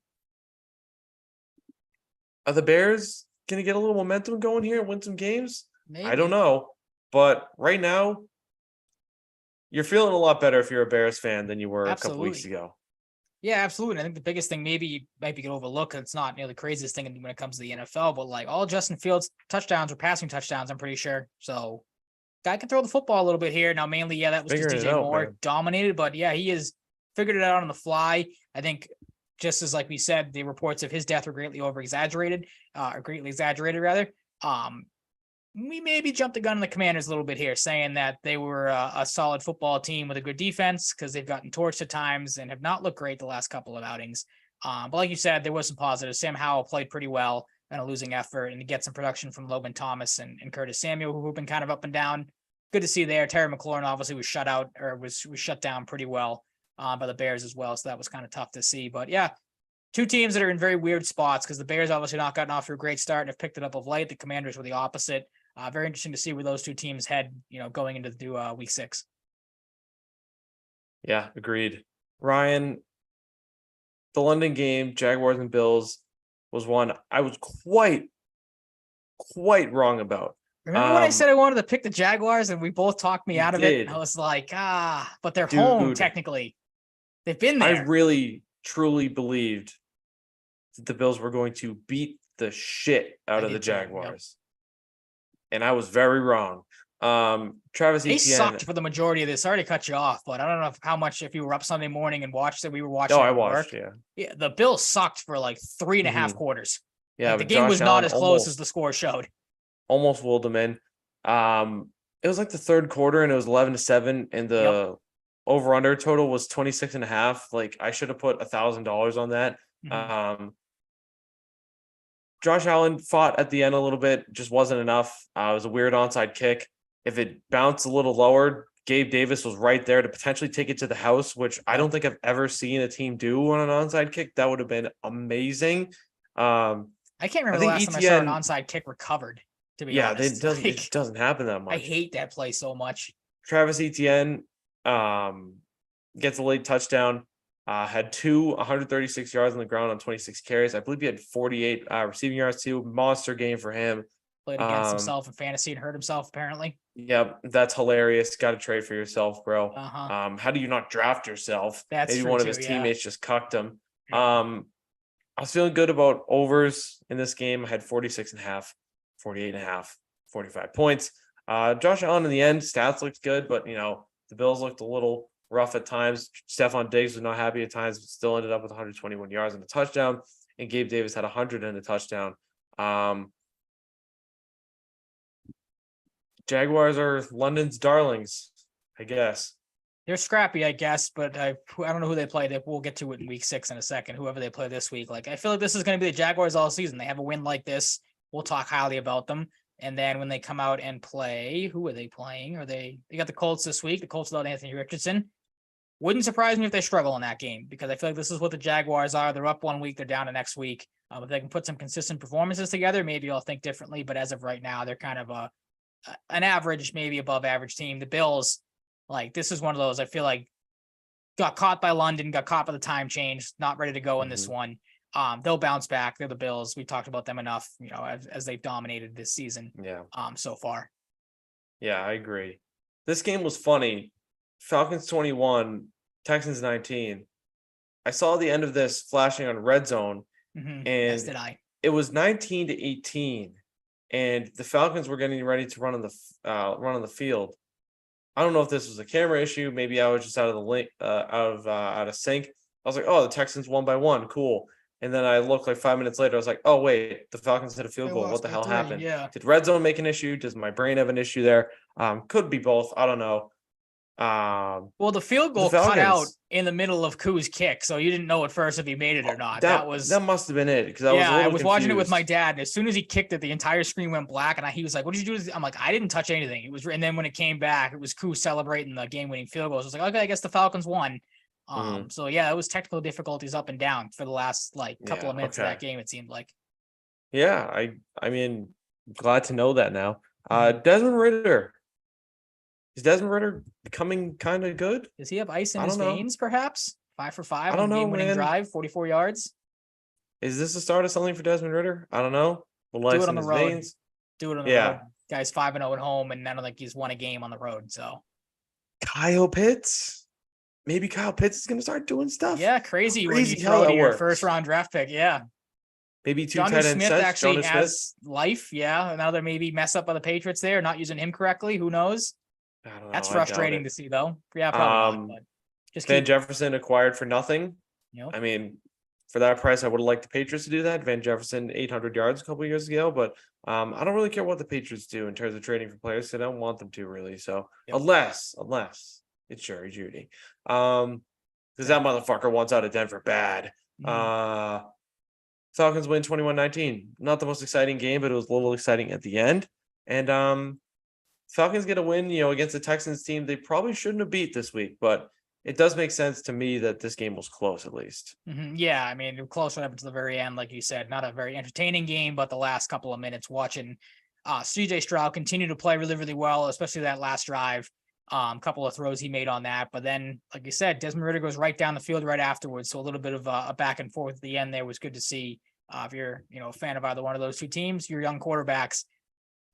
the Bears going to get a little momentum going here and win some games? Maybe. I don't know. But right now, you're feeling a lot better if you're a Bears fan than you were a couple weeks ago. Yeah, absolutely. I think the biggest thing maybe might be overlooked, it's not nearly the craziest thing when it comes to the NFL, but like all Justin Fields touchdowns were passing touchdowns, I'm pretty sure. So guy can throw the football a little bit here. Now, mainly, yeah, that was because Figuring it DJ out, Moore man. dominated, but yeah, he has figured it out on the fly. I think just as like we said, the reports of his death were greatly exaggerated, or greatly exaggerated rather. We maybe jumped the gun on the Commanders a little bit here, saying that they were a solid football team with a good defense because they've gotten torched at times and have not looked great the last couple of outings. But like you said, there was some positives. Sam Howell played pretty well in a losing effort, and to get some production from Logan Thomas and Curtis Samuel, who've been kind of up and down. Good to see there. Terry McLaurin obviously was shut out or was shut down pretty well by the Bears as well. So that was kind of tough to see. But yeah, two teams that are in very weird spots because the Bears obviously not gotten off to a great start and have picked it up of late. The Commanders were the opposite. Very interesting to see where those two teams head, going into week 6. Yeah, agreed. Ryan, the London game, Jaguars and Bills, was one I was quite wrong about. Remember when I said I wanted to pick the Jaguars and we both talked me out of it? I was like, but they're home technically. They've been there. I really, truly believed that the Bills were going to beat the shit out of the Jaguars. Yep. And I was very wrong. Travis They Etienne sucked for the majority of this. Sorry to cut you off, but I don't know how much if you were up Sunday morning and watched it. We were watching. Oh, I watched. Yeah. The Bills sucked for like 3.5 quarters. Yeah, like, the game was not as close as the score showed. Almost willed them in. It was like the third quarter, and it was 11-7, and the over/under total was 26.5. Like I should have put $1,000 on that. Mm-hmm. Josh Allen fought at the end a little bit, just wasn't enough. It was a weird onside kick. If it bounced a little lower, Gabe Davis was right there to potentially take it to the house, which I don't think I've ever seen a team do on an onside kick. That would have been amazing. I can't remember the last time I saw an onside kick recovered, to be honest. It doesn't happen that much. I hate that play so much. Travis Etienne gets a late touchdown. Had 136 yards on the ground on 26 carries. I believe he had 48 receiving yards too. Monster game for him. Played against himself in fantasy and hurt himself apparently. Yeah, that's hilarious. Got to trade for yourself, bro. How do you not draft yourself? Maybe one of his teammates just cucked him. I was feeling good about overs in this game. I had 46.5, 48.5, 45 points. Josh Allen in the end, stats looked good, but the Bills looked a little rough at times. Stephon Diggs was not happy at times, but still ended up with 121 yards and a touchdown. And Gabe Davis had 100 and a touchdown. Jaguars are London's darlings, I guess. They're scrappy, I guess, but I don't know who they play. We'll get to it in week 6 in a second, whoever they play this week. Like, I feel like this is going to be the Jaguars all season. They have a win like this. We'll talk highly about them. And then when they come out and play, who are they playing? They got the Colts this week, the Colts without Anthony Richardson. Wouldn't surprise me if they struggle in that game because I feel like this is what the Jaguars are. They're up one week, they're down the next week. If they can put some consistent performances together, maybe I'll think differently. But as of right now, they're kind of an average, maybe above average team. The Bills, like, this is one of those I feel like got caught by London, got caught by the time change, not ready to go in this one. They'll bounce back. They're the Bills. We talked about them enough, as they've dominated this season. Yeah. So far. Yeah, I agree. This game was funny. Falcons 21, Texans 19. I saw the end of this flashing on Red Zone, and yes, did I. It was 19-18, and the Falcons were getting ready to run on the field. I don't know if this was a camera issue. Maybe I was just out of the link, out of sync. I was like, "Oh, the Texans won by 1, cool." And then I looked like 5 minutes later. I was like, "Oh wait, the Falcons hit a field goal. What the hell happened? Yeah. Did Red Zone make an issue? Does my brain have an issue there? Could be both. I don't know." Well, the field goal cut out in the middle of Koo's kick, so you didn't know at first if he made it or not. That must have been it because I was watching it with my dad, and as soon as he kicked it, the entire screen went black, and he was like, "What did you do?" I'm like, "I didn't touch anything." It was, and then when it came back, it was Koo celebrating the game-winning field goals. I was like, "Okay, I guess the Falcons won." So yeah, it was technical difficulties up and down for the last couple of minutes of that game. It seemed like. Yeah, I mean, glad to know that now. Desmond Ridder. Is Desmond Ridder becoming kind of good? Does he have ice in his veins, perhaps? 5 for 5 on a game-winning drive, 44 yards. Is this the start of something for Desmond Ridder? I don't know. Do it on the road. Veins. Do it on the road. Guy's 5-0 at home, and I don't think he's won a game on the road. So, Kyle Pitts. maybe Kyle Pitts is going to start doing stuff. Yeah, crazy when you Crazy how throw that to your works. first round draft pick. Yeah. Maybe 2 Jonnu tight end Smith sets. actually Jonnu Smith. has life. Yeah. Another maybe mess up by the Patriots there, not using him correctly. Who knows? I don't know. That's I doubt frustrating it. to see, though. Yeah, probably not. But just Van keep, Jefferson acquired for nothing. you know, I mean, for that price, I would have liked the Patriots to do that. Van Jefferson, 800 yards a couple of years ago, but I don't really care what the Patriots do in terms of trading for players. So I don't want them to really. So Yep. unless it's Jerry Judy, because that motherfucker wants out of Denver bad. Falcons win 21-19. Not the most exciting game, but it was a little exciting at the end. And Falcons get a win, against the Texans team they probably shouldn't have beat this week, but it does make sense to me that this game was close at least. Yeah, I mean, close right up to the very end, like you said. Not a very entertaining game, but the last couple of minutes watching CJ Stroud continue to play really, really well, especially that last drive. Couple of throws he made on that, but then, like you said, Desmond Ridder goes right down the field right afterwards. So a little bit of a back and forth at the end there was good to see. If you're, a fan of either one of those two teams, your young quarterbacks.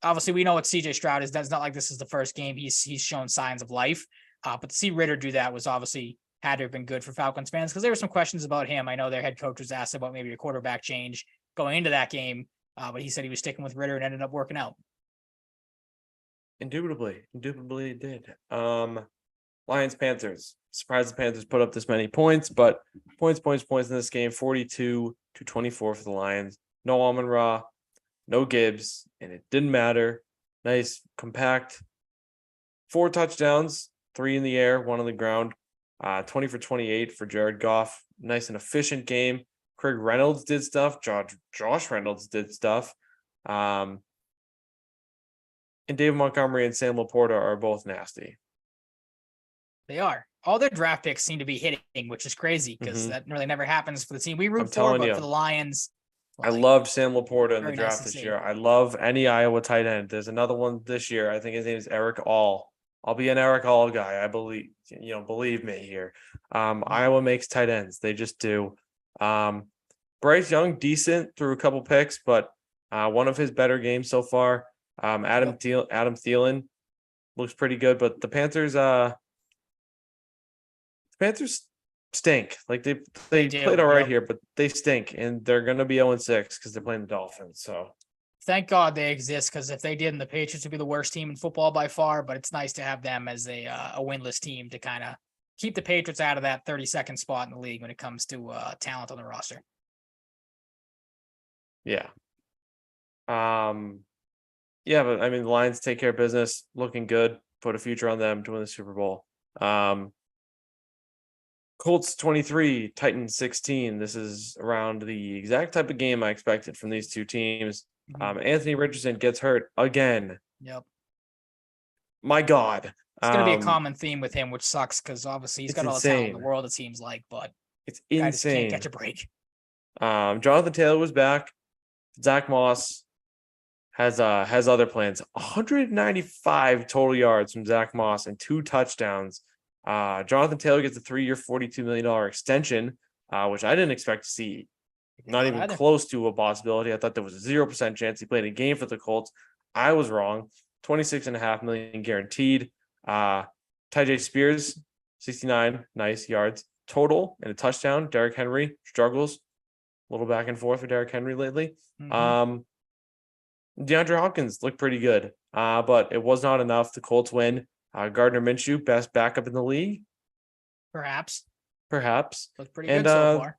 Obviously, we know what CJ Stroud is. That's not like this is the first game he's shown signs of life. But to see Ridder do that was obviously had to have been good for Falcons fans because there were some questions about him. I know their head coach was asked about maybe a quarterback change going into that game, but he said he was sticking with Ridder and ended up working out. Indubitably it did. Lions Panthers. Surprised the Panthers put up this many points, but points in this game, 42-24 for the Lions. No Amon-Ra, no Gibbs, and it didn't matter. Nice, compact, 4 touchdowns, 3 in the air, 1 on the ground. 20 for 28 for Jared Goff. Nice and efficient game. Craig Reynolds did stuff. Josh Reynolds did stuff. And David Montgomery and Sam Laporta are both nasty. They are. All their draft picks seem to be hitting, which is crazy because that really never happens for the team we root for, but for the Lions. I loved Sam Laporta in the draft this year. I love any Iowa tight end. There's another one this year. I think his name is Eric All. I'll be an Eric All guy. I believe, believe me here. Iowa makes tight ends. They just do. Bryce Young, decent through a couple picks, but one of his better games so far. Adam Thielen looks pretty good, but the Panthers stink. Like they played all right here, but they stink, and they're gonna be 0-6 because they're playing the Dolphins. So thank God they exist, because if they didn't, the Patriots would be the worst team in football by far. But it's nice to have them as a winless team to kind of keep the Patriots out of that 32nd spot in the league when it comes to talent on the roster. Yeah. Yeah, but I mean, the Lions take care of business, looking good, put a future on them to win the Super Bowl. Colts 23, Titans 16. This is around the exact type of game I expected from these two teams. Anthony Richardson gets hurt again. Yep. My God. It's going to be a common theme with him, which sucks because obviously he's got all the talent in the world, it seems like, but it's insane. Just can't catch a break. Jonathan Taylor was back. Zach Moss has other plans. 195 total yards from Zach Moss and 2 touchdowns. Jonathan Taylor gets a 3-year, $42 million extension, which I didn't expect to see. Not even close to a possibility. I thought there was a 0% chance he played a game for the Colts. I was wrong. $26.5 million guaranteed. Tyjae Spears, 69 nice yards total and a touchdown. Derrick Henry struggles. A little back and forth for Derrick Henry lately. DeAndre Hopkins looked pretty good, but it was not enough. The Colts win. Gardner Minshew, best backup in the league. Perhaps. Looked pretty good so far.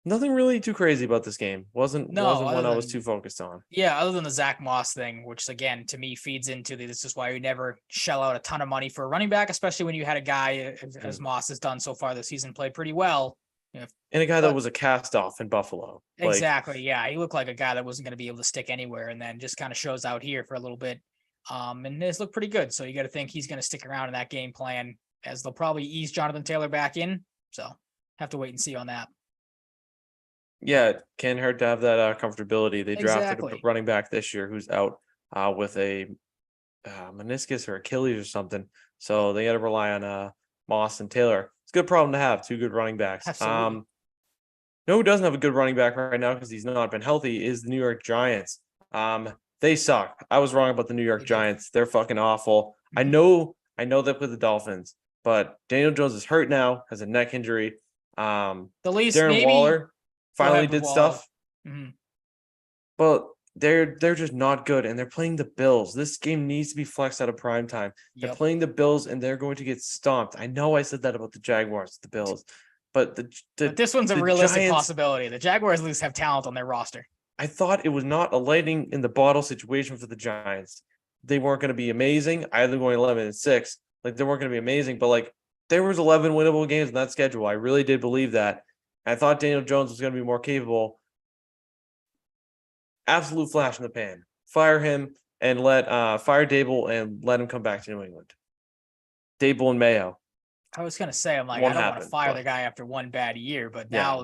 Nothing really too crazy about this game. Wasn't one I was too focused on. Yeah, other than the Zach Moss thing, which again to me feeds into this is why we never shell out a ton of money for a running back, especially when you had a guy as Moss has done so far this season played pretty well. And a guy that was a cast off in Buffalo. Exactly. Yeah. He looked like a guy that wasn't going to be able to stick anywhere and then just kind of shows out here for a little bit. And this looked pretty good. So you got to think he's going to stick around in that game plan, as they'll probably ease Jonathan Taylor back in. So have to wait and see on that. Yeah. It can't hurt to have that comfortability. They drafted a running back this year who's out with a meniscus or Achilles or something. So they got to rely on Moss and Taylor. It's a good problem to have, 2 good running backs. Absolutely. No, who doesn't have a good running back right now because he's not been healthy is the New York Giants. They suck. I was wrong about the New York Giants. They're fucking awful. I know they play the Dolphins, but Daniel Jones is hurt now, has a neck injury. The least Darren maybe Waller finally ahead with did Waller. stuff, Mhm. but they're just not good, and they're playing the Bills. This game needs to be flexed out of prime time. They're Yep. playing the Bills, and they're going to get stomped. I know I said that about the Jaguars, the Bills, but But this one's a the realistic Giants, possibility. The Jaguars at least have talent on their roster. I thought it was not a lightning in the bottle situation for the Giants. They weren't going to be amazing. Either going 11-6, like they weren't going to be amazing, but like there was 11 winnable games in that schedule. I really did believe that. I thought Daniel Jones was going to be more capable. Absolute flash in the pan. Fire him and let fire Dable and let him come back to New England. Dable and Mayo. I was gonna say, I'm like, Won't I don't want happen, to fire but- the guy after one bad year, but Yeah, now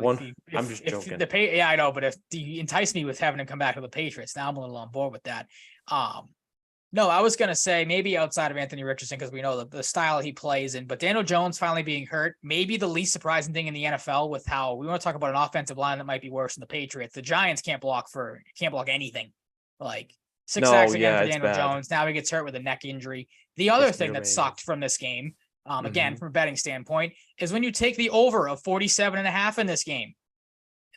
I'm just joking. yeah, I know, but if you entice me with having him come back to the Patriots, now I'm a little on board with that. No, I was gonna say maybe outside of Anthony Richardson, because we know the style he plays in, but Daniel Jones finally being hurt, maybe the least surprising thing in the NFL with how we want to talk about an offensive line that might be worse than the Patriots. The Giants can't block anything. Like six sacks again for it's Daniel bad. Jones. Now he gets hurt with a neck injury. The other It's thing that near-rated. sucked from this game, again, Mhm. from a betting standpoint, is when you take the over of 47.5 in this game.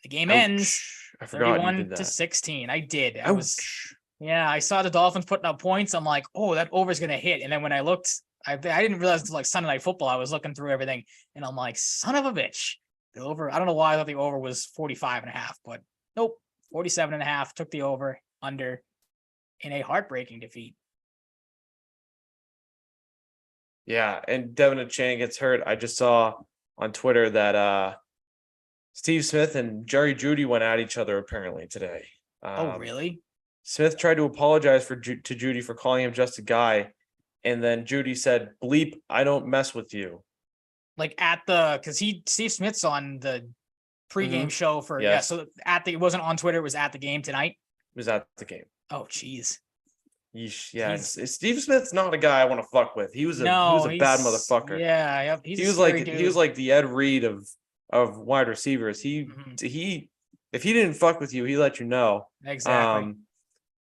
The game ends Ouch. I forgot you did that. 31-16. I did. Ouch. I saw the Dolphins putting up points. I'm like, oh, that over's gonna hit. And then when I looked, I didn't realize it's like Sunday Night Football. I was looking through everything, and I'm like, son of a bitch. The over. I don't know why I thought the over was 45.5, but nope, 47.5. Took the over under in a heartbreaking defeat. Yeah, and Devin Achane gets hurt. I just saw on Twitter that Steve Smith and Jerry Jeudy went at each other apparently today. Oh, really? Smith tried to apologize to Jeudy for calling him just a guy, and then Jeudy said, "Bleep, I don't mess with you." Like because Steve Smith's on the pregame show for Yes. So it wasn't on Twitter, it was at the game tonight. It was at the game. Oh, jeez. Yeesh, yeah, Steve Smith's not a guy I want to fuck with. He was a bad he's- motherfucker. Yeah, yep. He was like the Ed Reed of wide receivers. He if he didn't fuck with you, he let you know. Exactly.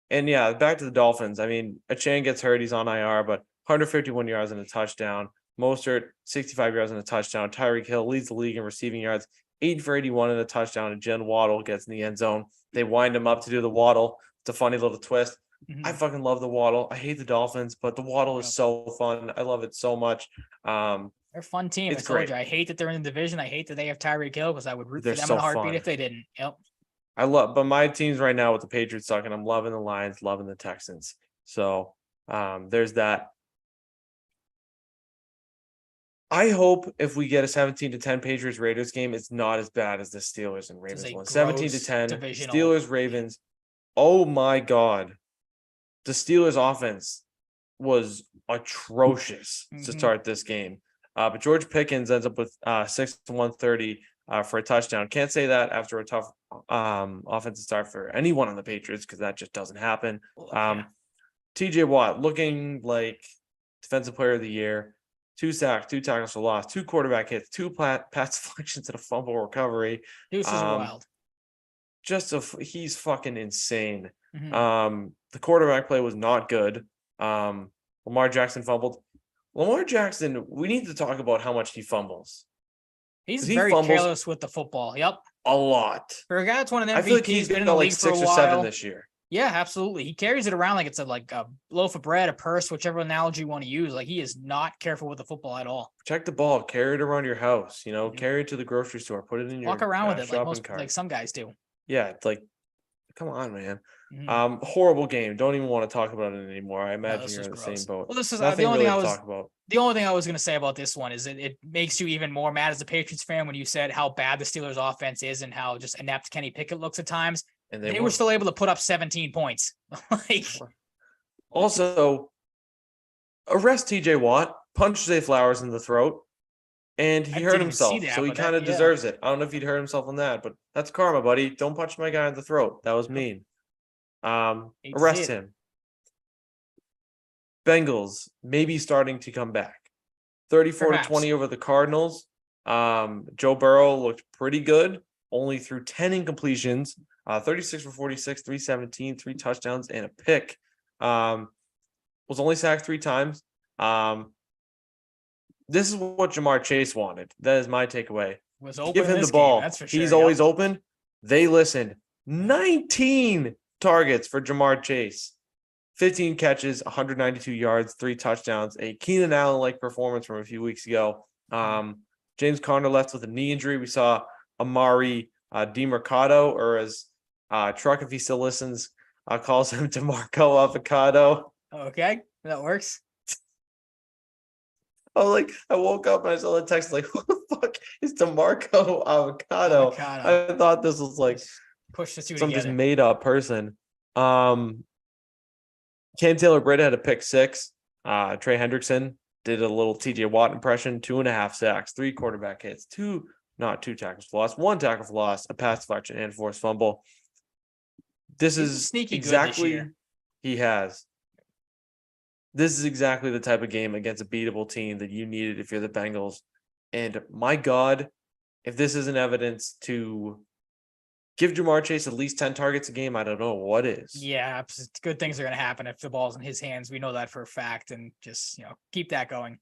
And yeah, back to the Dolphins. I mean, Achane gets hurt. He's on IR, but 151 yards and a touchdown. Mostert, 65 yards and a touchdown. Tyreek Hill leads the league in receiving yards, 8 for 81 and a touchdown. And Jen Waddle gets in the end zone. They wind him up to do the Waddle. It's a funny little twist. I fucking love the Waddle. I hate the Dolphins, but the Waddle is so fun. I love it so much. They're a fun team. It's I told great. you, I hate that they're in the division. I hate that they have Tyreek Hill because I would root They're for them so in a heartbeat fun. if they didn't. Yep. But my team's right now with the Patriots sucking. I'm loving the Lions, loving the Texans. So there's that. I hope if we get a 17-10 Patriots Raiders game, it's not as bad as the Steelers and This is Ravens a one. gross 17-10 divisional. Steelers Ravens. Oh my God, the Steelers offense was atrocious to start this game. But George Pickens ends up with 6 to 130 for a touchdown. Can't say that after a tough offensive start for anyone on the Patriots because that just doesn't happen. TJ Watt looking like defensive player of the year. 2 sacks, 2 tackles for loss, 2 quarterback hits, 2 pass deflections and a fumble recovery. Deuce is wild. He's fucking insane. Mhm. The quarterback play was not good. Lamar Jackson fumbled. Lamar Jackson, we need to talk about how much he fumbles. He's he very fumbles careless with the football. Yep. A lot. For a guy that's won an MVP, I feel like he's been been in the got like league for a 6 or 7 while. this year. Yeah, absolutely. He carries it around like it's a loaf of bread, a purse, whichever analogy you want to use. Like he is not careful with the football at all. Check the ball, carry it around your house, carry it to the grocery store, put it in your Walk around with it shopping cart. like some guys do. Yeah, it's like, come on, man. Horrible game. Don't even want to talk about it anymore. I imagine you're in the same boat. Well, this is nothing the only really thing to talk about. The only thing I was going to say about this one is it makes you even more mad as a Patriots fan when you said how bad the Steelers offense is and how just inept Kenny Pickett looks at times. And they were still able to put up 17 points. Also, arrest TJ Watt, punch Zay Flowers in the throat, and he hurt himself. So he kind of deserves it. I don't know if he'd hurt himself on that, but that's karma, buddy. Don't punch my guy in the throat. That was mean. Arrest him. Bengals maybe starting to come back. 34-20 over the Cardinals. Joe Burrow looked pretty good. Only threw 10 incompletions. 36 for 46, 317, 3 touchdowns, and a pick. Was only sacked 3 times. This is what Jamar Chase wanted. That is my takeaway. Was open Give in him the this ball. game, that's for sure. He's always open. They listened. 19 targets for Jamar Chase. 15 catches, 192 yards, 3 touchdowns. A Keenan Allen-like performance from a few weeks ago. James Conner left with a knee injury. We saw Amari DiMercado, or as Truck, if he still listens, calls him DeMarco Avocado. Okay, that works. I woke up and I saw the text like, who the fuck is DeMarco Avocado? I thought this was like push the two some together. just made up person. Cam Taylor-Britt had a pick 6. Trey Hendrickson did a little TJ Watt impression, 2.5 sacks, 3 quarterback hits, 2 tackles for loss, 1 tackle for loss, a pass deflection, and forced fumble. This is sneaky exactly good this year. He has. This is exactly the type of game against a beatable team that you needed if you're the Bengals. And my God, if this isn't evidence to give Jamar Chase at least 10 targets a game, I don't know what is. Yeah, good things are going to happen if the ball's in his hands. We know that for a fact, and just, keep that going.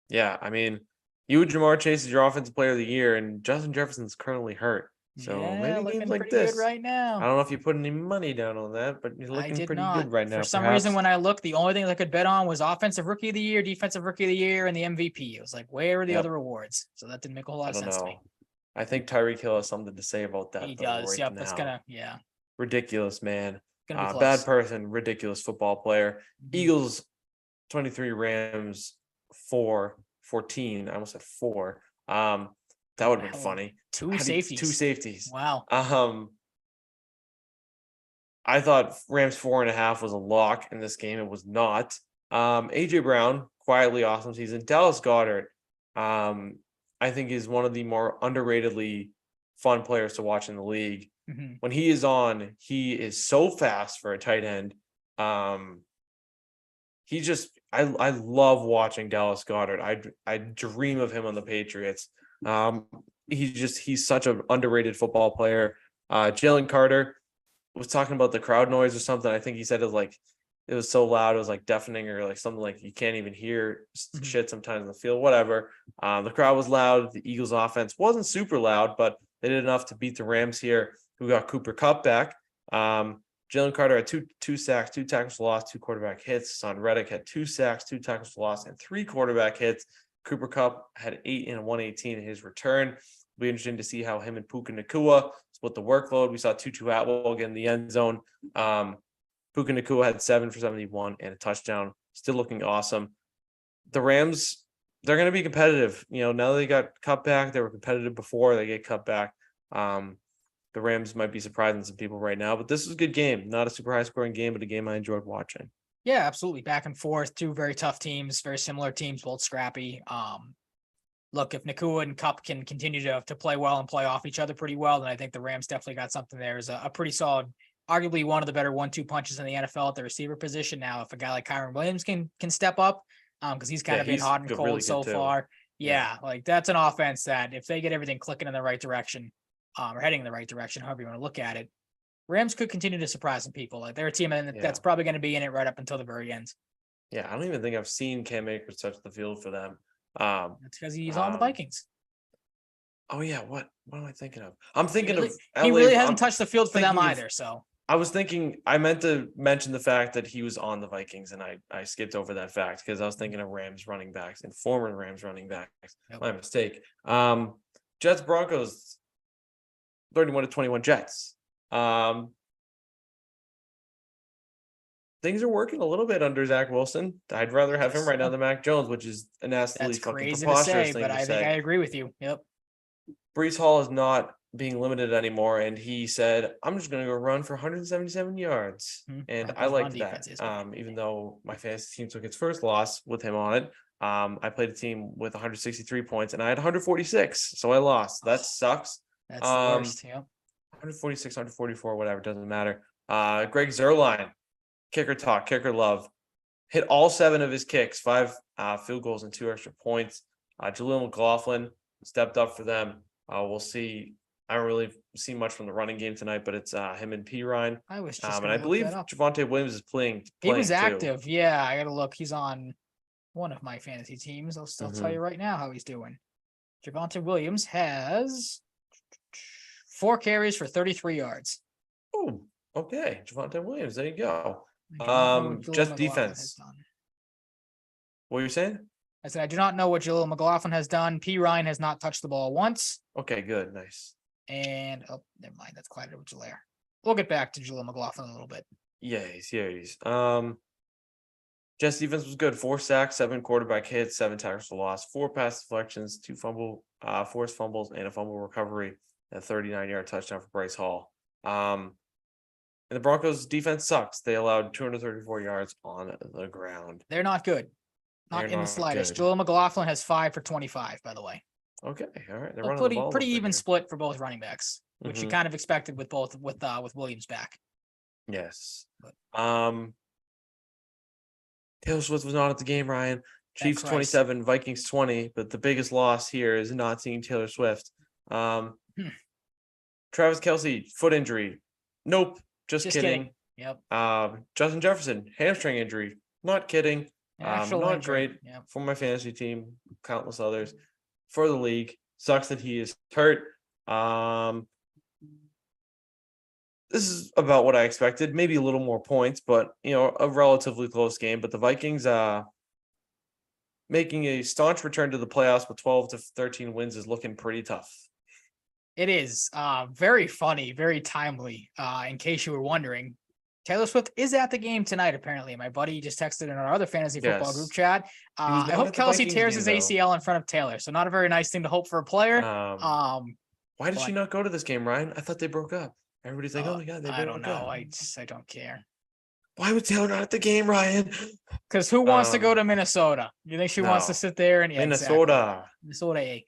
Yeah, I mean, you and Jamar Chase is your offensive player of the year, and Justin Jefferson's currently hurt. So maybe games like this. Good right now. I don't know if you put any money down on that, but you're looking pretty good right now. For some reason, when I looked, the only thing I could bet on was offensive rookie of the year, defensive rookie of the year, and the MVP. It was like, where are the other awards? So that didn't make a whole lot of sense to me. I think Tyreek Hill has something to say about that. He does. Right yep. now. That's Ridiculous, man. Bad person, ridiculous football player. Mm-hmm. Eagles 23, Rams 14. I almost said 4. That would have been funny. 2 safeties. Wow. I thought Rams 4.5 was a lock in this game. It was not. AJ Brown, quietly awesome season. Dallas Goedert, I think is one of the more underratedly fun players to watch in the league. Mm-hmm. When he is on, he is so fast for a tight end. I love watching Dallas Goedert. I dream of him on the Patriots. He's such an underrated football player. Jalen Carter was talking about the crowd noise or something. I think he said it was so loud, it was like deafening, or like something like you can't even hear shit sometimes in the field, whatever. The crowd was loud. The Eagles offense wasn't super loud, but they did enough to beat the Rams here, who got Cooper Kupp back. Jalen Carter had two sacks, 2 tackles for loss, 2 quarterback hits. Son Reddick had 2 sacks, 2 tackles for loss, and 3 quarterback hits. Cooper Kupp had 8 and 118 in his return. It'll be interesting to see how him and Puka Nacua split the workload. We saw Tutu Atwell get in the end zone. Puka Nacua had 7 for 71 and a touchdown. Still looking awesome. The Rams, they're going to be competitive. Now that they got Kupp back, they were competitive before they get Kupp back. The Rams might be surprising some people right now, but this was a good game. Not a super high-scoring game, but a game I enjoyed watching. Yeah, absolutely. Back and forth, 2 very tough teams, very similar teams, both scrappy. Look, if Nacua and Kupp can continue to play well and play off each other pretty well, then I think the Rams definitely got something there. Is a pretty solid, arguably one of the better 1-2 punches in the NFL at the receiver position. Now, if a guy like Kyron Williams can step up, because he's kind of been hot and cold really so far. Yeah, like that's an offense that if they get everything clicking in the right direction, or heading in the right direction, however you want to look at it, Rams could continue to surprise some people. Like they're a team that's probably going to be in it right up until the very end. Yeah, I don't even think I've seen Cam Akers touch the field for them. That's because he's on the Vikings. Oh yeah, what am I thinking of? I'm thinking of LA. He really hasn't touched the field for them either. So I was thinking I meant to mention the fact that he was on the Vikings, and I skipped over that fact because I was thinking of Rams running backs and former Rams running backs. Yep. My mistake. Jets Broncos 31-21 Jets. Things are working a little bit under Zach Wilson. I'd rather have him right now than Mac Jones, which is an absolutely fucking preposterous thing to say. But I think I agree with you. Yep. Brees Hall is not being limited anymore, and he said, "I'm just going to go run for 177 yards," and I liked that. Even though my fantasy team took its first loss with him on it, I played a team with 163 points, and I had 146, so I lost. That sucks. That's the worst. Yep. 146, 144, whatever, doesn't matter. Greg Zuerlein, kicker love, hit all 7 of his kicks, 5 field goals and 2 extra points. Jaleel McLaughlin stepped up for them. We'll see. I don't really see much from the running game tonight, but it's him and Pirine. I was just and I believe Javonte Williams is playing. He was active. Too. Yeah, I got to look. He's on. one of my fantasy teams. I'll tell you right now how he's doing. Javonte Williams has 4 carries for 33 yards. Oh, okay. Javonte Williams. There you go. I do not know what Jaleel Just McLaughlin has defense. done. What are you saying? I said I do not know what Jaleel McLaughlin has done. P. Ryan has not touched the ball once. Okay, good. Nice. And never mind. That's Clyde Edwards-Helaire. We'll get back to Jaleel McLaughlin in a little bit. Yes. Jets defense was good. 4 sacks, 7 quarterback hits, 7 tackles for loss, 4 pass deflections, 2 forced fumbles, and a fumble recovery, and a 39-yard touchdown for Bryce Hall. And the Broncos defense sucks. They allowed 234 yards on the ground. They're not good. Not in the slightest. Jaleel McLaughlin has 5 for 25, by the way. Okay, all right. They're running the ball pretty even split for both running backs, which you kind of expected with Williams back. Yes. Taylor Swift was not at the game, Ryan. Chiefs 27, Vikings 20, but the biggest loss here is not seeing Taylor Swift. Travis Kelce, foot injury. Nope, just kidding. Yep. Justin Jefferson, hamstring injury. Not kidding. Not injury. Great for my fantasy team, countless others. For the league. Sucks that he is hurt. This is about what I expected. Maybe a little more points, but a relatively close game. But the Vikings making a staunch return to the playoffs with 12 to 13 wins is looking pretty tough. It is very funny, very timely. In case you were wondering, Taylor Swift is at the game tonight, apparently. My buddy just texted in our other fantasy football group chat. I hope Kelce tears his ACL in front of Taylor. So not a very nice thing to hope for a player. Why did she not go to this game, Ryan? I thought they broke up. Everybody's like, oh my God, they broke up. I don't know. I don't care. Why was Taylor not at the game, Ryan? Because who wants to go to Minnesota? You think she wants to sit there and Minnesota. Minnesota.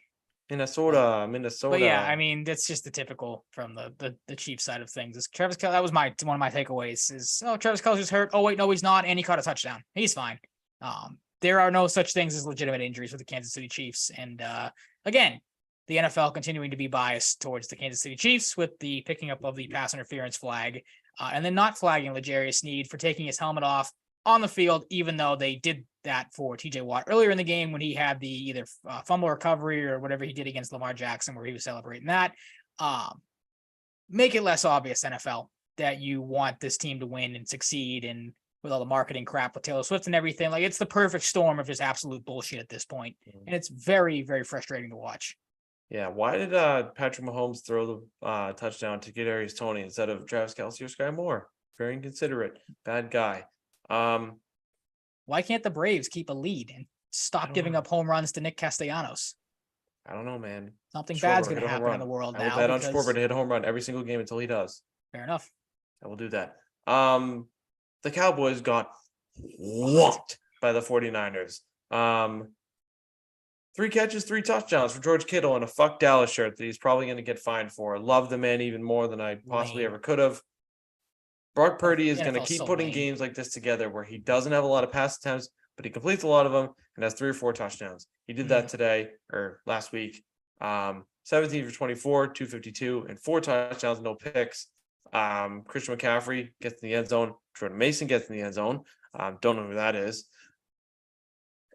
Minnesota. But yeah, I mean, that's just the typical from the Chiefs side of things. Travis Kelce, that was one of my takeaways is, Travis Kelce's hurt. Oh, wait, no, he's not. And he caught a touchdown. He's fine. There are no such things as legitimate injuries with the Kansas City Chiefs. And again, the NFL continuing to be biased towards the Kansas City Chiefs with the picking up of the pass interference flag and then not flagging L'Jarius Sneed for taking his helmet off on the field, even though they did that for TJ Watt earlier in the game when he had the either fumble recovery or whatever he did against Lamar Jackson, where he was celebrating that. Make it less obvious, NFL, that you want this team to win and succeed, and with all the marketing crap with Taylor Swift and everything, like it's the perfect storm of just absolute bullshit at this point. And it's very, very frustrating to watch. Yeah, why did Patrick Mahomes throw the touchdown to Kadarius Toney instead of Travis Kelce or Sky Moore? Very inconsiderate, bad guy. Why can't the Braves keep a lead and stop giving up home runs to Nick Castellanos? I don't know, man. Something bad's going to happen in the world now. I will bet on Schwarber to hit a home run every single game until he does. Fair enough. I will do that. The Cowboys got whooped by the 49ers. 3 catches, 3 touchdowns for George Kittle in a fuck Dallas shirt that he's probably going to get fined for. Love the man even more than I possibly ever could have. Brock Purdy is going to keep putting games like this together where he doesn't have a lot of pass attempts, but he completes a lot of them and has 3 or 4 touchdowns. He did that today or last week. 17 for 24, 252, and 4 touchdowns, no picks. Christian McCaffrey gets in the end zone. Jordan Mason gets in the end zone. Don't know who that is.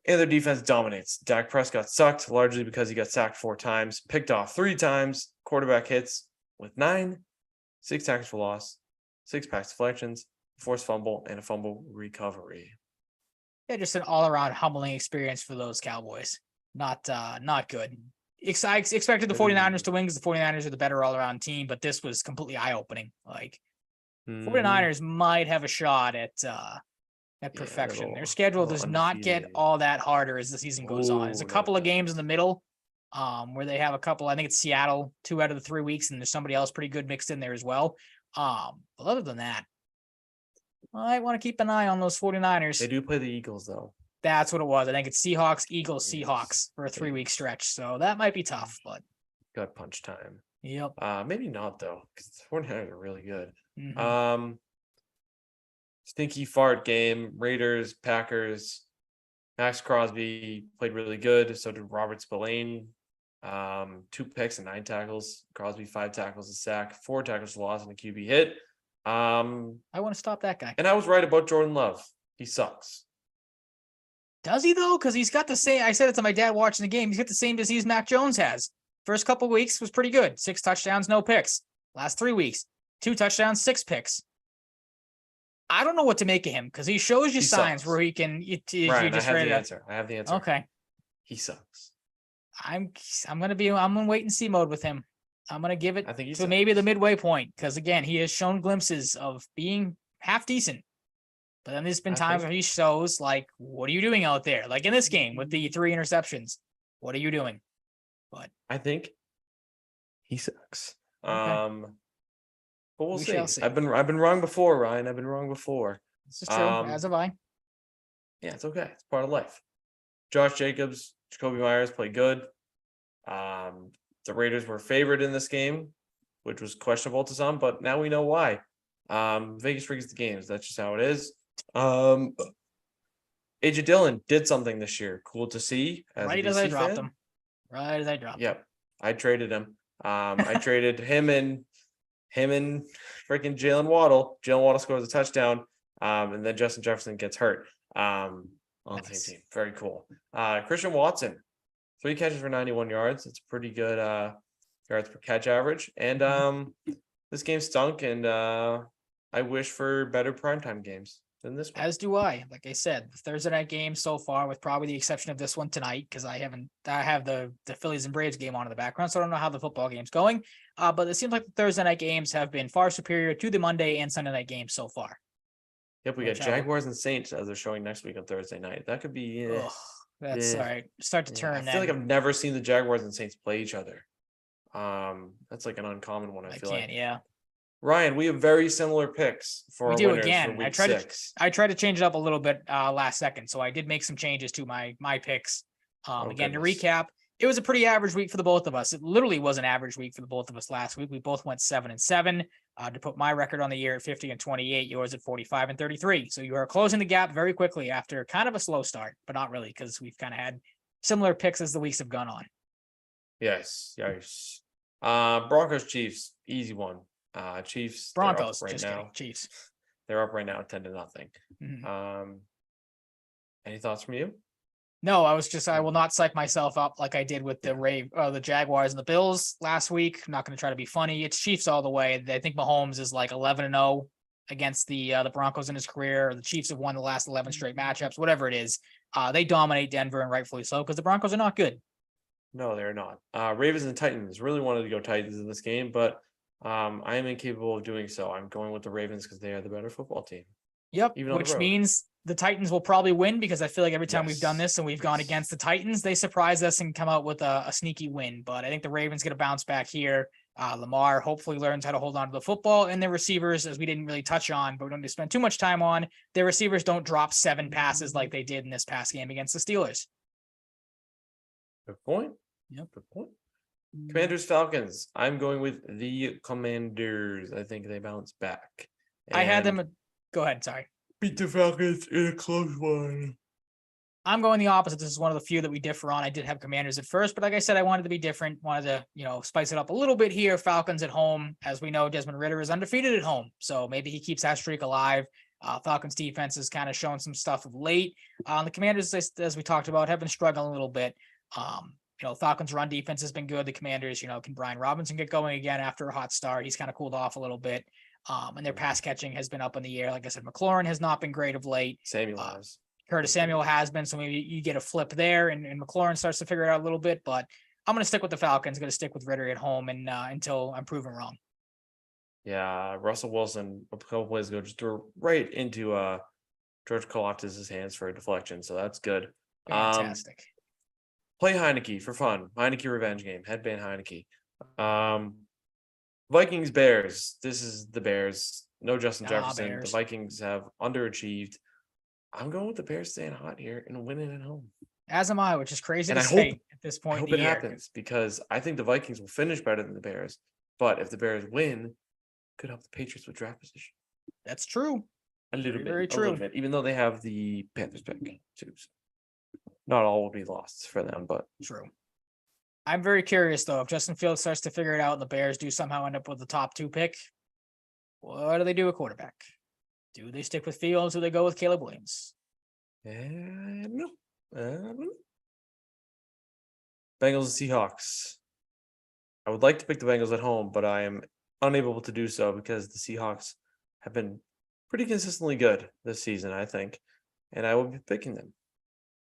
And their defense dominates. Dak Prescott sucked largely because he got sacked 4 times, picked off 3 times, quarterback hits with 9, 6 tackles for loss, 6 pass deflections, forced fumble, and a fumble recovery. Yeah, just an all-around humbling experience for those Cowboys. Not good. I expected the 49ers to win because the 49ers are the better all-around team, but this was completely eye-opening. 49ers might have a shot at perfection. Their schedule does not get all that harder as the season goes on. There's a couple of games in the middle where they have a couple. I think it's Seattle 2 out of the 3 weeks, and there's somebody else pretty good mixed in there as well. But other than that, I want to keep an eye on those 49ers. They do play the Eagles, though. That's what it was. I think it's Seahawks, Eagles, Seahawks for a 3-week stretch. So that might be tough, but gut punch time. Yep. Maybe not though, because the 49ers are really good. Stinky fart game. Raiders, Packers. Max Crosby played really good. So did Robert Spillane. 2 picks and 9 tackles. Crosby 5 tackles, a sack, 4 tackles for loss, and a QB hit. I want to stop that guy. And I was right about Jordan Love. He sucks. Does he though? Because he's got the same. I said it to my dad watching the game. He's got the same disease Mac Jones has. First couple weeks was pretty good. 6 touchdowns, no picks. Last 3 weeks, 2 touchdowns, 6 picks. I don't know what to make of him because he shows you signs sucks. where he can. You Ryan, just I have ready the to. answer. I have the answer. Okay, He sucks. I'm gonna wait and see mode with him. I'm gonna give it I think he to maybe the sucks. midway point because again he has shown glimpses of being half decent. But then there's been I times think- where he shows like, what are you doing out there? Like in this game with the 3 interceptions. What are you doing? But I think he sucks. Okay. But we'll We see. shall see. I've been wrong before, Ryan. I've been wrong before. this is true, as have I. Yeah, it's okay. It's part of life. Josh Jacobs, Jacoby Myers played good. The Raiders were favored in this game, which was questionable to some, but now we know why. Vegas rigs the games. That's just how it is. AJ Dillon did something this year. Cool to see. Right as I dropped him. Right as I dropped him. Yep. I traded him. I traded him and freaking Jalen Waddle. Jalen Waddle scores a touchdown. And then Justin Jefferson gets hurt. On the same team. Very cool. Christian Watson, 3 catches for 91 yards. It's pretty good yards per catch average. And this game stunk, and I wish for better primetime games than this one. As do I. Like I said, the Thursday night game so far, with probably the exception of this one tonight, because I have the Phillies and Braves game on in the background, so I don't know how the football game's going. But it seems like the Thursday night games have been far superior to the Monday and Sunday night games so far. Yep, we got Jaguars and Saints as they're showing next week on Thursday night. That could be that's all right. Start to turn. I feel like I've never seen the Jaguars and Saints play each other. That's like an uncommon one. I feel like. Yeah. Ryan, we have very similar picks for we our do winners again. for week I tried to change it up a little bit last second, so I did make some changes to my picks. Again, to recap, it was a pretty average week for the both of us. It literally was an average week for the both of us last week. We both went 7-7. To put my record on the year at 50-28, yours at 45-33. So you are closing the gap very quickly after kind of a slow start, but not really because we've kind of had similar picks as the weeks have gone on. Yes. Broncos Chiefs, easy one. Chiefs Broncos right just now. kidding. Chiefs. They're up right now 10-0. Mm-hmm. Any thoughts from you? No, I will not psych myself up like I did with the Jaguars and the Bills last week. I'm not going to try to be funny. It's Chiefs all the way. I think Mahomes is like 11-0 against the Broncos in his career. The Chiefs have won the last 11 straight matchups, whatever it is. They dominate Denver, and rightfully so, because the Broncos are not good. No, they're not. Ravens and Titans, really wanted to go Titans in this game, but I am incapable of doing so. I'm going with the Ravens because they are the better football team. Yep, which means the Titans will probably win, because I feel like every time we've done this and we've gone against the Titans, they surprise us and come out with a sneaky win. But I think the Ravens going to bounce back here. Lamar hopefully learns how to hold on to the football, and their receivers, as we didn't really touch on, but we don't need to spend too much time on, their receivers don't drop 7 passes like they did in this past game against the Steelers. Good point. Yep. Good point. Commanders Falcons. I'm going with the Commanders. I think they bounce back. I had them. Go ahead. Sorry. Beat the Falcons in a close one. I'm going the opposite. This is one of the few that we differ on. I did have Commanders at first, but like I said, I wanted to be different. Wanted to, spice it up a little bit here. Falcons at home. As we know, Desmond Ridder is undefeated at home, so maybe he keeps that streak alive. Falcons defense has kind of shown some stuff of late. The Commanders, as we talked about, have been struggling a little bit. Falcons run defense has been good. The Commanders, can Brian Robinson get going again after a hot start? He's kind of cooled off a little bit. And their pass catching has been up in the air. Like I said, McLaurin has not been great of late. Curtis Samuel has been, so maybe you get a flip there, and McLaurin starts to figure it out a little bit. But I'm going to stick with the Falcons. Going to stick with Ridder at home, and until I'm proven wrong. Yeah, Russell Wilson a couple plays ago just threw right into George Kalafdis' hands for a deflection, so that's good. Fantastic. Play Heineke for fun. Heineke revenge game. Headband Heineke. Vikings Bears. This is the Bears. No Justin Jefferson. Bears. The Vikings have underachieved. I'm going with the Bears staying hot here and winning at home. As am I, which is crazy and to I say hope, at this point. I hope it happens, because I think the Vikings will finish better than the Bears. But if the Bears win, could help the Patriots with draft position. That's true. A little bit. Very true. A little bit, even though they have the Panthers pick too. So not all will be lost for them, but true. I'm very curious though, if Justin Fields starts to figure it out and the Bears do somehow end up with the top 2 pick, what do they do at quarterback? Do they stick with Fields or do they go with Caleb Williams? No. Bengals and Seahawks. I would like to pick the Bengals at home, but I am unable to do so because the Seahawks have been pretty consistently good this season, I think, and I will be picking them.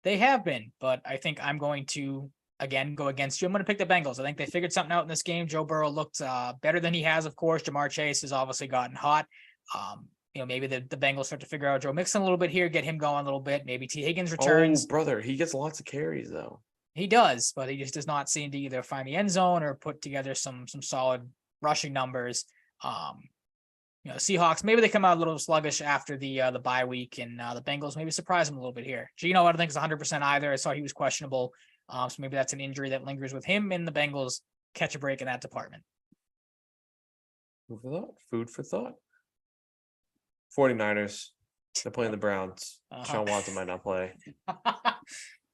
They have been, but I think I'm going to again go against you. I'm going to pick the Bengals. I think they figured something out in this game. Joe Burrow looked better than he has, of course. Jamar Chase has obviously gotten hot. Maybe the Bengals start to figure out Joe Mixon a little bit here, get him going a little bit. Maybe T. Higgins returns. Oh, brother, he gets lots of carries though. He does, but he just does not seem to either find the end zone or put together some solid rushing numbers. Seahawks, maybe they come out a little sluggish after the bye week, and the Bengals maybe surprise them a little bit here. Gino, I don't think is 100% either. I saw he was questionable, so maybe that's an injury that lingers with him, and the Bengals catch a break in that department. Food for thought. 49ers, they're playing the Browns. Sean Watson might not play.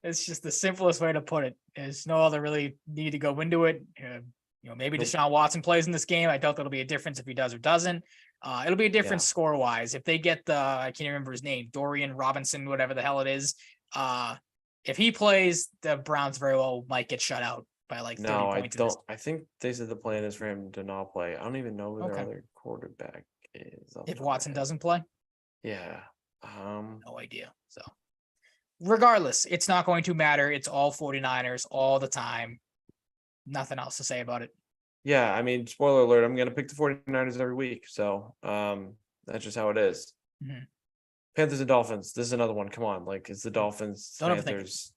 It's just the simplest way to put it. There's no other really need to go into it. Maybe Deshaun Watson plays in this game. I doubt that'll be a difference if he does or doesn't. It'll be a difference score wise. If they get I can't remember his name, Dorian Robinson, whatever the hell it is. If he plays, the Browns very well might get shut out by like 30 points. No, I don't. I think they said the plan is for him to not play. I don't even know who their other quarterback is. If Watson doesn't play? Yeah. No idea. So regardless, it's not going to matter. It's all 49ers all the time. Nothing else to say about it. Yeah, I mean, spoiler alert, I'm going to pick the 49ers every week. So that's just how it is. Mm-hmm. Panthers and Dolphins. This is another one. Come on. Like, it's the Dolphins, Panthers.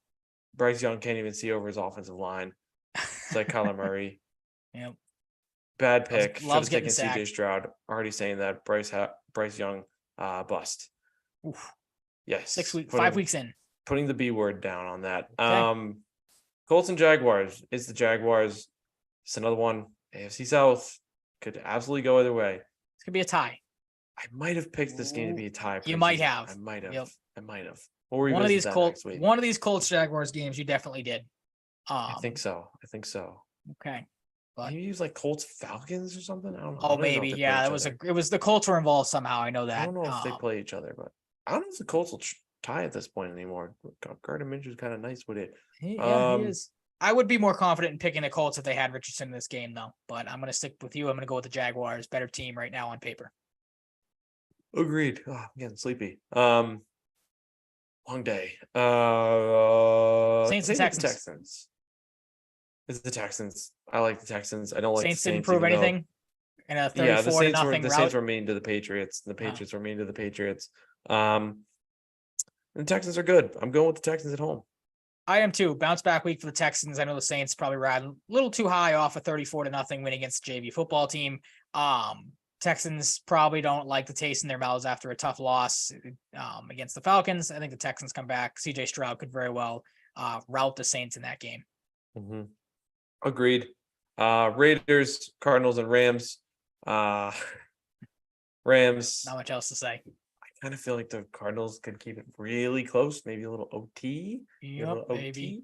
Bryce Young can't even see over his offensive line. It's like Kyler Murray. Yep. Bad pick. Loves getting CJ Stroud. Already saying that. Bryce Young, bust. Oof. Yes. 5 weeks in. Putting the B word down on that. Okay. Colts and Jaguars. It's the Jaguars. It's another one. AFC South could absolutely go either way. It's gonna be a tie. I might have picked this game to be a tie. You might have. I might have. Yep. I might have. One of these Colts Jaguars games, you definitely did. I think so. Okay. But maybe he was like Colts Falcons or something. I don't know. Oh, maybe. Yeah, it was the Colts were involved somehow. I know that. I don't know if they play each other, but I don't know if the Colts will tie at this point anymore. Gardner Minshew's kind of nice with it. He is. I would be more confident in picking the Colts if they had Richardson in this game, though. But I'm going to stick with you. I'm going to go with the Jaguars. Better team right now on paper. Agreed. Oh, I'm getting sleepy. Long day. Saints and Texans. It's the Texans. I like the Texans. I don't like Saints the Saints. Didn't prove anything. In a 34-0 the Saints were mean to the Patriots. The Patriots were mean to the Patriots. And the Texans are good. I'm going with the Texans at home. I am too. Bounce back week for the Texans. I know the Saints probably riding a little too high off a 34-0 win against the JV football team. Texans probably don't like the taste in their mouths after a tough loss against the Falcons. I think the Texans come back. CJ Stroud could very well rout the Saints in that game. Mm-hmm. Agreed. Raiders, Cardinals, and Rams. Rams. Not much else to say. I kind of feel like the Cardinals could keep it really close, maybe a little OT. Yep, maybe.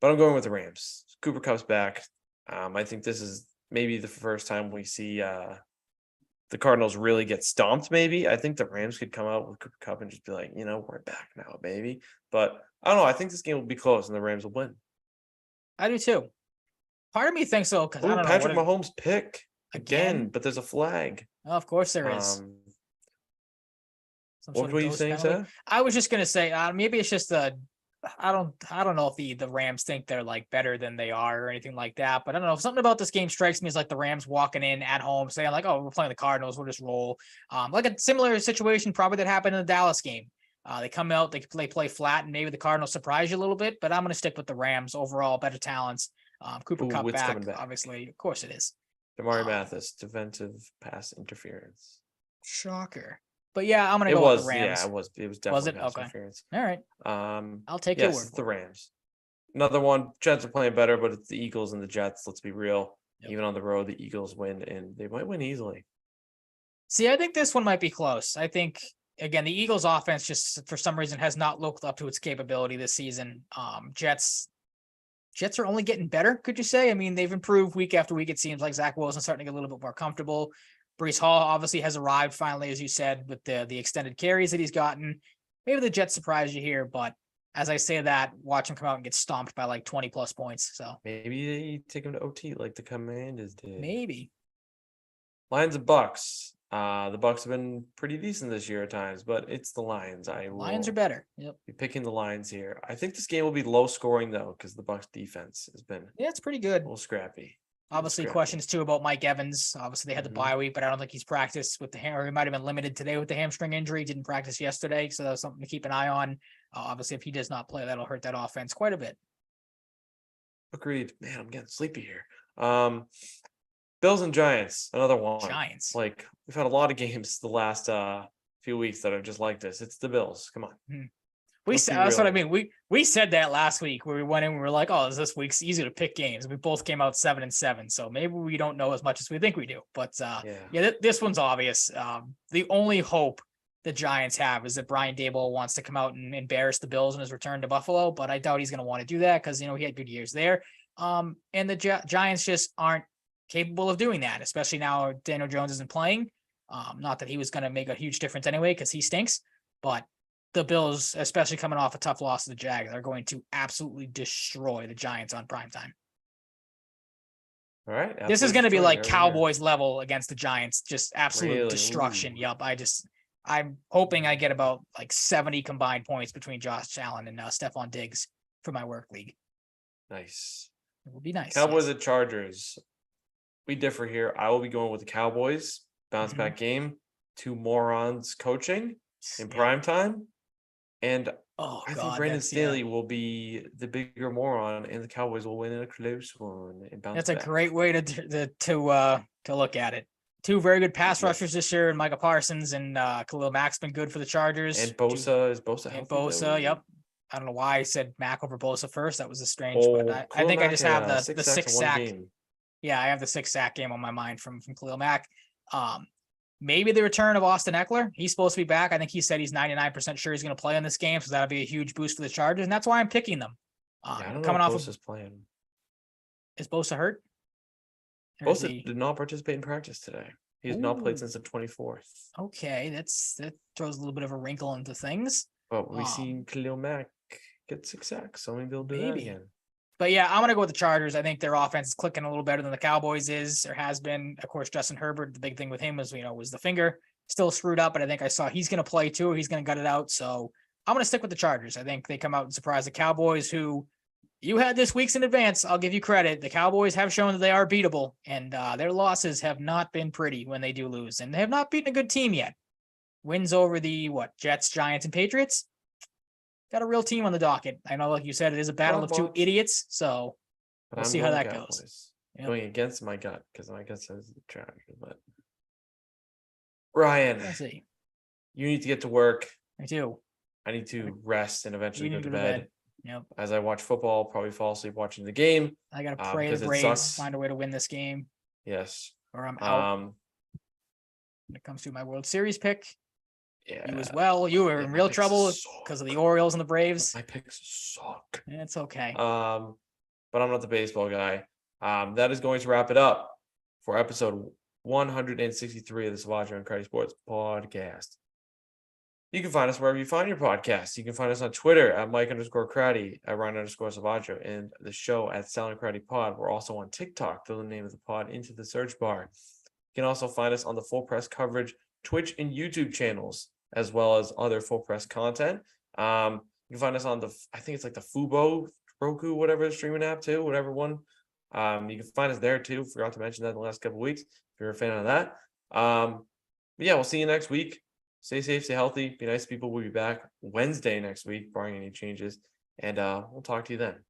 But I'm going with the Rams. Cooper Kupp's back. I think this is maybe the first time we see the Cardinals really get stomped, maybe. I think the Rams could come out with Cooper Kupp and just be like, we're back now, baby. But I don't know. I think this game will be close and the Rams will win. I do too. Part of me thinks so. Because I don't know. Patrick Mahomes pick again, but there's a flag. Oh, of course there is. What were you saying, Seth? I was just gonna say maybe it's just I don't know if the Rams think they're like better than they are or anything like that, but I don't know. Something about this game strikes me as like the Rams walking in at home saying like, oh, we're playing the Cardinals, we'll just roll. Like a similar situation probably that happened in the Dallas game. They come out, they play flat, and maybe the Cardinals surprise you a little bit, but I'm gonna stick with the Rams overall, better talents. Cooper Kupp back, obviously, of course it is. Damari Mathis, defensive pass interference. Shocker. But yeah, I'm gonna go with the Rams. Yeah, it was definitely pass interference. All right. I'll take your word. The Rams. Another one. Jets are playing better, but it's the Eagles and the Jets. Let's be real. Yep. Even on the road, the Eagles win, and they might win easily. See, I think this one might be close. I think again, the Eagles' offense just for some reason has not looked up to its capability this season. Jets are only getting better, could you say? I mean, they've improved week after week. It seems like Zach Wilson's starting to get a little bit more comfortable. Breece Hall obviously has arrived finally, as you said, with the extended carries that he's gotten. Maybe the Jets surprise you here, but as I say that, watch him come out and get stomped by like 20 plus points. So maybe they take him to OT like the Commanders did. maybe. Lions and Bucks. The Bucks have been pretty decent this year at times, but it's the Lions. Lions are better. Yep. Be picking the Lions here. I think this game will be low scoring though, because the Bucks defense has been Yeah, it's pretty good. a little scrappy. Obviously, questions too about Mike Evans. Obviously, they had the bye week, but I don't think he's practiced with the or he might have been limited today with the hamstring injury. Didn't practice yesterday, so that's something to keep an eye on. Obviously, if he does not play, that'll hurt that offense quite a bit. Agreed. Man, I'm getting sleepy here. Bills and Giants, another one. Giants. Like we've had a lot of games the last few weeks that are just like this. It's the Bills. Come on. We said that's what I mean. We said that last week where we went in. We were like, "Oh, this week's easy to pick games." We both came out 7-7, so maybe we don't know as much as we think we do. But this one's obvious. The only hope the Giants have is that Brian Daboll wants to come out and embarrass the Bills in his return to Buffalo. But I doubt he's going to want to do that because he had good years there. And the Giants just aren't capable of doing that, especially now Daniel Jones isn't playing. Not that he was going to make a huge difference anyway because he stinks, but the Bills, especially coming off a tough loss to the Jags, are going to absolutely destroy the Giants on primetime. All right. This is going to be like Cowboys level against the Giants, just absolute destruction. Ooh. Yup. I'm hoping I get about like 70 combined points between Josh Allen and Stephon Diggs for my work league. Nice. It would be nice. Cowboys and Chargers. We differ here. I will be going with the Cowboys. Bounce back game. Two morons coaching in prime time. And I think Brandon Staley will be the bigger moron, and the Cowboys will win in a close one. And bounce back. A great way to look at it. Two very good pass rushers this year, and Micah Parsons and Khalil Mack's been good for the Chargers. And Bosa is Bosa. And Bosa, yep. I don't know why I said Mack over Bosa first. That was a strange, but I think I just have the 6 sack. Yeah, I have the 6 sack game on my mind from Khalil Mack. Maybe the return of Austin Eckler. He's supposed to be back. I think he said he's 99% sure he's going to play in this game, so that'll be a huge boost for the Chargers, and that's why I'm picking them. I don't know if Bosa's playing. Is Bosa hurt? Bosa did not participate in practice today. He has not played since the 24th. Okay, that throws a little bit of a wrinkle into things. But we've seen Khalil Mack get 6 sacks, so maybe they'll do that again. But yeah, I'm going to go with the Chargers. I think their offense is clicking a little better than the Cowboys is or has been. Of course, Justin Herbert, the big thing with him was the finger still screwed up, but I think I saw he's going to play too. He's going to gut it out. So I'm going to stick with the Chargers. I think they come out and surprise the Cowboys, who you had this weeks in advance. I'll give you credit. The Cowboys have shown that they are beatable, and their losses have not been pretty when they do lose, and they have not beaten a good team yet. Wins over the Jets, Giants, and Patriots. Got a real team on the docket. I know, like you said, it is a battle of two idiots, so we'll see how that goes. Yep. Going against my gut, because my gut says the Chargers. But Ryan, you need to get to work. I do. I need to rest and eventually go to bed. Yep. As I watch football, probably fall asleep watching the game. I got to pray the Braves find a way to win this game. Yes. Or I'm out. When it comes to my World Series pick. Yeah. You as well. You were in real trouble because of the Orioles and the Braves. My picks suck. It's okay. But I'm not the baseball guy. That is going to wrap it up for episode 163 of the Salvaggio and Cratty Sports Podcast. You can find us wherever you find your podcasts. You can find us on Twitter at Mike_Cratty, at Ryan_Salvaggio, and the show at Salvaggio Cratty Pod. We're also on TikTok. Throw the name of the pod into the search bar. You can also find us on the Full Press Coverage Twitch and YouTube channels, as well as other Full Press content. You can find us on I think it's like the Fubo, Roku, whatever streaming app too, whatever one. You can find us there too. Forgot to mention that in the last couple of weeks, if you're a fan of that. But yeah, we'll see you next week. Stay safe, stay healthy, be nice to people. We'll be back Wednesday next week, barring any changes. And we'll talk to you then.